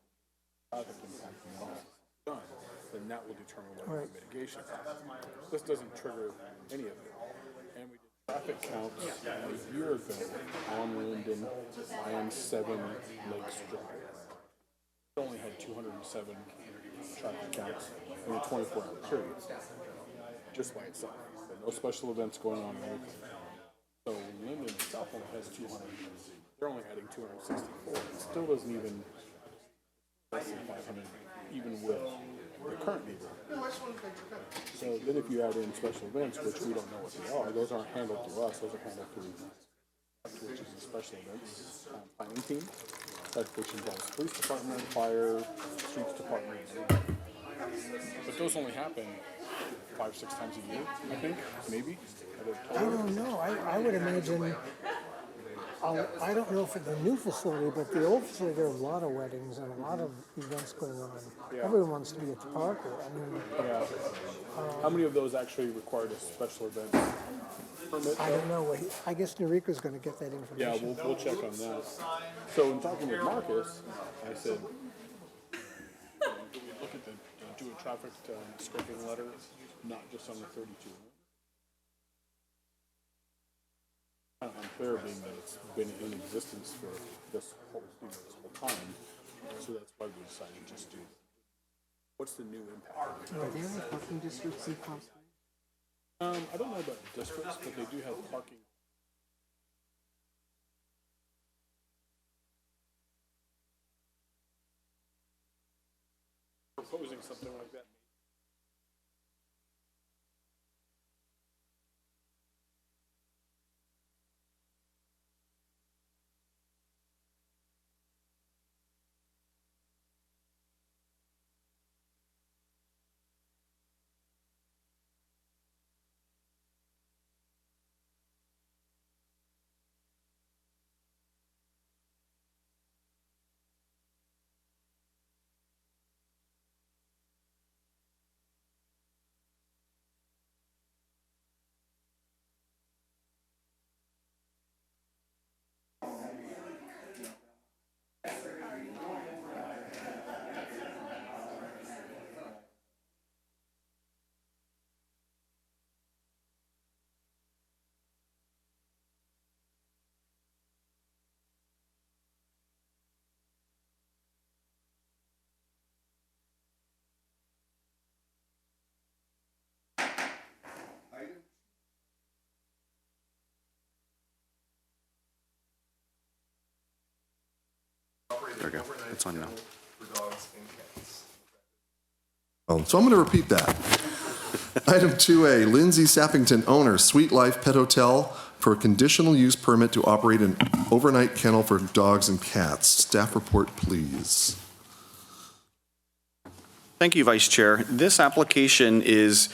[SPEAKER 17] traffic impact analysis is done. Then that will determine what the mitigation is. This doesn't trigger any of it. And we did traffic counts a year ago on Linden, IM7 Lakes Drive. It only had 207 traffic counts in a 24-hour period, just by itself. No special events going on locally. So Linden itself only has 200. They're only adding 264. It still doesn't even less than 500, even with the current neighborhood. So then if you add in special events, which we don't know what they are, those aren't handled through us, those are handled through which is a special events planning team, which involves police department, fire, streets department. But those only happen 5-6 times a year, I think, maybe.
[SPEAKER 12] I don't know. I would imagine, I don't know for the new facility, but the old facility, there are a lot of weddings and a lot of events going on. Everyone wants to be at the Parker. I mean,
[SPEAKER 17] How many of those actually required a special event permit?
[SPEAKER 12] I don't know. I guess Noriko's going to get that
[SPEAKER 17] Yeah,
[SPEAKER 12] information.
[SPEAKER 17] we'll check on that. So in talking with Marcus, I said, do we look at do a traffic scoping letter, not just on the 32? Kind of unfair being that it's been in existence for this whole time. So that's why we decided to just do it. What's the new impact?
[SPEAKER 11] Are there any parking districts in Palm Springs?
[SPEAKER 17] I don't know about districts, but they do have parking. Proposing something like that.
[SPEAKER 18] There we go. It's on now.
[SPEAKER 2] So I'm going to repeat that. Item 2A, Lindsay Sappington, owner, Sweet Life Pet Hotel, for a conditional use permit to operate an overnight kennel for dogs and cats. Staff report, please.
[SPEAKER 18] Thank you, Vice Chair. This application is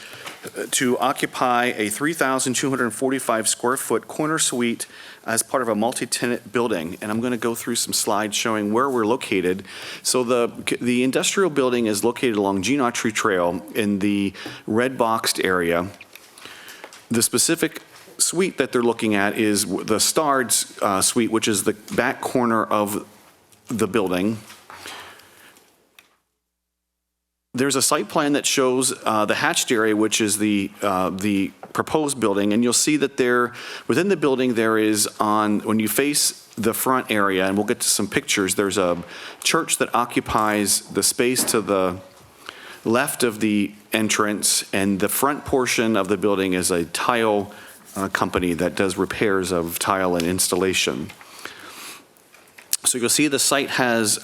[SPEAKER 18] to occupy a 3,245 square foot corner suite as part of a multi-tenant building. And I'm going to go through some slides showing where we're located. So the industrial building is located along Gene Autry Trail in the red boxed area. The specific suite that they're looking at is the Starred suite, which is the back corner of the building. there's a site plan that shows the hatched area, which is the proposed building, and you'll see that within the building there is when you face the front area, and we'll get to some pictures, there's a church that occupies the space to the left of the entrance, and the front portion of the building is a tile company that does repairs of tile and installation. So you'll see the site has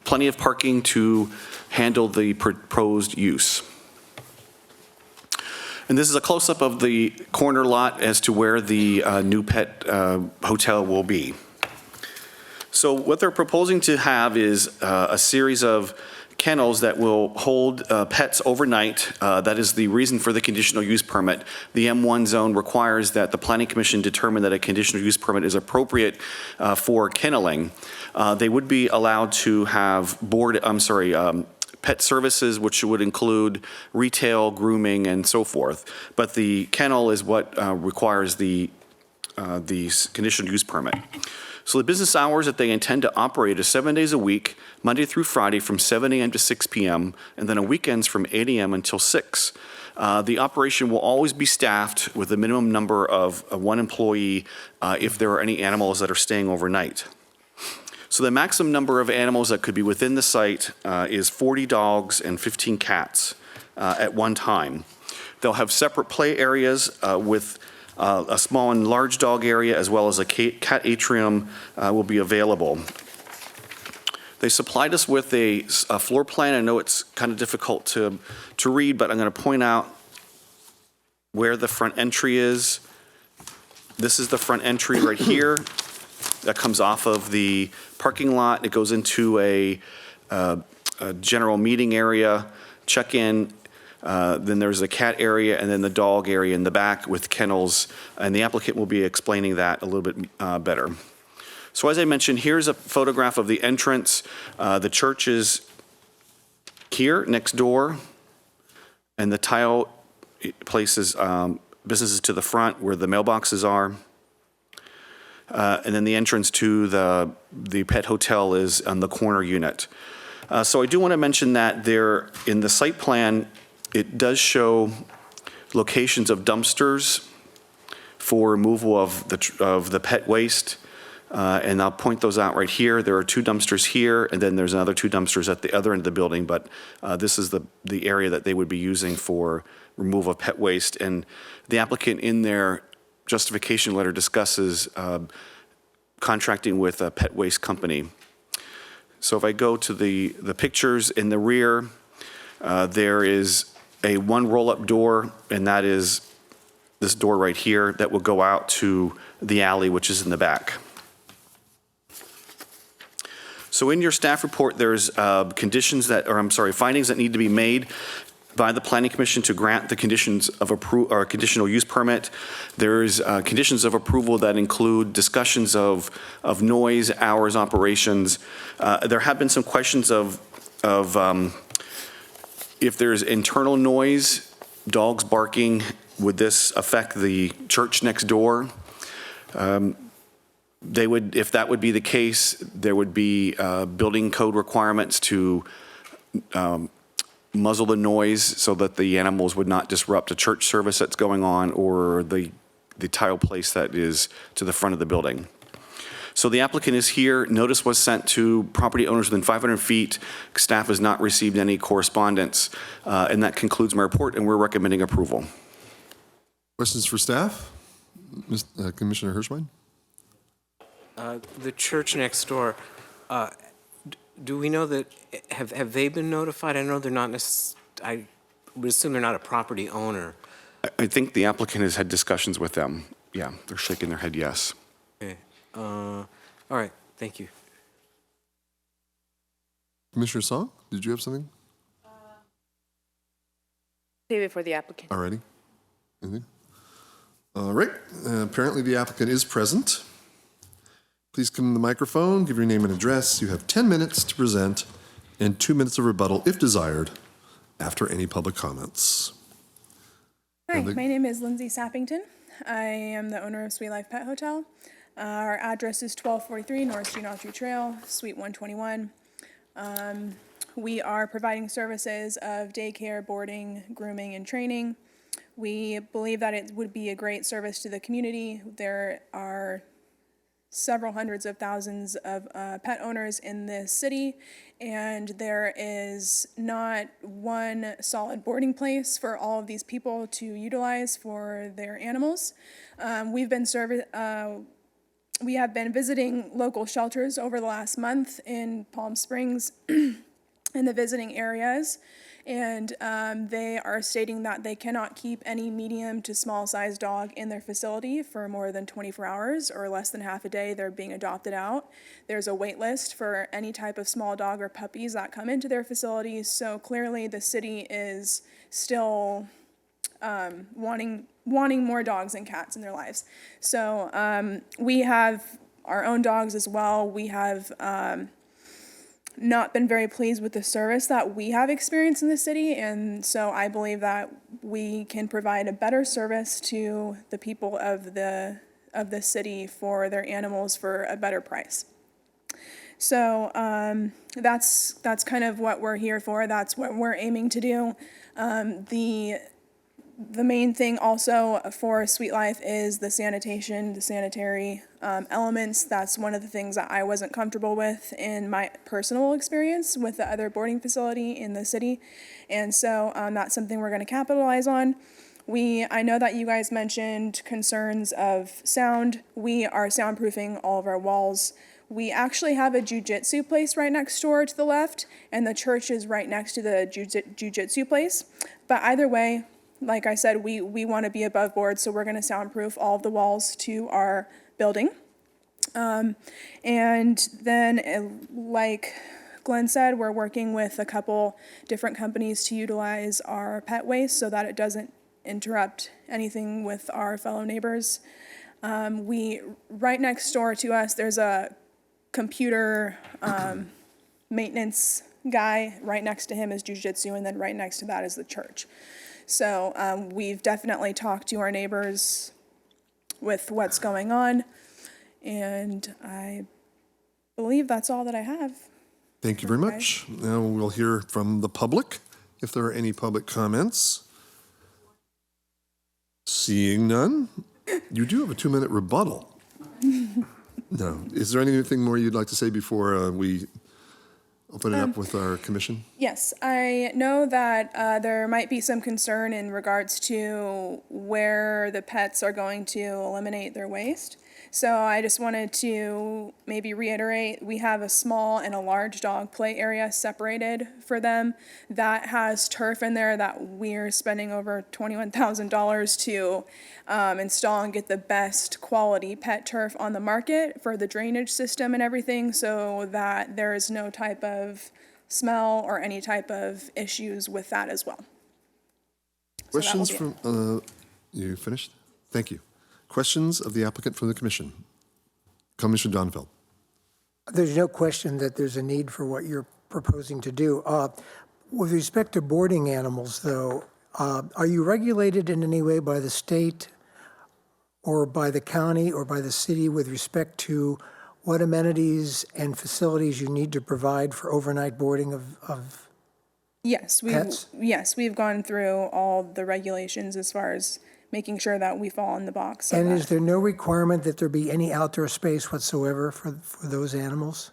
[SPEAKER 18] plenty of parking to handle the proposed use. And this is a close-up of the corner lot as to where the new pet hotel will be. So what they're proposing to have is a series of kennels that will hold pets overnight. That is the reason for the conditional use permit. The M1 zone requires that the Planning Commission determine that a conditional use permit is appropriate for kenneling. They would be allowed to have pet services, which would include retail, grooming, and so forth. But the kennel is what requires the conditional use permit. So the business hours that they intend to operate is 7 days a week, Monday through Friday from 7 a.m. to 6 p.m., and then on weekends from 8 a.m. until 6. The operation will always be staffed with a minimum number of one employee if there are any animals that are staying overnight. So the maximum number of animals that could be within the site is 40 dogs and 15 cats at one time. They'll have separate play areas with a small and large dog area, as well as a cat atrium will be available. They supplied us with a floor plan. I know it's kind of difficult to read, but I'm going to point out where the front entry is. This is the front entry right here. That comes off of the parking lot. It goes into a general meeting area, check-in. Then there's the cat area and then the dog area in the back with kennels, and the applicant will be explaining that a little bit better. So as I mentioned, here's a photograph of the entrance. The church is here next door, and the tile places businesses to the front where the mailboxes are. And then the entrance to the pet hotel is on the corner unit. So I do want to mention that there in the site plan, it does show locations of dumpsters for removal of the pet waste, and I'll point those out right here. There are 2 dumpsters here, and then there's another 2 dumpsters at the other end of the building, but this is the area that they would be using for removal of pet waste. And the applicant in their justification letter discusses contracting with a pet waste company. So if I go to the pictures in the rear, there is a 1 roll-up door, and that is this door right here that will go out to the alley, which is in the back. So in your staff report, there's findings that need to be made by the Planning Commission to grant the conditions of or conditional use permit. There's conditions of approval that include discussions of noise, hours, operations. There have been some questions of if there's internal noise, dogs barking, would this affect the church next door? If that would be the case, there would be building code requirements to muzzle the noise so that the animals would not disrupt a church service that's going on or the tile place that is to the front of the building. So the applicant is here. Notice was sent to property owners within 500 feet. Staff has not received any correspondence. And that concludes my report, and we're recommending approval.
[SPEAKER 2] Questions for staff? Commissioner Hirschwein?
[SPEAKER 11] The church next door, do we know that, have they been notified? I know they're not I would assume they're not a property owner.
[SPEAKER 18] I think the applicant has had discussions with them. Yeah, they're shaking their head yes.
[SPEAKER 11] Okay. All right, thank you.
[SPEAKER 2] Commissioner Song, did you have something?
[SPEAKER 14] Save it for the applicant.
[SPEAKER 2] Alrighty. Anything? All right. Apparently the applicant is present. Please come to the microphone, give your name and address. You have 10 minutes to present and 2 minutes of rebuttal, if desired, after any public comments.
[SPEAKER 19] Hi, my name is Lindsay Sappington. I am the owner of Sweet Life Pet Hotel. Our address is 1243 North Gene Autry Trail, Suite 121. We are providing services of daycare, boarding, grooming, and training. We believe that it would be a great service to the community. There are several hundreds of thousands of pet owners in this city, and there is not one solid boarding place for all of these people to utilize for their animals. We have been visiting local shelters over the last month in Palm Springs in the visiting areas, and they are stating that they cannot keep any medium to small sized dog in their facility for more than 24 hours or less than half a day. They're being adopted out. There's a wait list for any type of small dog or puppies that come into their facilities, so clearly the city is still wanting more dogs and cats in their lives. So we have our own dogs as well. We have not been very pleased with the service that we have experienced in the city, and so I believe that we can provide a better service to the people of the city for their animals for a better price. So that's kind of what we're here for. That's what we're aiming to do. The main thing also for Sweet Life is the sanitation, the sanitary elements. That's one of the things that I wasn't comfortable with in my personal experience with the other boarding facility in the city. And so that's something we're going to capitalize on. I know that you guys mentioned concerns of sound. We are soundproofing all of our walls. We actually have a jiu-jitsu place right next door to the left, and the church is right next to the jiu-jitsu place. But either way, like I said, we want to be above board, so we're going to soundproof all of the walls to our building. And then, like Glenn said, we're working with a couple different companies to utilize our pet waste so that it doesn't interrupt anything with our fellow neighbors. Right next door to us, there's a computer maintenance guy. Right next to him is jiu-jitsu, and then right next to that is the church. So we've definitely talked to our neighbors with what's going on, and I believe that's all that I have.
[SPEAKER 2] Thank you very much. Now we'll hear from the public, if there are any public comments. Seeing none, you do have a 2-minute rebuttal. No. Is there anything more you'd like to say before we open it up with our commission?
[SPEAKER 19] Yes, I know that there might be some concern in regards to where the pets are going to eliminate their waste. So I just wanted to maybe reiterate, we have a small and a large dog play area separated for them that has turf in there that we're spending over $21,000 to install and get the best quality pet turf on the market for the drainage system and everything, so that there is no type of smell or any type of issues with that as well.
[SPEAKER 2] Questions from, you finished? Thank you. Questions of the applicant from the commission? Commissioner Donfeld.
[SPEAKER 12] There's no question that there's a need for what you're proposing to do. With respect to boarding animals, though, are you regulated in any way by the state or by the county or by the city with respect to what amenities and facilities you need to provide for overnight boarding of pets?
[SPEAKER 19] Yes, we've gone through all the regulations as far as making sure that we fall in the box.
[SPEAKER 12] And is there no requirement that there be any outdoor space whatsoever for those animals?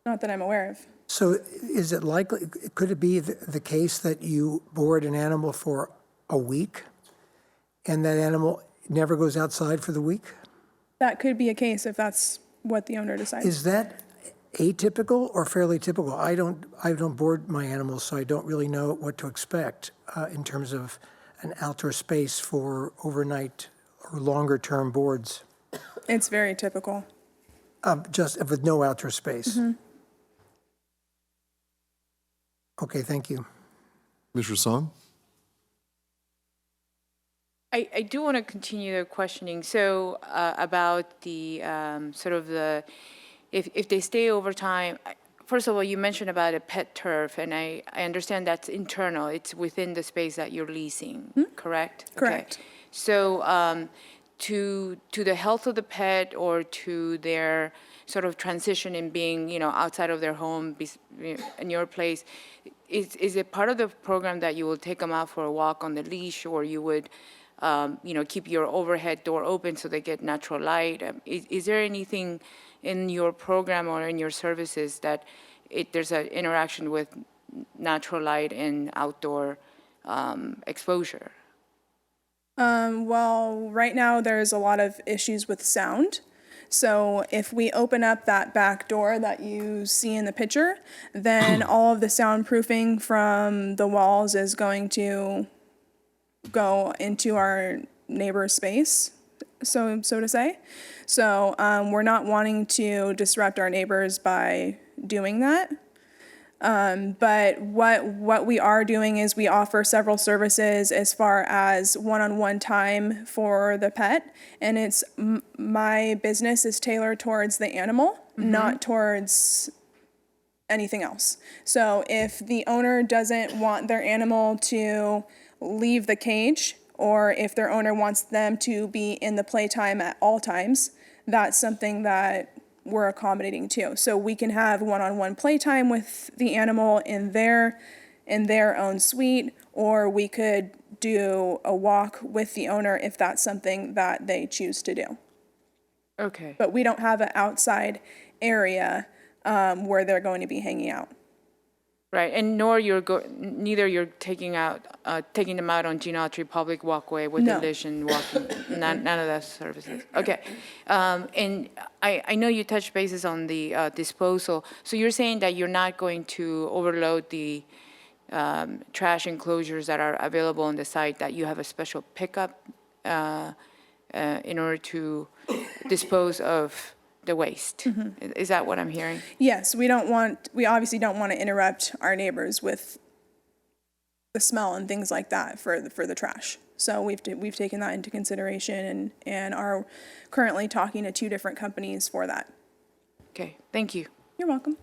[SPEAKER 19] Not that I'm aware of.
[SPEAKER 12] So is it likely, could it be the case that you board an animal for a week and that animal never goes outside for the week?
[SPEAKER 19] That could be a case if that's what the owner decides.
[SPEAKER 12] Is that atypical or fairly typical? I don't board my animals, so I don't really know what to expect in terms of an outdoor space for overnight or longer term boards.
[SPEAKER 19] It's very typical.
[SPEAKER 12] Just with no outdoor space.
[SPEAKER 19] Mm-hmm.
[SPEAKER 12] Okay, thank you.
[SPEAKER 2] Mr. Song?
[SPEAKER 14] I do want to continue the questioning. So about the sort of if they stay over time, first of all, you mentioned about a pet turf, and I understand that's internal. It's within the space that you're leasing, correct?
[SPEAKER 19] Correct.
[SPEAKER 14] Okay. So to the health of the pet or to their sort of transition in being, outside of their home, in your place. Is it part of the program that you will take them out for a walk on the leash, or you would, keep your overhead door open so they get natural light? Is there anything in your program or in your services that there's an interaction with natural light and outdoor exposure?
[SPEAKER 19] Well, right now there's a lot of issues with sound. So if we open up that back door that you see in the picture, then all of the soundproofing from the walls is going to go into our neighbor's space, so to say. So we're not wanting to disrupt our neighbors by doing that. But what we are doing is we offer several services as far as one-on-one time for the pet, and it's my business is tailored towards the animal, not towards anything else. So if the owner doesn't want their animal to leave the cage, or if their owner wants them to be in the playtime at all times, that's something that we're accommodating too. So we can have one-on-one playtime with the animal in their own suite, or we could do a walk with the owner if that's something that they choose to do.
[SPEAKER 14] Okay.
[SPEAKER 19] But we don't have an outside area where they're going to be hanging out.
[SPEAKER 14] Right, and neither you're taking them out on Gene Autry Public Walkway with the leash and walking, none of those services. Okay, and I know you touched bases on the disposal. So you're saying that you're not going to overload the trash enclosures that are available on the site, that you have a special pickup in order to dispose of the waste. Is that what I'm hearing?
[SPEAKER 19] Yes, we obviously don't want to interrupt our neighbors with the smell and things like that for the trash. So we've taken that into consideration and are currently talking to 2 different companies for that.
[SPEAKER 14] Okay, thank you.
[SPEAKER 19] You're welcome.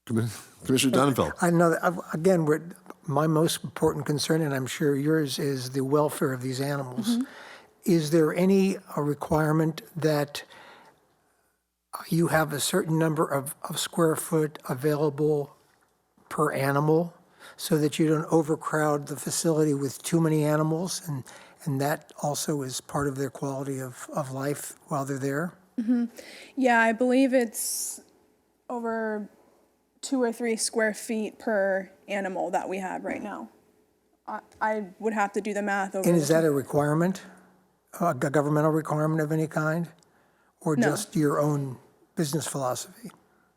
[SPEAKER 2] Commissioner Donenfeld.
[SPEAKER 12] I know that, again, my most important concern, and I'm sure yours, is the welfare of these animals. Is there any requirement that you have a certain number of square foot available per animal so that you don't overcrowd the facility with too many animals, and that also is part of their quality of life while they're there?
[SPEAKER 19] Yeah, I believe it's over 2 or 3 square feet per animal that we have right now. I would have to do the math over.
[SPEAKER 12] And is that a requirement? A governmental requirement of any kind, or
[SPEAKER 19] No.
[SPEAKER 12] just your own business philosophy?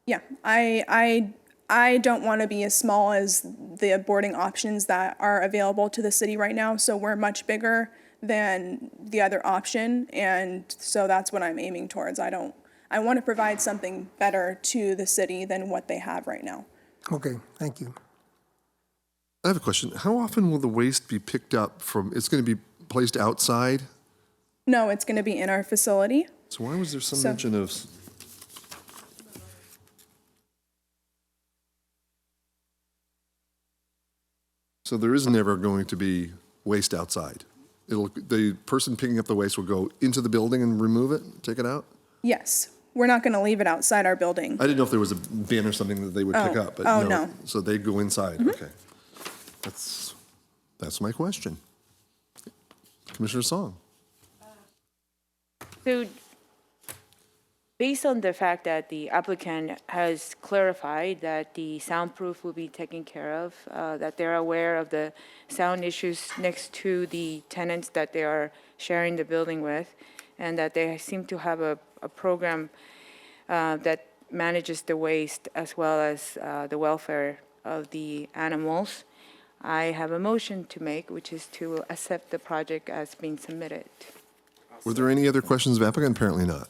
[SPEAKER 19] Yeah, I don't want to be as small as the boarding options that are available to the city right now, so we're much bigger than the other option, and so that's what I'm aiming towards. I want to provide something better to the city than what they have right now.
[SPEAKER 12] Okay, thank you.
[SPEAKER 2] I have a question. How often will the waste be picked up it's going to be placed outside?
[SPEAKER 19] No, it's going to be in our facility.
[SPEAKER 2] So why was there some
[SPEAKER 19] So-
[SPEAKER 2] mention of? So there is never going to be waste outside. The person picking up the waste will go into the building and remove it, take it out?
[SPEAKER 19] Yes, we're not going to leave it outside our building.
[SPEAKER 2] I didn't know if there was a bin or something that they would pick up, but
[SPEAKER 19] Oh,
[SPEAKER 2] no.
[SPEAKER 19] no.
[SPEAKER 2] So they'd go inside, okay. That's my question. Commissioner Song.
[SPEAKER 14] So, based on the fact that the applicant has clarified that the soundproof will be taken care of, that they're aware of the sound issues next to the tenants that they are sharing the building with, and that they seem to have a program that manages the waste as well as the welfare of the animals, I have a motion to make, which is to accept the project as being submitted.
[SPEAKER 2] Were there any other questions of applicant? Apparently not.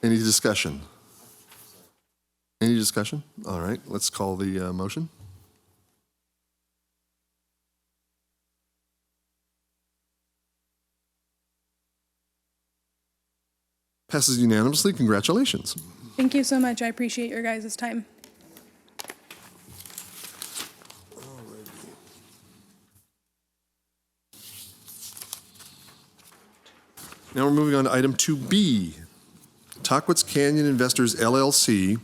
[SPEAKER 2] Any discussion? Any discussion? All right, let's call the motion. Passes unanimously. Congratulations.
[SPEAKER 19] Thank you so much. I appreciate your guys' time.
[SPEAKER 2] Now we're moving on to item 2B. Tahquitz Canyon Investors LLC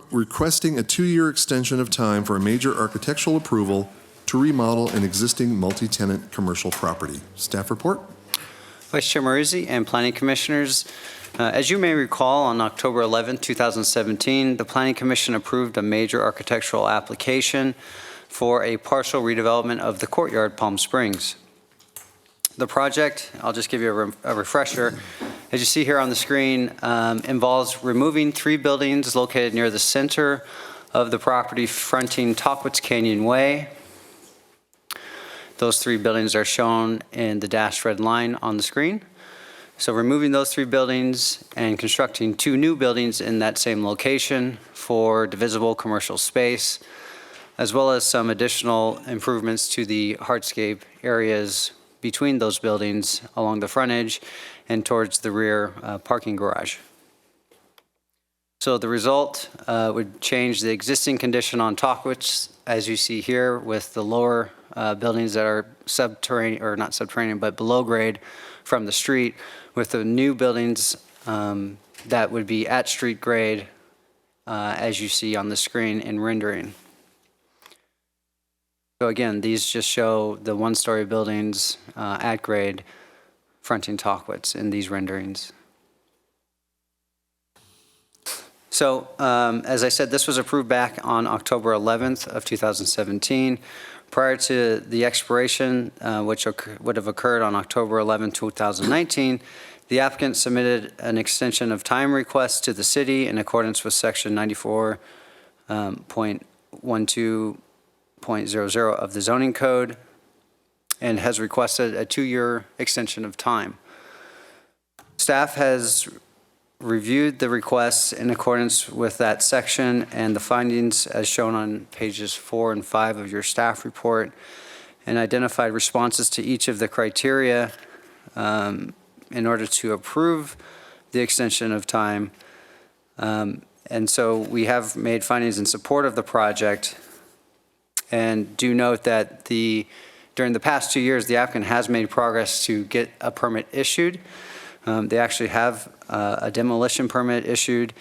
[SPEAKER 2] requesting a 2-year extension of time for a major architectural approval to remodel an existing multi-tenant commercial property. Staff report.
[SPEAKER 6] Vice Chair Maruzzi and Planning Commissioners, as you may recall, on October 11, 2017, the Planning Commission approved a major architectural application for a partial redevelopment of the courtyard, Palm Springs. The project, I'll just give you a refresher, as you see here on the screen, involves removing 3 buildings located near the center of the property fronting Tahquitz Canyon Way. Those 3 buildings are shown in the dashed red line on the screen. So removing those 3 buildings and constructing 2 new buildings in that same location for divisible commercial space, as well as some additional improvements to the hardscape areas between those buildings along the frontage and towards the rear parking garage. So the result would change the existing condition on Tahquitz, as you see here, with the lower buildings that are subterranean, or not subterranean, but below grade from the street, with the new buildings that would be at street grade, as you see on the screen in rendering. So again, these just show the 1-story buildings at grade fronting Tahquitz in these renderings. So as I said, this was approved back on October 11th of 2017. Prior to the expiration, which would have occurred on October 11, 2019, the applicant submitted an extension of time request to the city in accordance with section 94.12.00 of the zoning code and has requested a 2-year extension of time. Staff has reviewed the requests in accordance with that section and the findings as shown on pages 4 and 5 of your staff report, and identified responses to each of the criteria in order to approve the extension of time. And so we have made findings in support of the project, and do note that during the past 2 years, the applicant has made progress to get a permit issued. They actually have a demolition permit issued,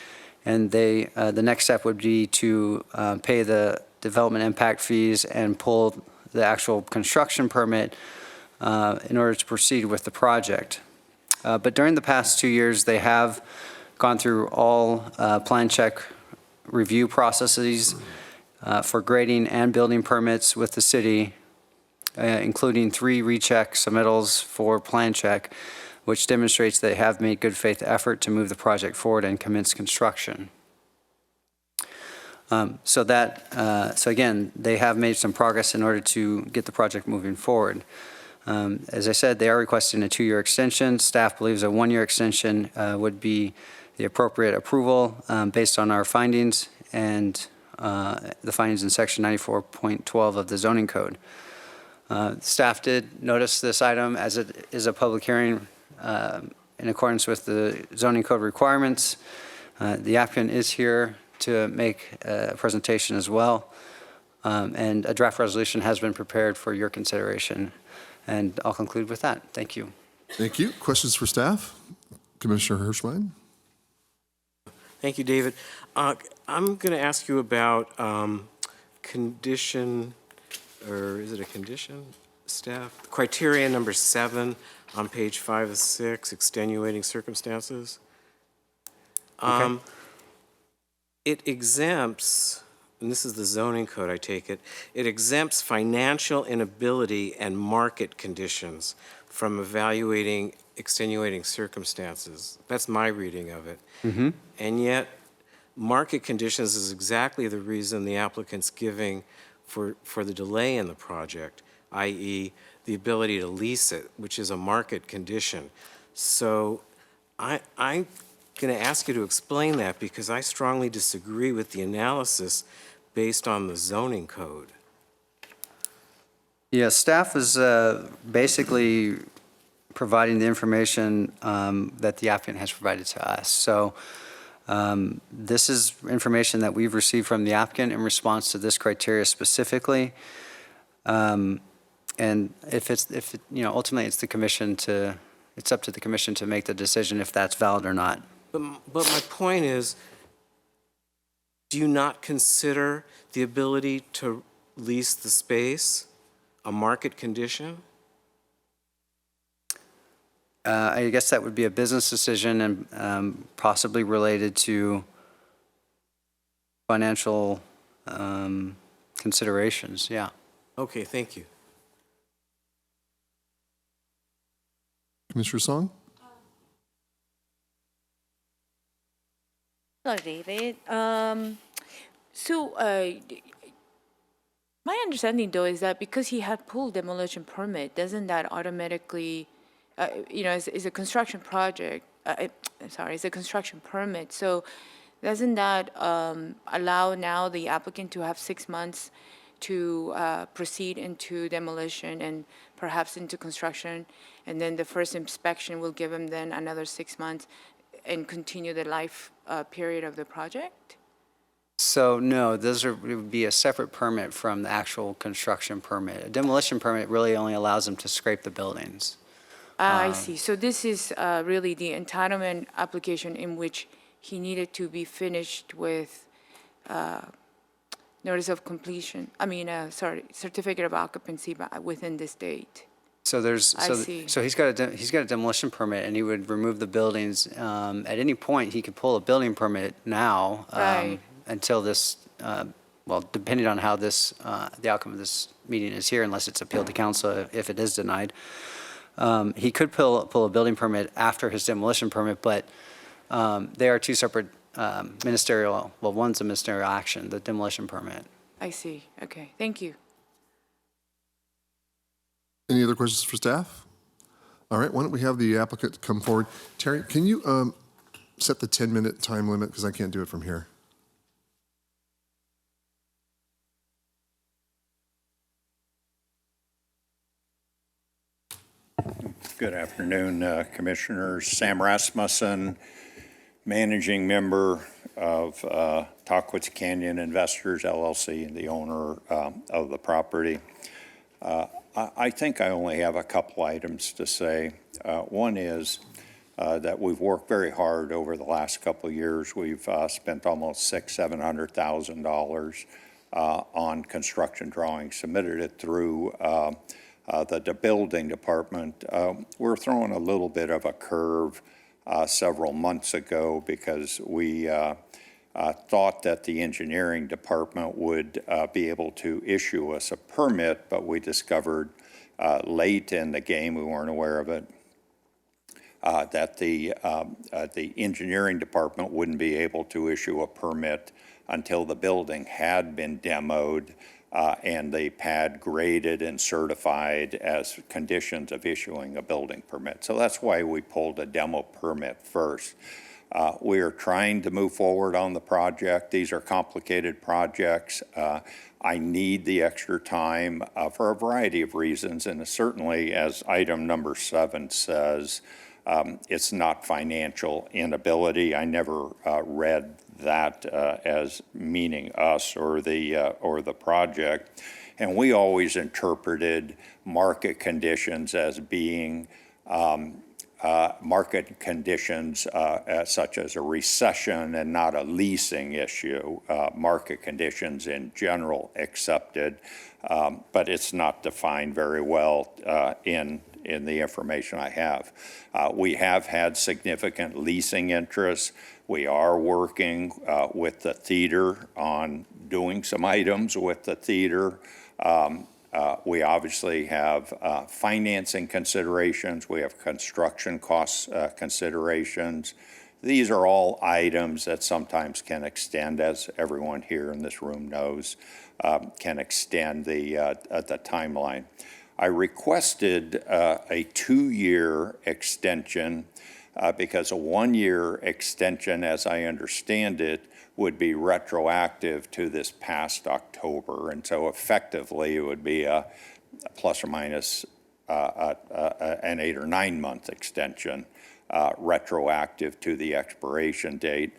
[SPEAKER 6] and the next step would be to pay the development impact fees and pull the actual construction permit in order to proceed with the project. But during the past 2 years, they have gone through all plan check review processes for grading and building permits with the city, including 3 recheck submittals for plan check, which demonstrates they have made good faith effort to move the project forward and commence construction. So again, they have made some progress in order to get the project moving forward. As I said, they are requesting a 2-year extension. Staff believes a 1-year extension would be the appropriate approval based on our findings and the findings in section 94.12 of the zoning code. Staff did notice this item as it is a public hearing in accordance with the zoning code requirements. The applicant is here to make a presentation as well, and a draft resolution has been prepared for your consideration. And I'll conclude with that. Thank you.
[SPEAKER 2] Thank you. Questions for staff? Commissioner Hirschwein?
[SPEAKER 11] Thank you, David. I'm going to ask you about condition, or is it a condition, staff? Criteria number 7 on page 5 of 6, extenuating circumstances.
[SPEAKER 6] Okay.
[SPEAKER 11] It exempts, and this is the zoning code, I take it, it exempts financial inability and market conditions from evaluating extenuating circumstances. That's my reading of it.
[SPEAKER 6] Mm-hmm.
[SPEAKER 11] And yet, market conditions is exactly the reason the applicant's giving for the delay in the project, i.e., the ability to lease it, which is a market condition. So I'm going to ask you to explain that, because I strongly disagree with the analysis based on the zoning code.
[SPEAKER 6] Yeah, staff is basically providing the information that the applicant has provided to us. So this is information that we've received from the applicant in response to this criteria specifically. And ultimately it's the commission to it's up to the commission to make the decision if that's valid or not.
[SPEAKER 11] But my point is, do you not consider the ability to lease the space a market condition?
[SPEAKER 6] I guess that would be a business decision and possibly related to financial considerations, yeah.
[SPEAKER 11] Okay, thank you.
[SPEAKER 2] Commissioner Song?
[SPEAKER 14] Hello, David. My understanding though is that because he had pulled demolition permit, doesn't that automatically, is a construction project, it's a construction permit. So doesn't that allow now the applicant to have 6 months to proceed into demolition and perhaps into construction? And then the first inspection will give him then another 6 months and continue the life period of the project?
[SPEAKER 6] So no, it would be a separate permit from the actual construction permit. A demolition permit really only allows them to scrape the buildings.
[SPEAKER 14] I see. So this is really the entitlement application in which he needed to be finished with notice of completion, certificate of occupancy within this date.
[SPEAKER 6] So he's got a demolition permit, and he would remove the buildings. At any point, he could pull a building permit now.
[SPEAKER 14] Right.
[SPEAKER 6] Until this, depending on how this, the outcome of this meeting is here, unless it's appealed to council, if it is denied. He could pull a building permit after his demolition permit, but they are two separate ministerial, one's a ministerial action, the demolition permit.
[SPEAKER 14] I see. Okay. Thank you.
[SPEAKER 2] Any other questions for staff? All right, why don't we have the applicant come forward. Terry, can you set the 10-minute time limit, because I can't do it from here.
[SPEAKER 20] Good afternoon, Commissioners. Sam Rasmussen, Managing Member of Tahquitz Canyon Investors, LLC, and the owner of the property. I think I only have a couple items to say. One is that we've worked very hard over the last couple of years. We've spent almost $700,000 on construction drawings, submitted it through the building department. We're throwing a little bit of a curve several months ago because we thought that the engineering department would be able to issue us a permit, but we discovered late in the game, we weren't aware of it, that the engineering department wouldn't be able to issue a permit until the building had been demoed and the pad graded and certified as conditions of issuing a building permit. So that's why we pulled a demo permit first. We are trying to move forward on the project. These are complicated projects. I need the extra time for a variety of reasons, and certainly, as item number 7 says, it's not financial inability. I never read that as meaning us or the project, and we always interpreted market conditions as being market conditions such as a recession and not a leasing issue. Market conditions in general accepted, but it's not defined very well in the information I have. We have had significant leasing interest. We are working with the theater on doing some items with the theater. We obviously have financing considerations. We have construction costs considerations. These are all items that sometimes can extend, as everyone here in this room knows, can extend the timeline. I requested a 2-year extension because a 1-year extension, as I understand it, would be retroactive to this past October. And so effectively, it would be a plus or minus an 8 or 9 month extension. retroactive to the expiration date,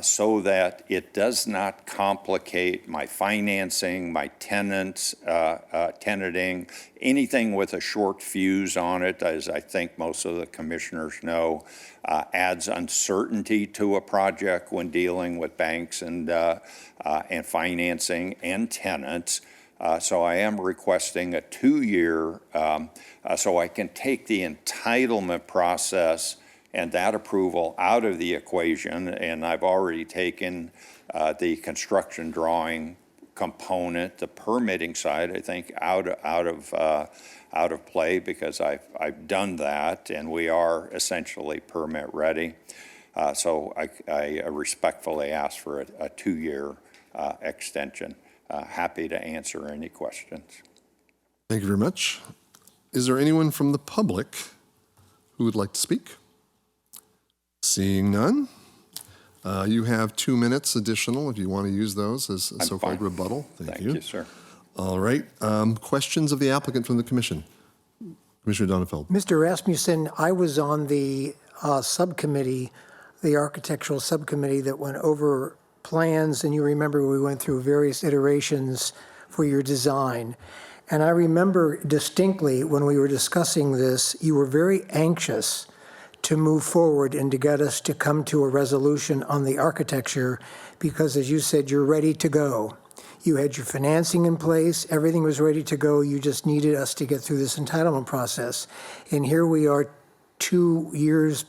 [SPEAKER 20] so that it does not complicate my financing, my tenants, tenanting, anything with a short fuse on it, as I think most of the commissioners know, adds uncertainty to a project when dealing with banks and financing and tenants. So I am requesting a 2-year, so I can take the entitlement process and that approval out of the equation. And I've already taken the construction drawing component, the permitting side, I think, out of play, because I've done that, and we are essentially permit ready. So I respectfully ask for a 2-year extension. Happy to answer any questions.
[SPEAKER 2] Thank you very much. Is there anyone from the public who would like to speak? Seeing none, you have 2 minutes additional if you want to use those as a so-called rebuttal. Thank you,
[SPEAKER 20] sir.
[SPEAKER 2] All right. Questions of the applicant from the commission? Commissioner Donenfeld.
[SPEAKER 12] Mr. Rasmussen, I was on the subcommittee, the architectural subcommittee that went over plans, and you remember we went through various iterations for your design. And I remember distinctly when we were discussing this, you were very anxious to move forward and to get us to come to a resolution on the architecture because, as you said, you're ready to go. You had your financing in place, everything was ready to go, you just needed us to get through this entitlement process. And here we are 2 years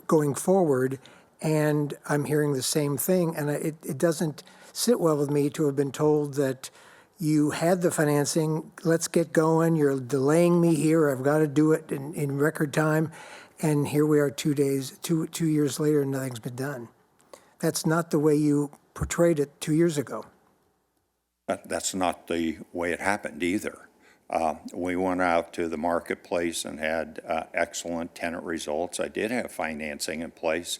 [SPEAKER 12] going forward, and I'm hearing the same thing, and it doesn't sit well with me to have been told that you had the financing, let's get going, you're delaying me here, I've got to do it in record time, and here we are 2 years later and nothing's been done. That's not the way you portrayed it 2 years ago.
[SPEAKER 20] That's not the way it happened either. We went out to the marketplace and had excellent tenant results. I did have financing in place.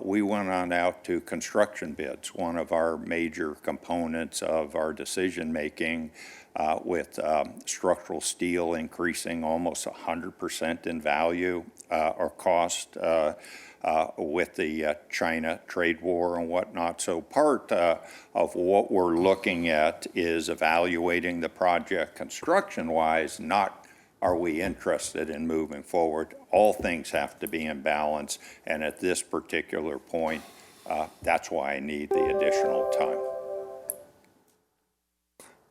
[SPEAKER 20] We went on out to construction bids, one of our major components of our decision-making, with structural steel increasing almost 100% in value or cost with the China trade war and whatnot. So part of what we're looking at is evaluating the project construction-wise, not are we interested in moving forward. All things have to be in balance, and at this particular point, that's why I need the additional time.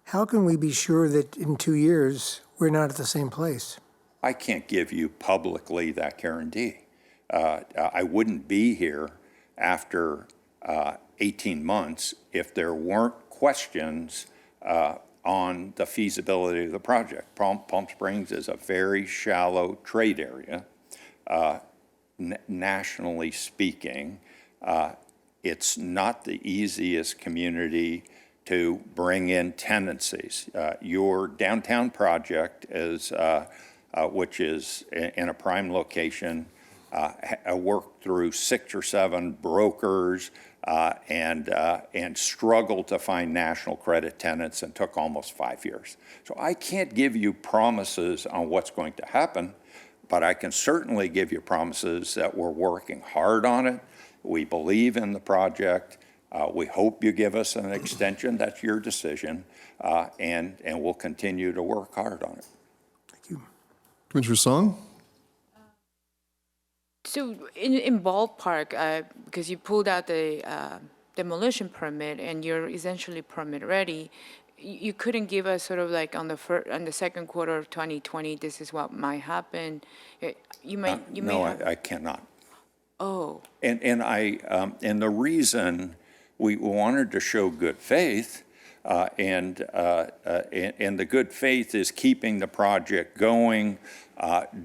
[SPEAKER 12] How can we be sure that in 2 years we're not at the same place?
[SPEAKER 20] I can't give you publicly that guarantee. I wouldn't be here after 18 months if there weren't questions on the feasibility of the project. Palm Springs is a very shallow trade area, nationally speaking. It's not the easiest community to bring in tenancies. Your downtown project is, which is in a prime location, worked through 6 or 7 brokers and struggled to find national credit tenants, and took almost 5 years. So I can't give you promises on what's going to happen, but I can certainly give you promises that we're working hard on it. We believe in the project. We hope you give us an extension. That's your decision, and we'll continue to work hard on it.
[SPEAKER 2] Thank you. Commissioner Song?
[SPEAKER 14] So in ballpark, because you pulled out the demolition permit and you're essentially permit ready, you couldn't give us sort of like on the second quarter of 2020, this is what might happen.
[SPEAKER 20] I cannot.
[SPEAKER 14] Oh.
[SPEAKER 20] And the reason we wanted to show good faith, and the good faith is keeping the project going,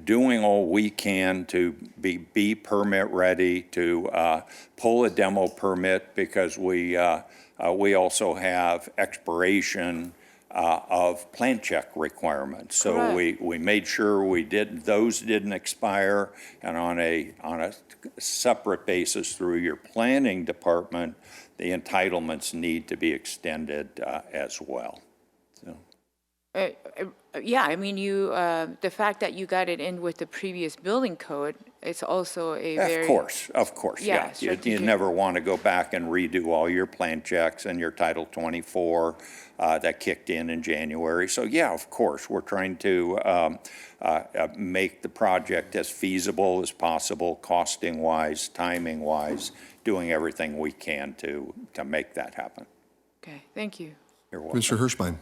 [SPEAKER 20] doing all we can to be permit ready, to pull a demo permit, because we also have expiration of plan check requirements. So
[SPEAKER 14] Correct.
[SPEAKER 20] we made sure those didn't expire, and on a separate basis through your planning department, the entitlements need to be extended as well. So.
[SPEAKER 14] Yeah, I mean, the fact that you got it in with the previous building code, it's also a very.
[SPEAKER 20] Of course, yeah. You
[SPEAKER 14] strategic.
[SPEAKER 20] never want to go back and redo all your plan checks and your Title 24 that kicked in January. So yeah, of course, we're trying to make the project as feasible as possible, costing-wise, timing-wise, doing everything we can to make that happen.
[SPEAKER 14] Okay, thank you.
[SPEAKER 20] You're welcome.
[SPEAKER 2] Commissioner Hirschbein.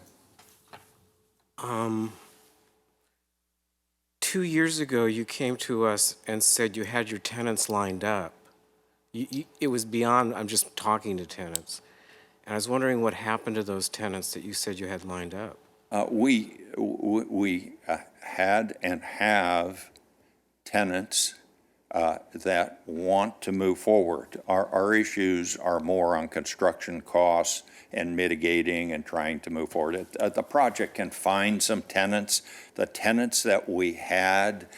[SPEAKER 11] 2 years ago, you came to us and said you had your tenants lined up. It was beyond, I'm just talking to tenants. And I was wondering what happened to those tenants that you said you had lined up.
[SPEAKER 20] We had and have tenants that want to move forward. Our issues are more on construction costs and mitigating and trying to move forward. The project can find some tenants. The tenants that we had,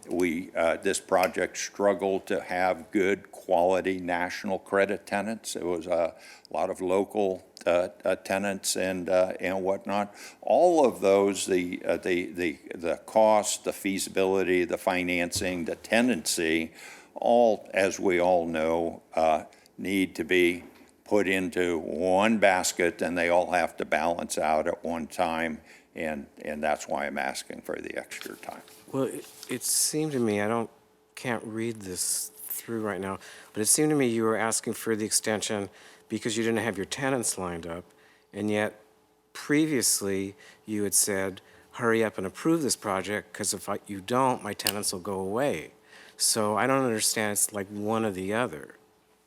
[SPEAKER 20] this project struggled to have good quality national credit tenants. It was a lot of local tenants and whatnot. All of those, the cost, the feasibility, the financing, the tenancy, all, as we all know, need to be put into one basket, and they all have to balance out at one time, and that's why I'm asking for the extra time.
[SPEAKER 11] Well, it seemed to me, can't read this through right now, but it seemed to me you were asking for the extension because you didn't have your tenants lined up, and yet previously you had said, hurry up and approve this project, because if you don't, my tenants will go away. So I don't understand, it's like one or the other.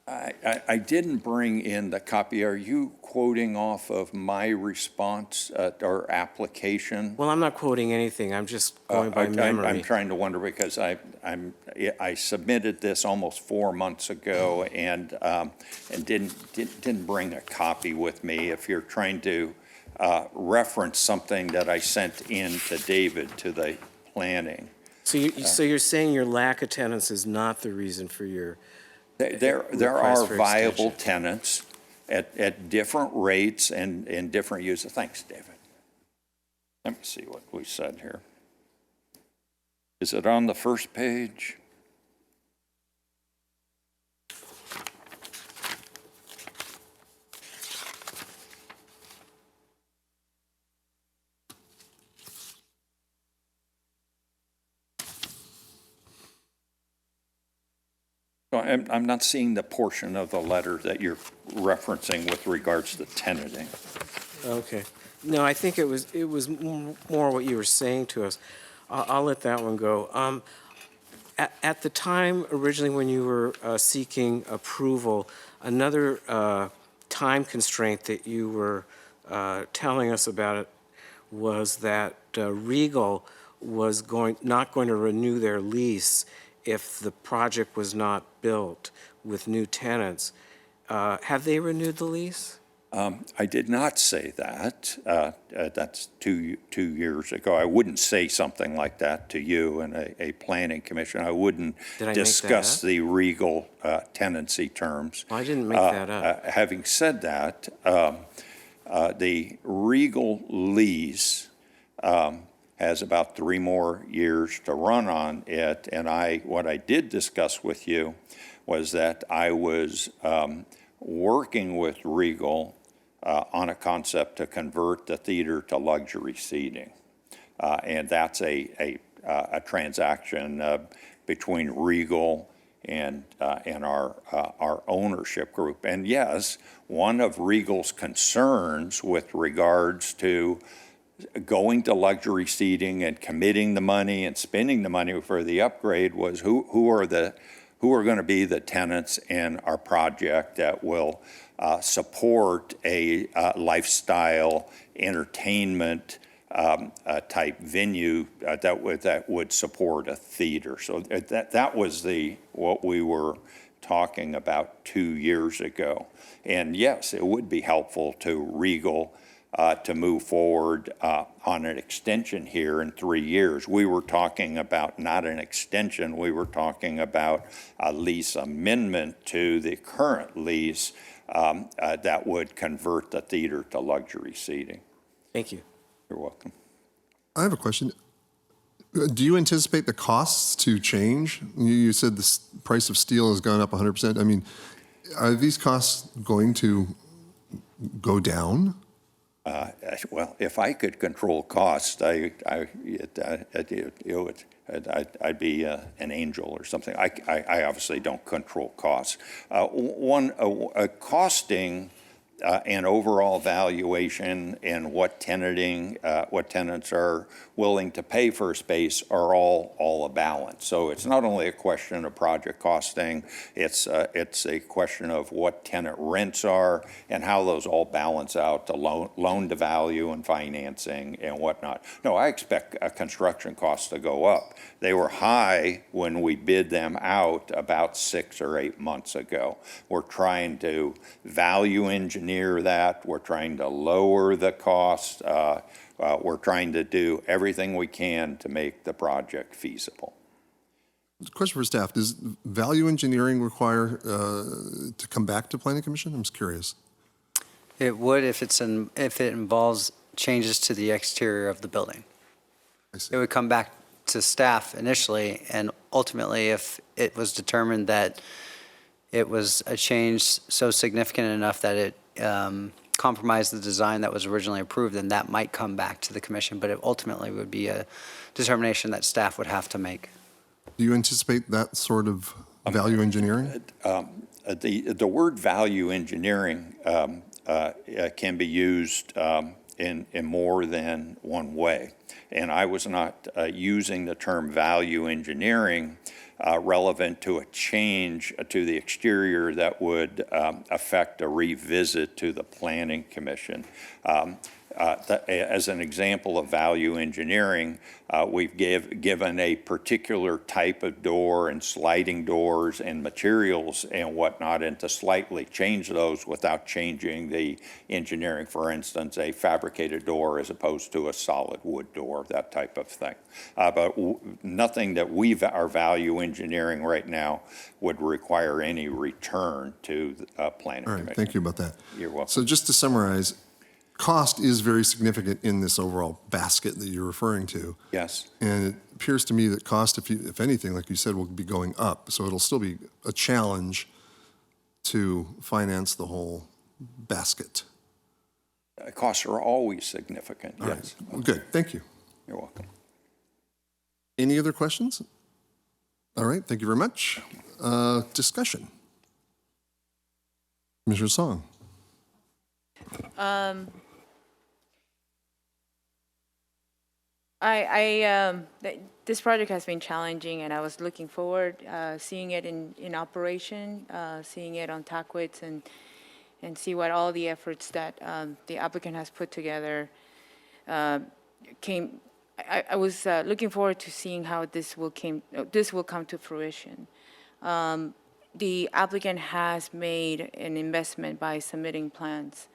[SPEAKER 20] I didn't bring in the copy. Are you quoting off of my response or application?
[SPEAKER 11] Well, I'm not quoting anything. I'm just going by memory.
[SPEAKER 20] I'm trying to wonder because I submitted this almost 4 months ago and didn't bring a copy with me. If you're trying to reference something that I sent in to David to the planning.
[SPEAKER 11] So you're saying your lack of tenants is not the reason for your
[SPEAKER 20] There are viable tenants at different rates and different uses. Thanks, David. Let me see what we said here. Is it on the first page? I'm not seeing the portion of the letter that you're referencing with regards to tenanting.
[SPEAKER 11] Okay. No, I think it was more what you were saying to us. I'll let that one go. At the time originally when you were seeking approval, another time constraint that you were telling us about it was that Regal was not going to renew their lease if the project was not built with new tenants. Have they renewed the lease?
[SPEAKER 20] I did not say that. That's two years ago. I wouldn't say something like that to you and a planning commission. I wouldn't discuss the Regal tenancy terms.
[SPEAKER 11] Well, I didn't make that up.
[SPEAKER 20] Having said that, the Regal lease has about 3 more years to run on it, and what I did discuss with you was that I was working with Regal on a concept to convert the theater to luxury seating, and that's a transaction between Regal and our ownership group. And yes, one of Regal's concerns with regards to going to luxury seating and committing the money and spending the money for the upgrade was who are going to be the tenants in our project that will support a lifestyle entertainment type venue that would support a theater. So that was what we were talking about 2 years ago. And yes, it would be helpful to Regal to move forward on an extension here in 3 years. We were talking about not an extension, we were talking about a lease amendment to the current lease that would convert the theater to luxury seating.
[SPEAKER 11] Thank you.
[SPEAKER 20] You're welcome.
[SPEAKER 2] I have a question. Do you anticipate the costs to change? You said the price of steel has gone up 100%. I mean, are these costs going to go down?
[SPEAKER 20] Well, if I could control costs, I'd be an angel or something. I obviously don't control costs. Costing and overall valuation and what tenants are willing to pay for a space are all a balance. So it's not only a question of project costing, it's a question of what tenant rents are and how those all balance out to loan to value and financing and whatnot. No, I expect construction costs to go up. They were high when we bid them out about 6 or 8 months ago. We're trying to value engineer that. We're trying to lower the cost. We're trying to do everything we can to make the project feasible.
[SPEAKER 2] Question for staff. Does value engineering require to come back to Planning Commission? I'm just curious.
[SPEAKER 6] It would if it involves changes to the exterior of the building. It would come back to staff initially, and ultimately, if it was determined that it was a change so significant enough that it compromised the design that was originally approved, then that might come back to the commission, but it ultimately would be a determination that staff would have to make.
[SPEAKER 2] Do you anticipate that sort of value engineering?
[SPEAKER 20] The word value engineering can be used in more than one way. And I was not using the term value engineering relevant to a change to the exterior that would affect a revisit to the Planning Commission. As an example of value engineering, we've given a particular type of door and sliding doors and materials and whatnot, and to slightly change those without changing the engineering. For instance, a fabricated door as opposed to a solid wood door, that type of thing. But nothing that we are value engineering right now would require any return to the Planning Commission.
[SPEAKER 2] All right, thank you about that.
[SPEAKER 20] You're welcome.
[SPEAKER 2] So just to summarize, cost is very significant in this overall basket that you're referring to.
[SPEAKER 20] Yes.
[SPEAKER 2] And it appears to me that cost, if anything, like you said, will be going up. So it'll still be a challenge to finance the whole basket.
[SPEAKER 20] Costs are always significant,
[SPEAKER 2] All
[SPEAKER 20] yes.
[SPEAKER 2] right. Well, good, thank you.
[SPEAKER 20] You're welcome.
[SPEAKER 2] Any other questions? All right, thank you very much. Discussion. Commissioner Song.
[SPEAKER 14] This project has been challenging, and I was looking forward seeing it in operation, seeing it on Tackwitz, and see what all the efforts that the applicant has put together came. I was looking forward to seeing how this will come to fruition. The applicant has made an investment by submitting plans.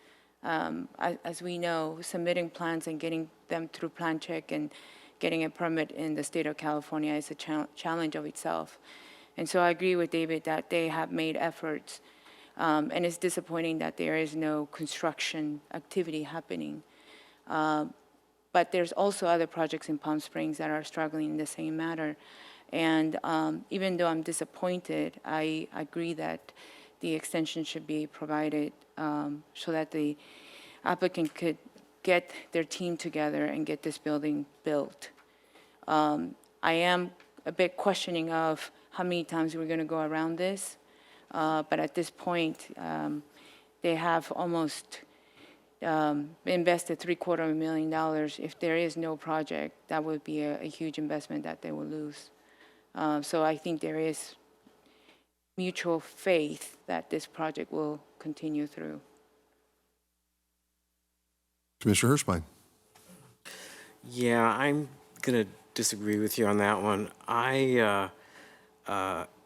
[SPEAKER 14] As we know, submitting plans and getting them through plan check and getting a permit in the state of California is a challenge of itself. And so I agree with David that they have made efforts, and it's disappointing that there is no construction activity happening. But there's also other projects in Palm Springs that are struggling in the same manner. And even though I'm disappointed, I agree that the extension should be provided so that the applicant could get their team together and get this building built. I am a bit questioning of how many times we're going to go around this, but at this point, they have almost invested $750,000. If there is no project, that would be a huge investment that they will lose. So I think there is mutual faith that this project will continue through.
[SPEAKER 2] Commissioner Hirschbein.
[SPEAKER 11] Yeah, I'm going to disagree with you on that one. I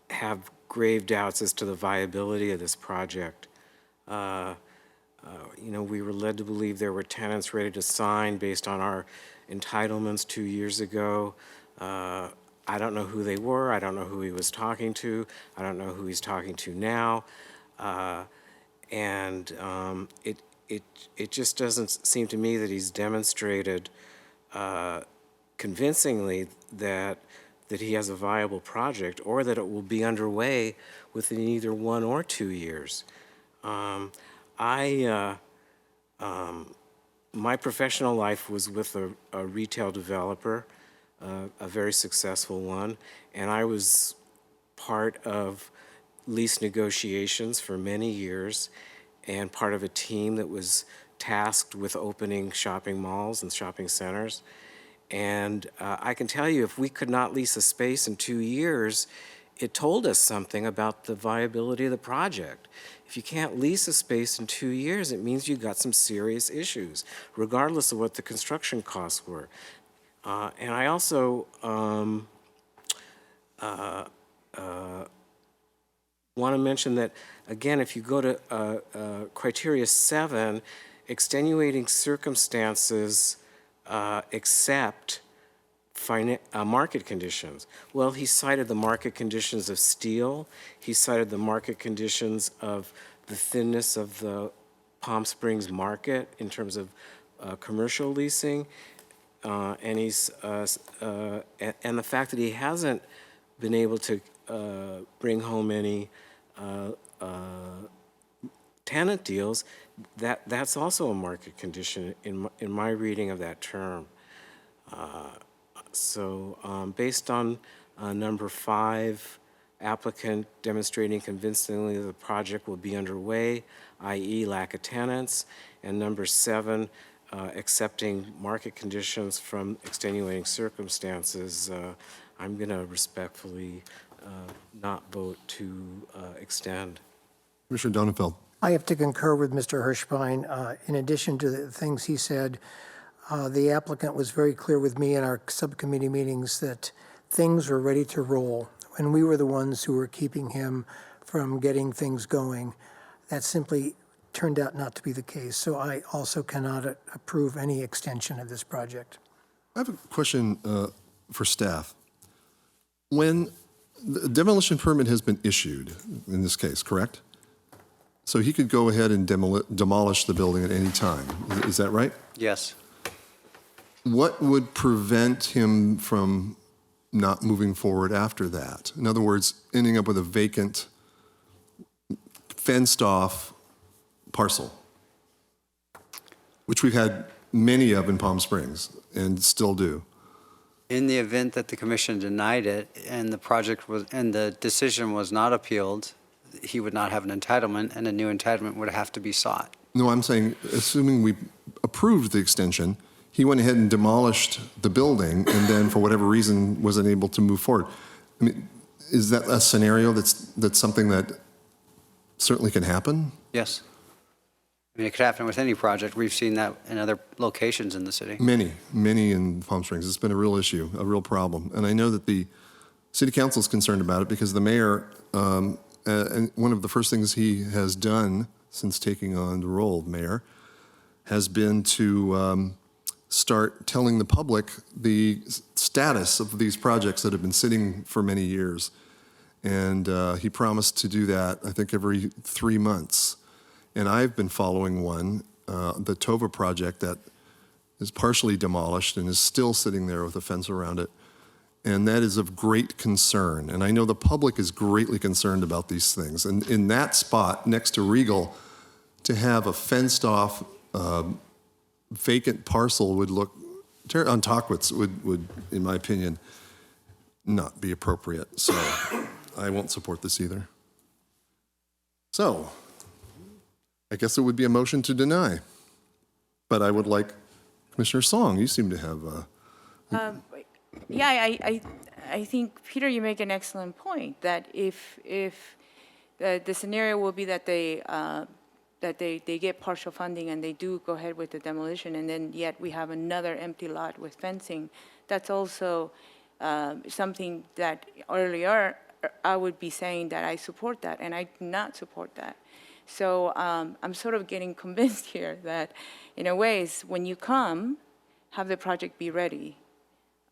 [SPEAKER 11] have grave doubts as to the viability of this project. We were led to believe there were tenants ready to sign based on our entitlements 2 years ago. I don't know who they were. I don't know who he was talking to. I don't know who he's talking to now. it just doesn't seem to me that he's demonstrated convincingly that he has a viable project or that it will be underway within either 1 or 2 years. My professional life was with a retail developer, a very successful one, and I was part of lease negotiations for many years and part of a team that was tasked with opening shopping malls and shopping centers. And I can tell you, if we could not lease a space in 2 years, it told us something about the viability of the project. If you can't lease a space in 2 years, it means you've got some serious issues, regardless of what the construction costs were. And I also want to mention that, again, if you go to criteria 7, extenuating circumstances except market conditions. Well, he cited the market conditions of steel. He cited the market conditions of the thinness of the Palm Springs market in terms of commercial leasing, and the fact that he hasn't been able to bring home any tenant deals. That's also a market condition in my reading of that term. So based on number 5, applicant demonstrating convincingly that the project will be underway, i.e. lack of tenants, and number 7, accepting market conditions from extenuating circumstances, I'm going to respectfully not vote to extend.
[SPEAKER 2] Commissioner Donenfeld.
[SPEAKER 12] I have to concur with Mr. Hirschbein. In addition to the things he said, the applicant was very clear with me in our subcommittee meetings that things were ready to roll, and we were the ones who were keeping him from getting things going. That simply turned out not to be the case, so I also cannot approve any extension of this project.
[SPEAKER 2] I have a question for staff. When the demolition permit has been issued, in this case, correct? So he could go ahead and demolish the building at any time. Is that right?
[SPEAKER 6] Yes.
[SPEAKER 2] What would prevent him from not moving forward after that? In other words, ending up with a vacant, fenced-off parcel, which we've had many of in Palm Springs and still do.
[SPEAKER 6] In the event that the commission denied it and the decision was not appealed, he would not have an entitlement, and a new entitlement would have to be sought.
[SPEAKER 2] No, I'm saying, assuming we approved the extension, he went ahead and demolished the building and then, for whatever reason, wasn't able to move forward. I mean, is that a scenario that's something that certainly can happen?
[SPEAKER 6] Yes. I mean, it could happen with any project. We've seen that in other locations in the city.
[SPEAKER 2] Many in Palm Springs. It's been a real issue, a real problem. And I know that the city council is concerned about it because the mayor, and one of the first things he has done since taking on the role of mayor has been to start telling the public the status of these projects that have been sitting for many years. And he promised to do that, I think, every 3 months. And I've been following one, the Tova project that is partially demolished and is still sitting there with a fence around it. And that is of great concern. And I know the public is greatly concerned about these things. And in that spot next to Regal, to have a fenced-off vacant parcel would look, on Tockwitz would, in my opinion, not be appropriate. So I won't support this either. So I guess it would be a motion to deny. But I would like, Commissioner Song, you seem to have
[SPEAKER 14] I think, Peter, you make an excellent point, that if the scenario will be that they get partial funding and they do go ahead with the demolition, and then yet we have another empty lot with fencing, that's also something that earlier I would be saying that I support that, and I do not support that. So I'm sort of getting convinced here that, in a way, when you come, have the project be ready.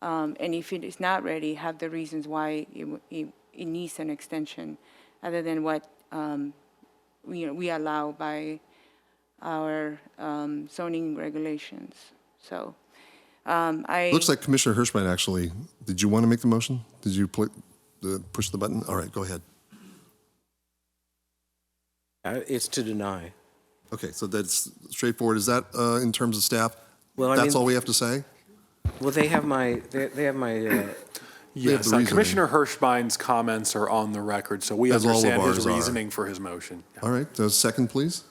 [SPEAKER 14] And if it is not ready, have the reasons why it needs an extension, other than what we allow by our zoning regulations. So
[SPEAKER 2] Looks like Commissioner Hirschman actually, did you want to make the motion? Did you push the button? All right, go ahead.
[SPEAKER 11] It's to deny.
[SPEAKER 2] Okay, so that's straightforward. Is that in terms of staff?
[SPEAKER 11] Well, I
[SPEAKER 2] That's
[SPEAKER 11] mean-
[SPEAKER 2] all we have to say?
[SPEAKER 11] Well, they have my, they have my,
[SPEAKER 17] Yes,
[SPEAKER 2] the reasoning.
[SPEAKER 17] Commissioner Hirschbein's comments are on the record, so we
[SPEAKER 2] As all of
[SPEAKER 17] understand his
[SPEAKER 2] ours are.
[SPEAKER 17] reasoning for his motion.
[SPEAKER 2] All right, second, please.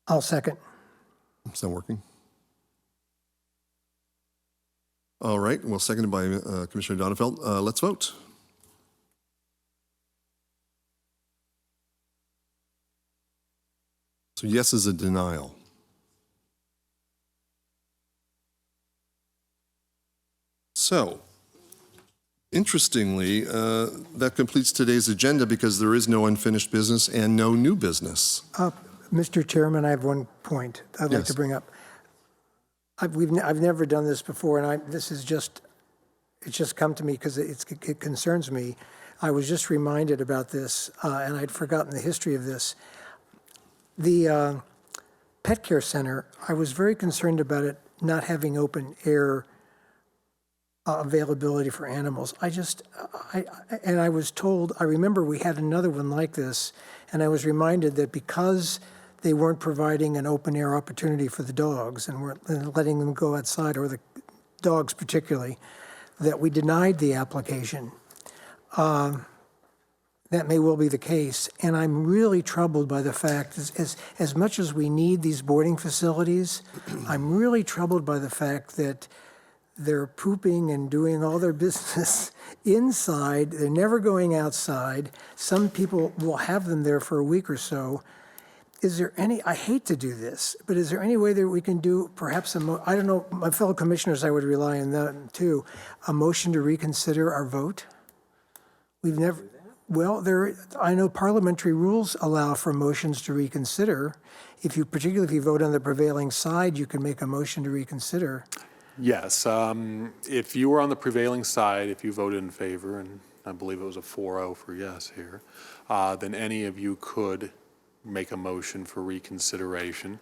[SPEAKER 12] I'll second.
[SPEAKER 2] It's not working. All right, well, seconded by Commissioner Donenfeld. Let's vote. So yes is a denial. So, interestingly, that completes today's agenda because there is no unfinished business and no new business.
[SPEAKER 12] Mr. Chairman, I have one point I'd like
[SPEAKER 2] Yes.
[SPEAKER 12] to bring up. I've never done this before, and this is just, it's just come to me because it concerns me. I was just reminded about this, and I'd forgotten the history of this. The pet care center, I was very concerned about it not having open air availability for animals. And I was told, I remember we had another one like this, and I was reminded that because they weren't providing an open air opportunity for the dogs and weren't letting them go outside, or the dogs particularly, that we denied the application. That may well be the case, and I'm really troubled by the fact, as much as we need these boarding facilities, I'm really troubled by the fact that they're pooping and doing all their business inside. They're never going outside. Some people will have them there for a week or so. Is there any, I hate to do this, but is there any way that we can do perhaps I don't know, my fellow commissioners, I would rely on them too, a motion to reconsider our vote? We've never, well, I know parliamentary rules allow for motions to reconsider. Particularly if you vote on the prevailing side, you can make a motion to reconsider.
[SPEAKER 17] Yes, if you were on the prevailing side, if you voted in favor, and I believe it was a 4-0 for yes here, then any of you could make a motion for reconsideration.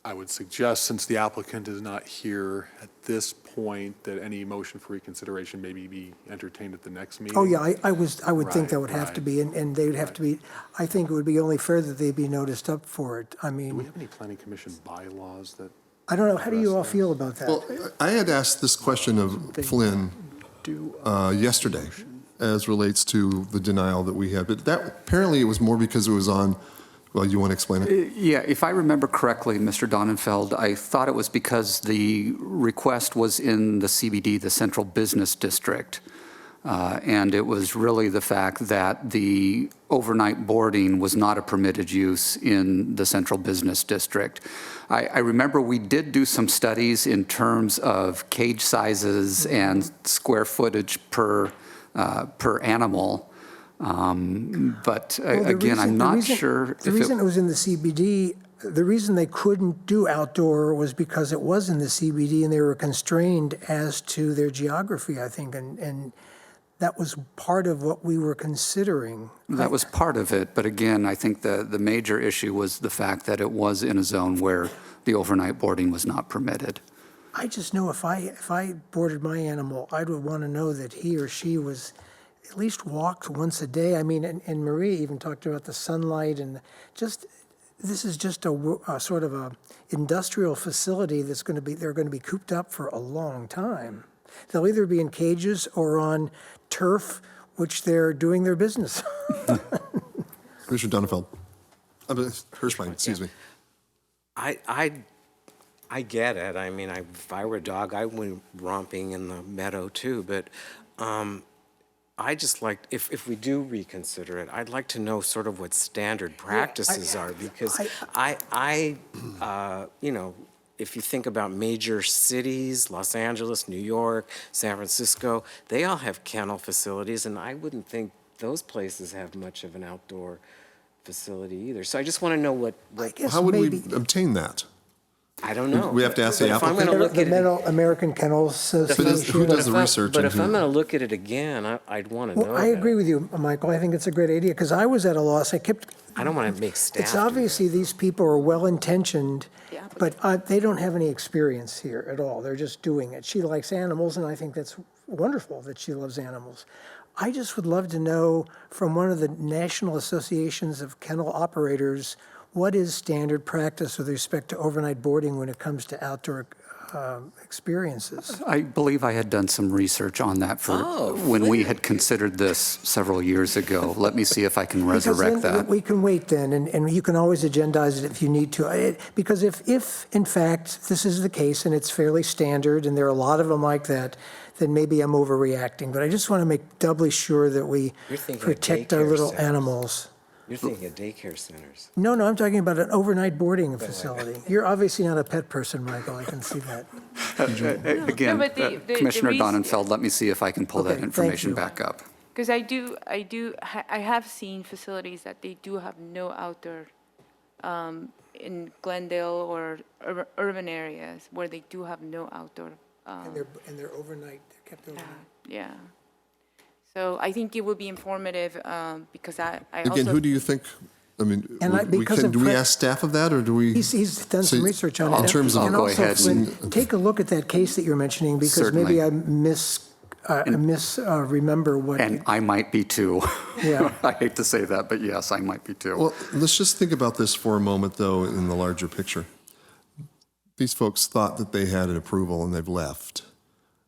[SPEAKER 17] I would suggest, since the applicant is not here at this point, that any motion for reconsideration maybe be entertained at the next meeting.
[SPEAKER 12] Oh, yeah, I would think that would have to
[SPEAKER 17] Right.
[SPEAKER 12] be, and they would have to be, I think it would be only fair that they be noticed up for it. I
[SPEAKER 17] Do we
[SPEAKER 12] mean,
[SPEAKER 17] have any planning commission bylaws that?
[SPEAKER 12] I don't know, how do you all feel about that?
[SPEAKER 2] Well, I had asked this question of Flynn yesterday as relates to the denial that we had, but that apparently it was more because it was on, well, you want to explain it?
[SPEAKER 15] Yeah, if I remember correctly, Mr. Donenfeld, I thought it was because the request was in the CBD, the Central Business District. And it was really the fact that the overnight boarding was not a permitted use in the Central Business District. I remember we did do some studies in terms of cage sizes and square footage per animal. But
[SPEAKER 12] Well, the
[SPEAKER 15] again, I'm
[SPEAKER 12] reason-
[SPEAKER 15] not
[SPEAKER 12] the reason-
[SPEAKER 15] sure
[SPEAKER 12] The
[SPEAKER 15] if
[SPEAKER 12] reason it was in the CBD, the reason they couldn't do outdoor was because it was in the CBD and they were constrained as to their geography, I think, and that was part of what we were considering.
[SPEAKER 15] That was part of it, but again, I think the major issue was the fact that it was in a zone where the overnight boarding was not permitted.
[SPEAKER 12] I just know if I boarded my animal, I would want to know that he or she was at least walked once a day. I mean, and Maria even talked about the sunlight and just, this is just a sort of a industrial facility that's going to be, they're going to be cooped up for a long time. They'll either be in cages or on turf, which they're doing their business.
[SPEAKER 2] Commissioner Donenfeld. Hirschbein, excuse me.
[SPEAKER 11] I get it. I mean, if I were a dog, I went romping in the meadow too. But I just like, if we do reconsider it, I'd like to know sort of what standard practices are, because you know, if you think about major cities, Los Angeles, New York, San Francisco, they all have kennel facilities, and I wouldn't think those places have much of an outdoor facility either. So I just want to know what
[SPEAKER 2] How would we obtain that?
[SPEAKER 11] I don't know.
[SPEAKER 2] We have to ask the
[SPEAKER 11] But if I'm
[SPEAKER 2] applicant?
[SPEAKER 11] gonna look
[SPEAKER 12] The
[SPEAKER 11] at it,
[SPEAKER 12] American Kennel Association.
[SPEAKER 2] Who does the
[SPEAKER 11] but
[SPEAKER 2] research?
[SPEAKER 11] But
[SPEAKER 2] and
[SPEAKER 11] if I'm
[SPEAKER 2] who-
[SPEAKER 11] going to look at it again, I'd want to know.
[SPEAKER 12] Well, I
[SPEAKER 11] that.
[SPEAKER 12] agree with you, Michael. I think it's a great idea, because I was at a loss.
[SPEAKER 11] I don't want to make staff.
[SPEAKER 12] It's
[SPEAKER 11] do
[SPEAKER 12] obviously these people are well-intentioned, but they don't have any experience here at all. They're just doing it. She likes animals, and I think that's wonderful that she loves animals. I just would love to know from one of the national associations of kennel operators, what is standard practice with respect to overnight boarding when it comes to outdoor experiences?
[SPEAKER 15] I believe I had done some research on that for when we had considered this several years ago. Let me see if I can resurrect
[SPEAKER 12] Because then
[SPEAKER 15] that.
[SPEAKER 12] we can wait then, and you can always agendize it if you need to. Because if in fact this is the case and it's fairly standard, and there are a lot of them like that, then maybe I'm overreacting. But I just want to make doubly sure that we
[SPEAKER 11] You're thinking of
[SPEAKER 12] protect our
[SPEAKER 11] daycare
[SPEAKER 12] little
[SPEAKER 11] centers.
[SPEAKER 12] animals.
[SPEAKER 11] You're thinking of daycare centers.
[SPEAKER 12] No, I'm talking about an overnight boarding facility. You're obviously not a pet person, Michael, I can see that.
[SPEAKER 15] Again,
[SPEAKER 14] but the
[SPEAKER 15] Commissioner
[SPEAKER 14] reason-
[SPEAKER 15] Donenfeld, let me see if I can pull
[SPEAKER 12] Okay,
[SPEAKER 15] that
[SPEAKER 12] thank
[SPEAKER 15] information
[SPEAKER 12] you.
[SPEAKER 15] back up.
[SPEAKER 14] Because I have seen facilities that they do have no outdoor, in Glendale or urban areas where they do have no outdoor.
[SPEAKER 12] And they're overnight, they're kept overnight.
[SPEAKER 14] Yeah. So I think it would be informative, because I
[SPEAKER 2] Again,
[SPEAKER 14] also.
[SPEAKER 2] who do you think, I mean,
[SPEAKER 12] And
[SPEAKER 2] we
[SPEAKER 12] because
[SPEAKER 2] can,
[SPEAKER 12] of
[SPEAKER 2] do we
[SPEAKER 12] pre-
[SPEAKER 2] ask staff of that, or do we?
[SPEAKER 12] He's done some
[SPEAKER 2] So,
[SPEAKER 12] research on it.
[SPEAKER 2] in terms of-
[SPEAKER 12] And
[SPEAKER 2] I'll go
[SPEAKER 12] also,
[SPEAKER 2] ahead
[SPEAKER 12] Flynn,
[SPEAKER 2] and-
[SPEAKER 12] take a look at that case that you're mentioning, because
[SPEAKER 15] Certainly.
[SPEAKER 12] maybe I misremember what.
[SPEAKER 15] And I might be too.
[SPEAKER 12] Yeah.
[SPEAKER 15] I hate to say that, but yes, I might be too.
[SPEAKER 2] Well, let's just think about this for a moment, though, in the larger picture. These folks thought that they had an approval and they've left.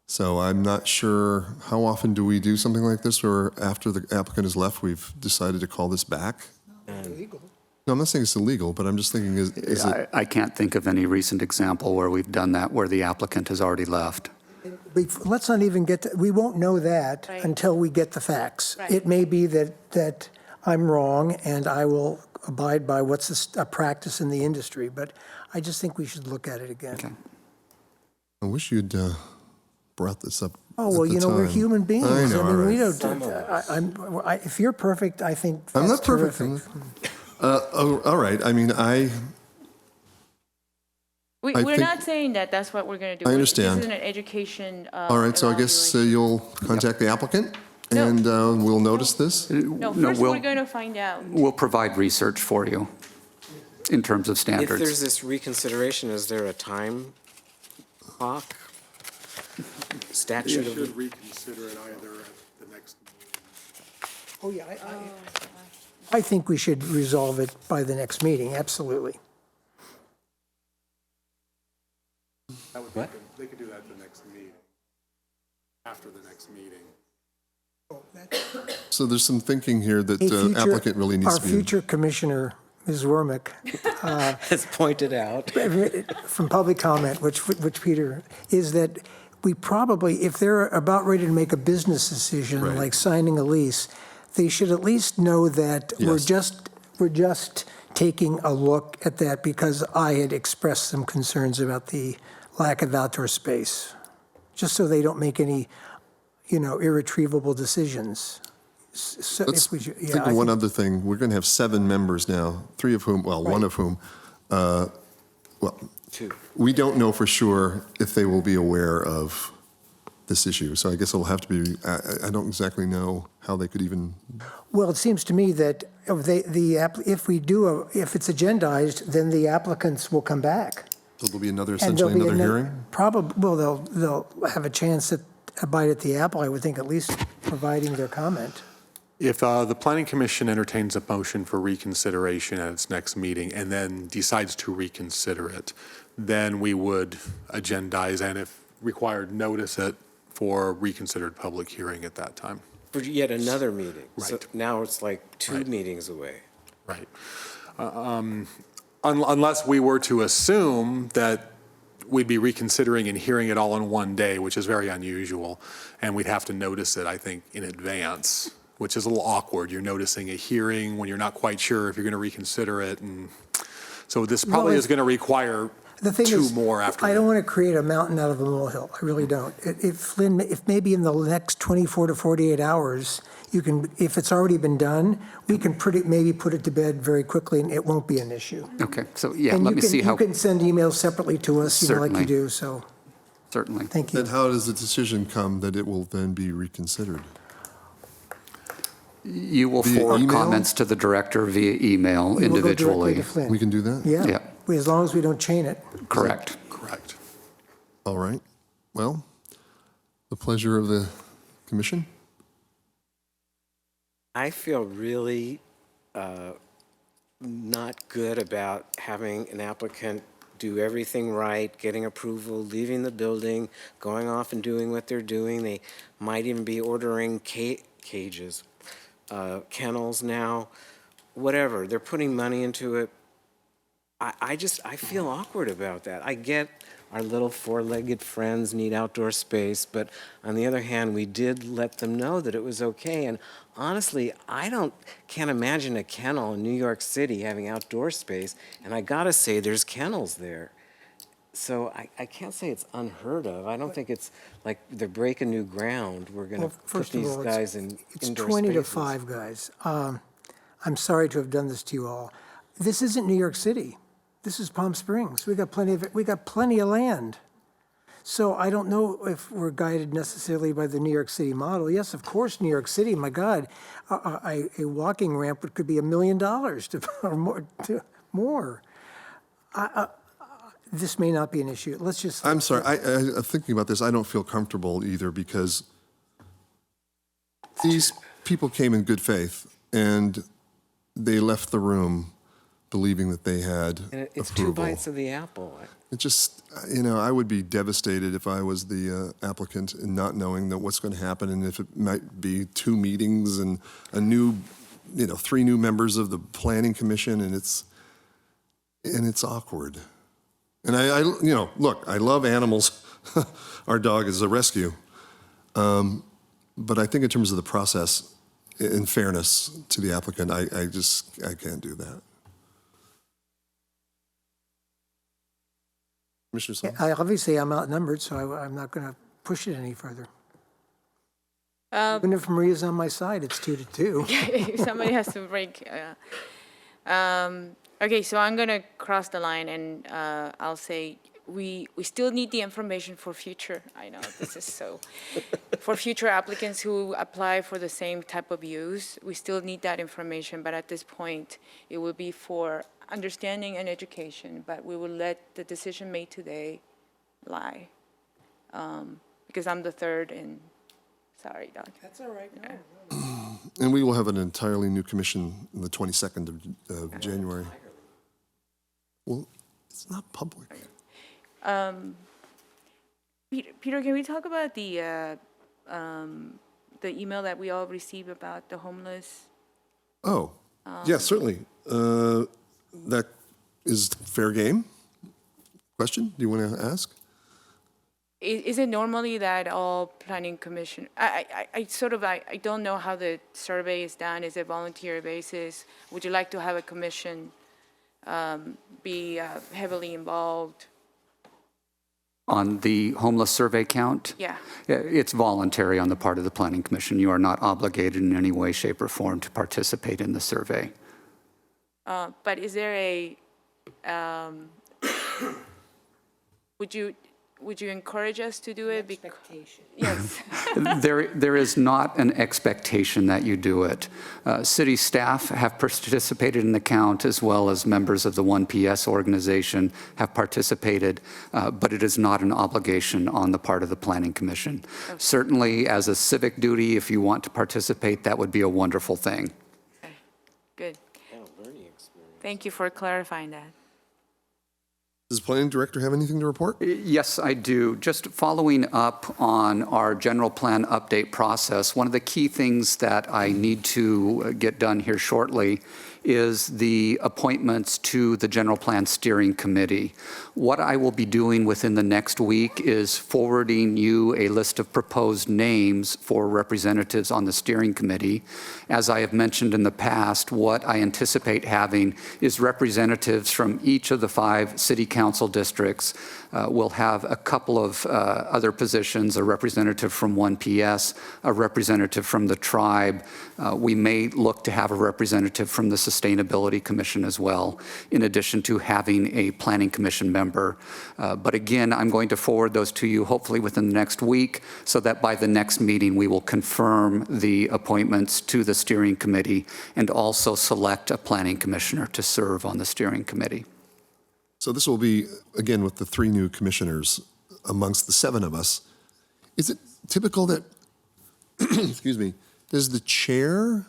[SPEAKER 2] So I'm not sure, how often do we do something like this, or after the applicant has left, we've decided to call this back?
[SPEAKER 12] Illegal.
[SPEAKER 2] No, I'm not saying it's illegal, but I'm just thinking, is it?
[SPEAKER 15] I can't think of any recent example where we've done that, where the applicant has already left.
[SPEAKER 12] Let's not even get, we won't know that until we get the facts. It may be that I'm wrong, and I will abide by what's a practice in the industry, but I just think we should look at it again.
[SPEAKER 2] I wish you'd brought this up.
[SPEAKER 12] Oh, well,
[SPEAKER 2] at the
[SPEAKER 12] you know, we're
[SPEAKER 2] time.
[SPEAKER 12] human beings.
[SPEAKER 2] I know, all
[SPEAKER 12] mean, we
[SPEAKER 2] right.
[SPEAKER 12] don't, if you're perfect, I think that's
[SPEAKER 2] I'm not perfect.
[SPEAKER 12] terrific.
[SPEAKER 2] All right, I mean, I
[SPEAKER 14] We're
[SPEAKER 2] think-
[SPEAKER 14] not saying that that's what we're going to do.
[SPEAKER 2] I understand.
[SPEAKER 14] This is an education.
[SPEAKER 2] all right, so I guess you'll contact the applicant, and we'll notice this?
[SPEAKER 14] No,
[SPEAKER 15] No,
[SPEAKER 14] first
[SPEAKER 15] we'll-
[SPEAKER 14] we're going to find out.
[SPEAKER 15] We'll provide research for you in terms of
[SPEAKER 11] If there's
[SPEAKER 15] standards.
[SPEAKER 11] this reconsideration, is there a time clock? Statute
[SPEAKER 17] You
[SPEAKER 11] of
[SPEAKER 17] should reconsider it either at the next meeting.
[SPEAKER 12] Oh, yeah, I think we should resolve it by the next meeting, absolutely.
[SPEAKER 17] What? They could do that at the next meeting, after the next meeting.
[SPEAKER 2] So there's some thinking here that
[SPEAKER 12] A
[SPEAKER 2] the
[SPEAKER 12] future-
[SPEAKER 2] applicant really needs
[SPEAKER 12] Our
[SPEAKER 2] to be.
[SPEAKER 12] future commissioner, Ms. Wormick,
[SPEAKER 11] Has pointed out.
[SPEAKER 12] from public comment, which Peter, is that we probably, if they're about ready to make a business decision,
[SPEAKER 2] Right.
[SPEAKER 12] like signing a lease, they should at least know that we're just taking a look at that because I had expressed some concerns about the lack of outdoor space, just so they don't make any, irretrievable decisions. So
[SPEAKER 2] Let's
[SPEAKER 12] if we should- yeah,
[SPEAKER 2] think
[SPEAKER 12] I
[SPEAKER 2] of one
[SPEAKER 12] think-
[SPEAKER 2] other thing. We're going to have 7 members now, 3 of whom, well, one of whom,
[SPEAKER 11] Two.
[SPEAKER 2] we don't know for sure if they will be aware of this issue. So I guess it'll have to be, I don't exactly know how they could even,
[SPEAKER 12] Well, it seems to me that if if it's agendized, then the applicants will come back.
[SPEAKER 2] there'll be another,
[SPEAKER 12] And there'll
[SPEAKER 2] essentially
[SPEAKER 12] be
[SPEAKER 2] another hearing?
[SPEAKER 12] Probably, well, they'll have a chance at a bite at the apple, I would think, at least providing their comment.
[SPEAKER 17] If the Planning Commission entertains a motion for reconsideration at its next meeting and then decides to reconsider it, then we would agendize and if required, notice it for reconsidered public hearing at that time.
[SPEAKER 11] For yet another meeting. So
[SPEAKER 17] Right.
[SPEAKER 11] now it's like 2
[SPEAKER 17] Right.
[SPEAKER 11] meetings away.
[SPEAKER 17] Right. Unless we were to assume that we'd be reconsidering and hearing it all in one day, which is very unusual, and we'd have to notice it, I think, in advance, which is a little awkward. You're noticing a hearing when you're not quite sure if you're going to reconsider it, and so this probably is going to require
[SPEAKER 12] The thing
[SPEAKER 2] two
[SPEAKER 12] is,
[SPEAKER 2] more after
[SPEAKER 12] I
[SPEAKER 2] that.
[SPEAKER 12] don't want to create a mountain out of a molehill. I really don't. If maybe in the next 24 to 48 hours, you can, if it's already been done, we can maybe put it to bed very quickly and it won't be an issue.
[SPEAKER 15] Okay, so yeah,
[SPEAKER 12] And
[SPEAKER 15] let
[SPEAKER 12] you
[SPEAKER 15] me
[SPEAKER 12] can,
[SPEAKER 15] see how.
[SPEAKER 12] you can send emails separately to us, like
[SPEAKER 15] Certainly.
[SPEAKER 12] you do, so
[SPEAKER 15] Certainly.
[SPEAKER 12] thank you.
[SPEAKER 2] Then how does the decision come that it will then be reconsidered?
[SPEAKER 15] You will
[SPEAKER 2] Via
[SPEAKER 15] forward
[SPEAKER 2] email?
[SPEAKER 15] comments to the director via email
[SPEAKER 12] We will go directly
[SPEAKER 15] individually.
[SPEAKER 12] to Flynn.
[SPEAKER 2] We can do that?
[SPEAKER 12] Yeah,
[SPEAKER 15] Yeah.
[SPEAKER 12] as long as we don't chain it.
[SPEAKER 15] Correct.
[SPEAKER 2] Correct. All right. Well, the pleasure of the commission.
[SPEAKER 11] I feel really not good about having an applicant do everything right, getting approval, leaving the building, going off and doing what they're doing. They might even be ordering cages, kennels now, whatever. They're putting money into it. I feel awkward about that. I get our little four-legged friends need outdoor space, but on the other hand, we did let them know that it was okay. And honestly, can't imagine a kennel in New York City having outdoor space, and I gotta say, there's kennels there. So I can't say it's unheard of. I don't think it's like they're breaking new ground. We're gonna
[SPEAKER 12] Well,
[SPEAKER 11] put
[SPEAKER 12] first of
[SPEAKER 11] these
[SPEAKER 12] all,
[SPEAKER 11] guys in
[SPEAKER 12] it's
[SPEAKER 11] indoor
[SPEAKER 12] 20 to
[SPEAKER 11] spaces.
[SPEAKER 12] 5, guys. I'm sorry to have done this to you all. This isn't New York City. This is Palm Springs. We got plenty of land. So I don't know if we're guided necessarily by the New York City model. Yes, of course, New York City. My God, a walking ramp could be $1 million or more. This may not be an issue. Let's just.
[SPEAKER 2] I'm sorry. I'm thinking about this. I don't feel comfortable either because these people came in good faith and they left the room believing that they had
[SPEAKER 11] And it's
[SPEAKER 2] approval.
[SPEAKER 11] 2 bites of the apple.
[SPEAKER 2] It just, I would be devastated if I was the applicant and not knowing that what's going to happen and if it might be 2 meetings and a new, 3 new members of the planning commission and it's awkward. And look, I love animals. Our dog is a rescue. But I think in terms of the process, in fairness to the applicant, I can't do that. Commissioner Song?
[SPEAKER 12] Obviously, I'm outnumbered, so I'm not going to push it any further. Even if Maria's on my side, it's 2 to 2.
[SPEAKER 14] Somebody has to break. Okay, so I'm going to cross the line and I'll say we still need the information for future. I know this is so. For future applicants who apply for the same type of use, we still need that information. But at this point, it will be for understanding and education. But we will let the decision made today lie. Because I'm the third and sorry, Doc.
[SPEAKER 12] That's all right.
[SPEAKER 2] And we will have an entirely new commission on the 22nd of January. Well, it's not public.
[SPEAKER 14] Peter, can we talk about the email that we all received about the homeless?
[SPEAKER 2] Oh, yes, certainly. That is fair game. Question? Do you want to ask?
[SPEAKER 14] Is it normally that all planning commission, I don't know how the survey is done. Is it volunteer basis? Would you like to have a commission be heavily involved?
[SPEAKER 15] On the homeless survey count?
[SPEAKER 14] Yeah.
[SPEAKER 15] It's voluntary on the part of the Planning Commission. You are not obligated in any way, shape, or form to participate in the survey.
[SPEAKER 14] But is there a, would you encourage us to do it? Expectation. Yes.
[SPEAKER 15] There is not an expectation that you do it. City staff have participated in the count as well as members of the 1PS organization have participated, but it is not an obligation on the part of the Planning Commission.
[SPEAKER 14] Okay.
[SPEAKER 15] Certainly as a civic duty, if you want to participate, that would be a wonderful thing.
[SPEAKER 14] Okay. Good. Thank you for clarifying that.
[SPEAKER 2] Does the planning director have anything to report?
[SPEAKER 15] Yes, I do. Just following up on our general plan update process, one of the key things that I need to get done here shortly is the appointments to the General Plan Steering Committee. What I will be doing within the next week is forwarding you a list of proposed names for representatives on the steering committee. As I have mentioned in the past, what I anticipate having is representatives from each of the 5 city council districts. We'll have a couple of other positions, a representative from 1PS, a representative from the tribe. We may look to have a representative from the Sustainability Commission as well, in addition to having a Planning Commission member. But again, I'm going to forward those to you hopefully within the next week, so that by the next meeting we will confirm the appointments to the steering committee and also select a Planning Commissioner to serve on the steering committee.
[SPEAKER 2] So this will be, again, with the 3 new commissioners amongst the 7 of us. Is it typical that, excuse me, does the chair,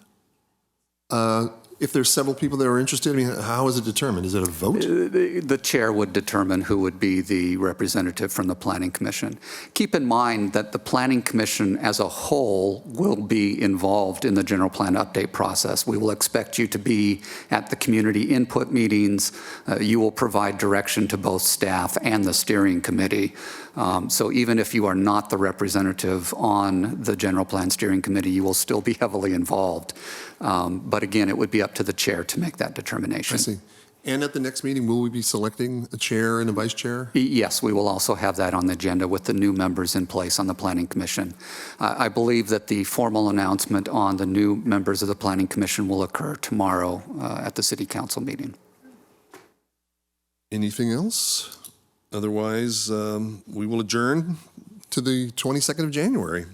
[SPEAKER 2] if there's several people that are interested, I mean, how is it determined? Is it a vote?
[SPEAKER 15] The chair would determine who would be the representative from the Planning Commission. Keep in mind that the Planning Commission as a whole will be involved in the general plan update process. We will expect you to be at the community input meetings. You will provide direction to both staff and the steering committee. So even if you are not the representative on the general plan steering committee, you will still be heavily involved. But again, it would be up to the chair to make that determination.
[SPEAKER 2] I see. And at the next meeting, will we be selecting a chair and a vice chair?
[SPEAKER 15] Yes, we will also have that on the agenda with the new members in place on the Planning Commission. I believe that the formal announcement on the new members of the Planning Commission will occur tomorrow at the City Council meeting.
[SPEAKER 2] Anything else? Otherwise, we will adjourn to the 22nd of January.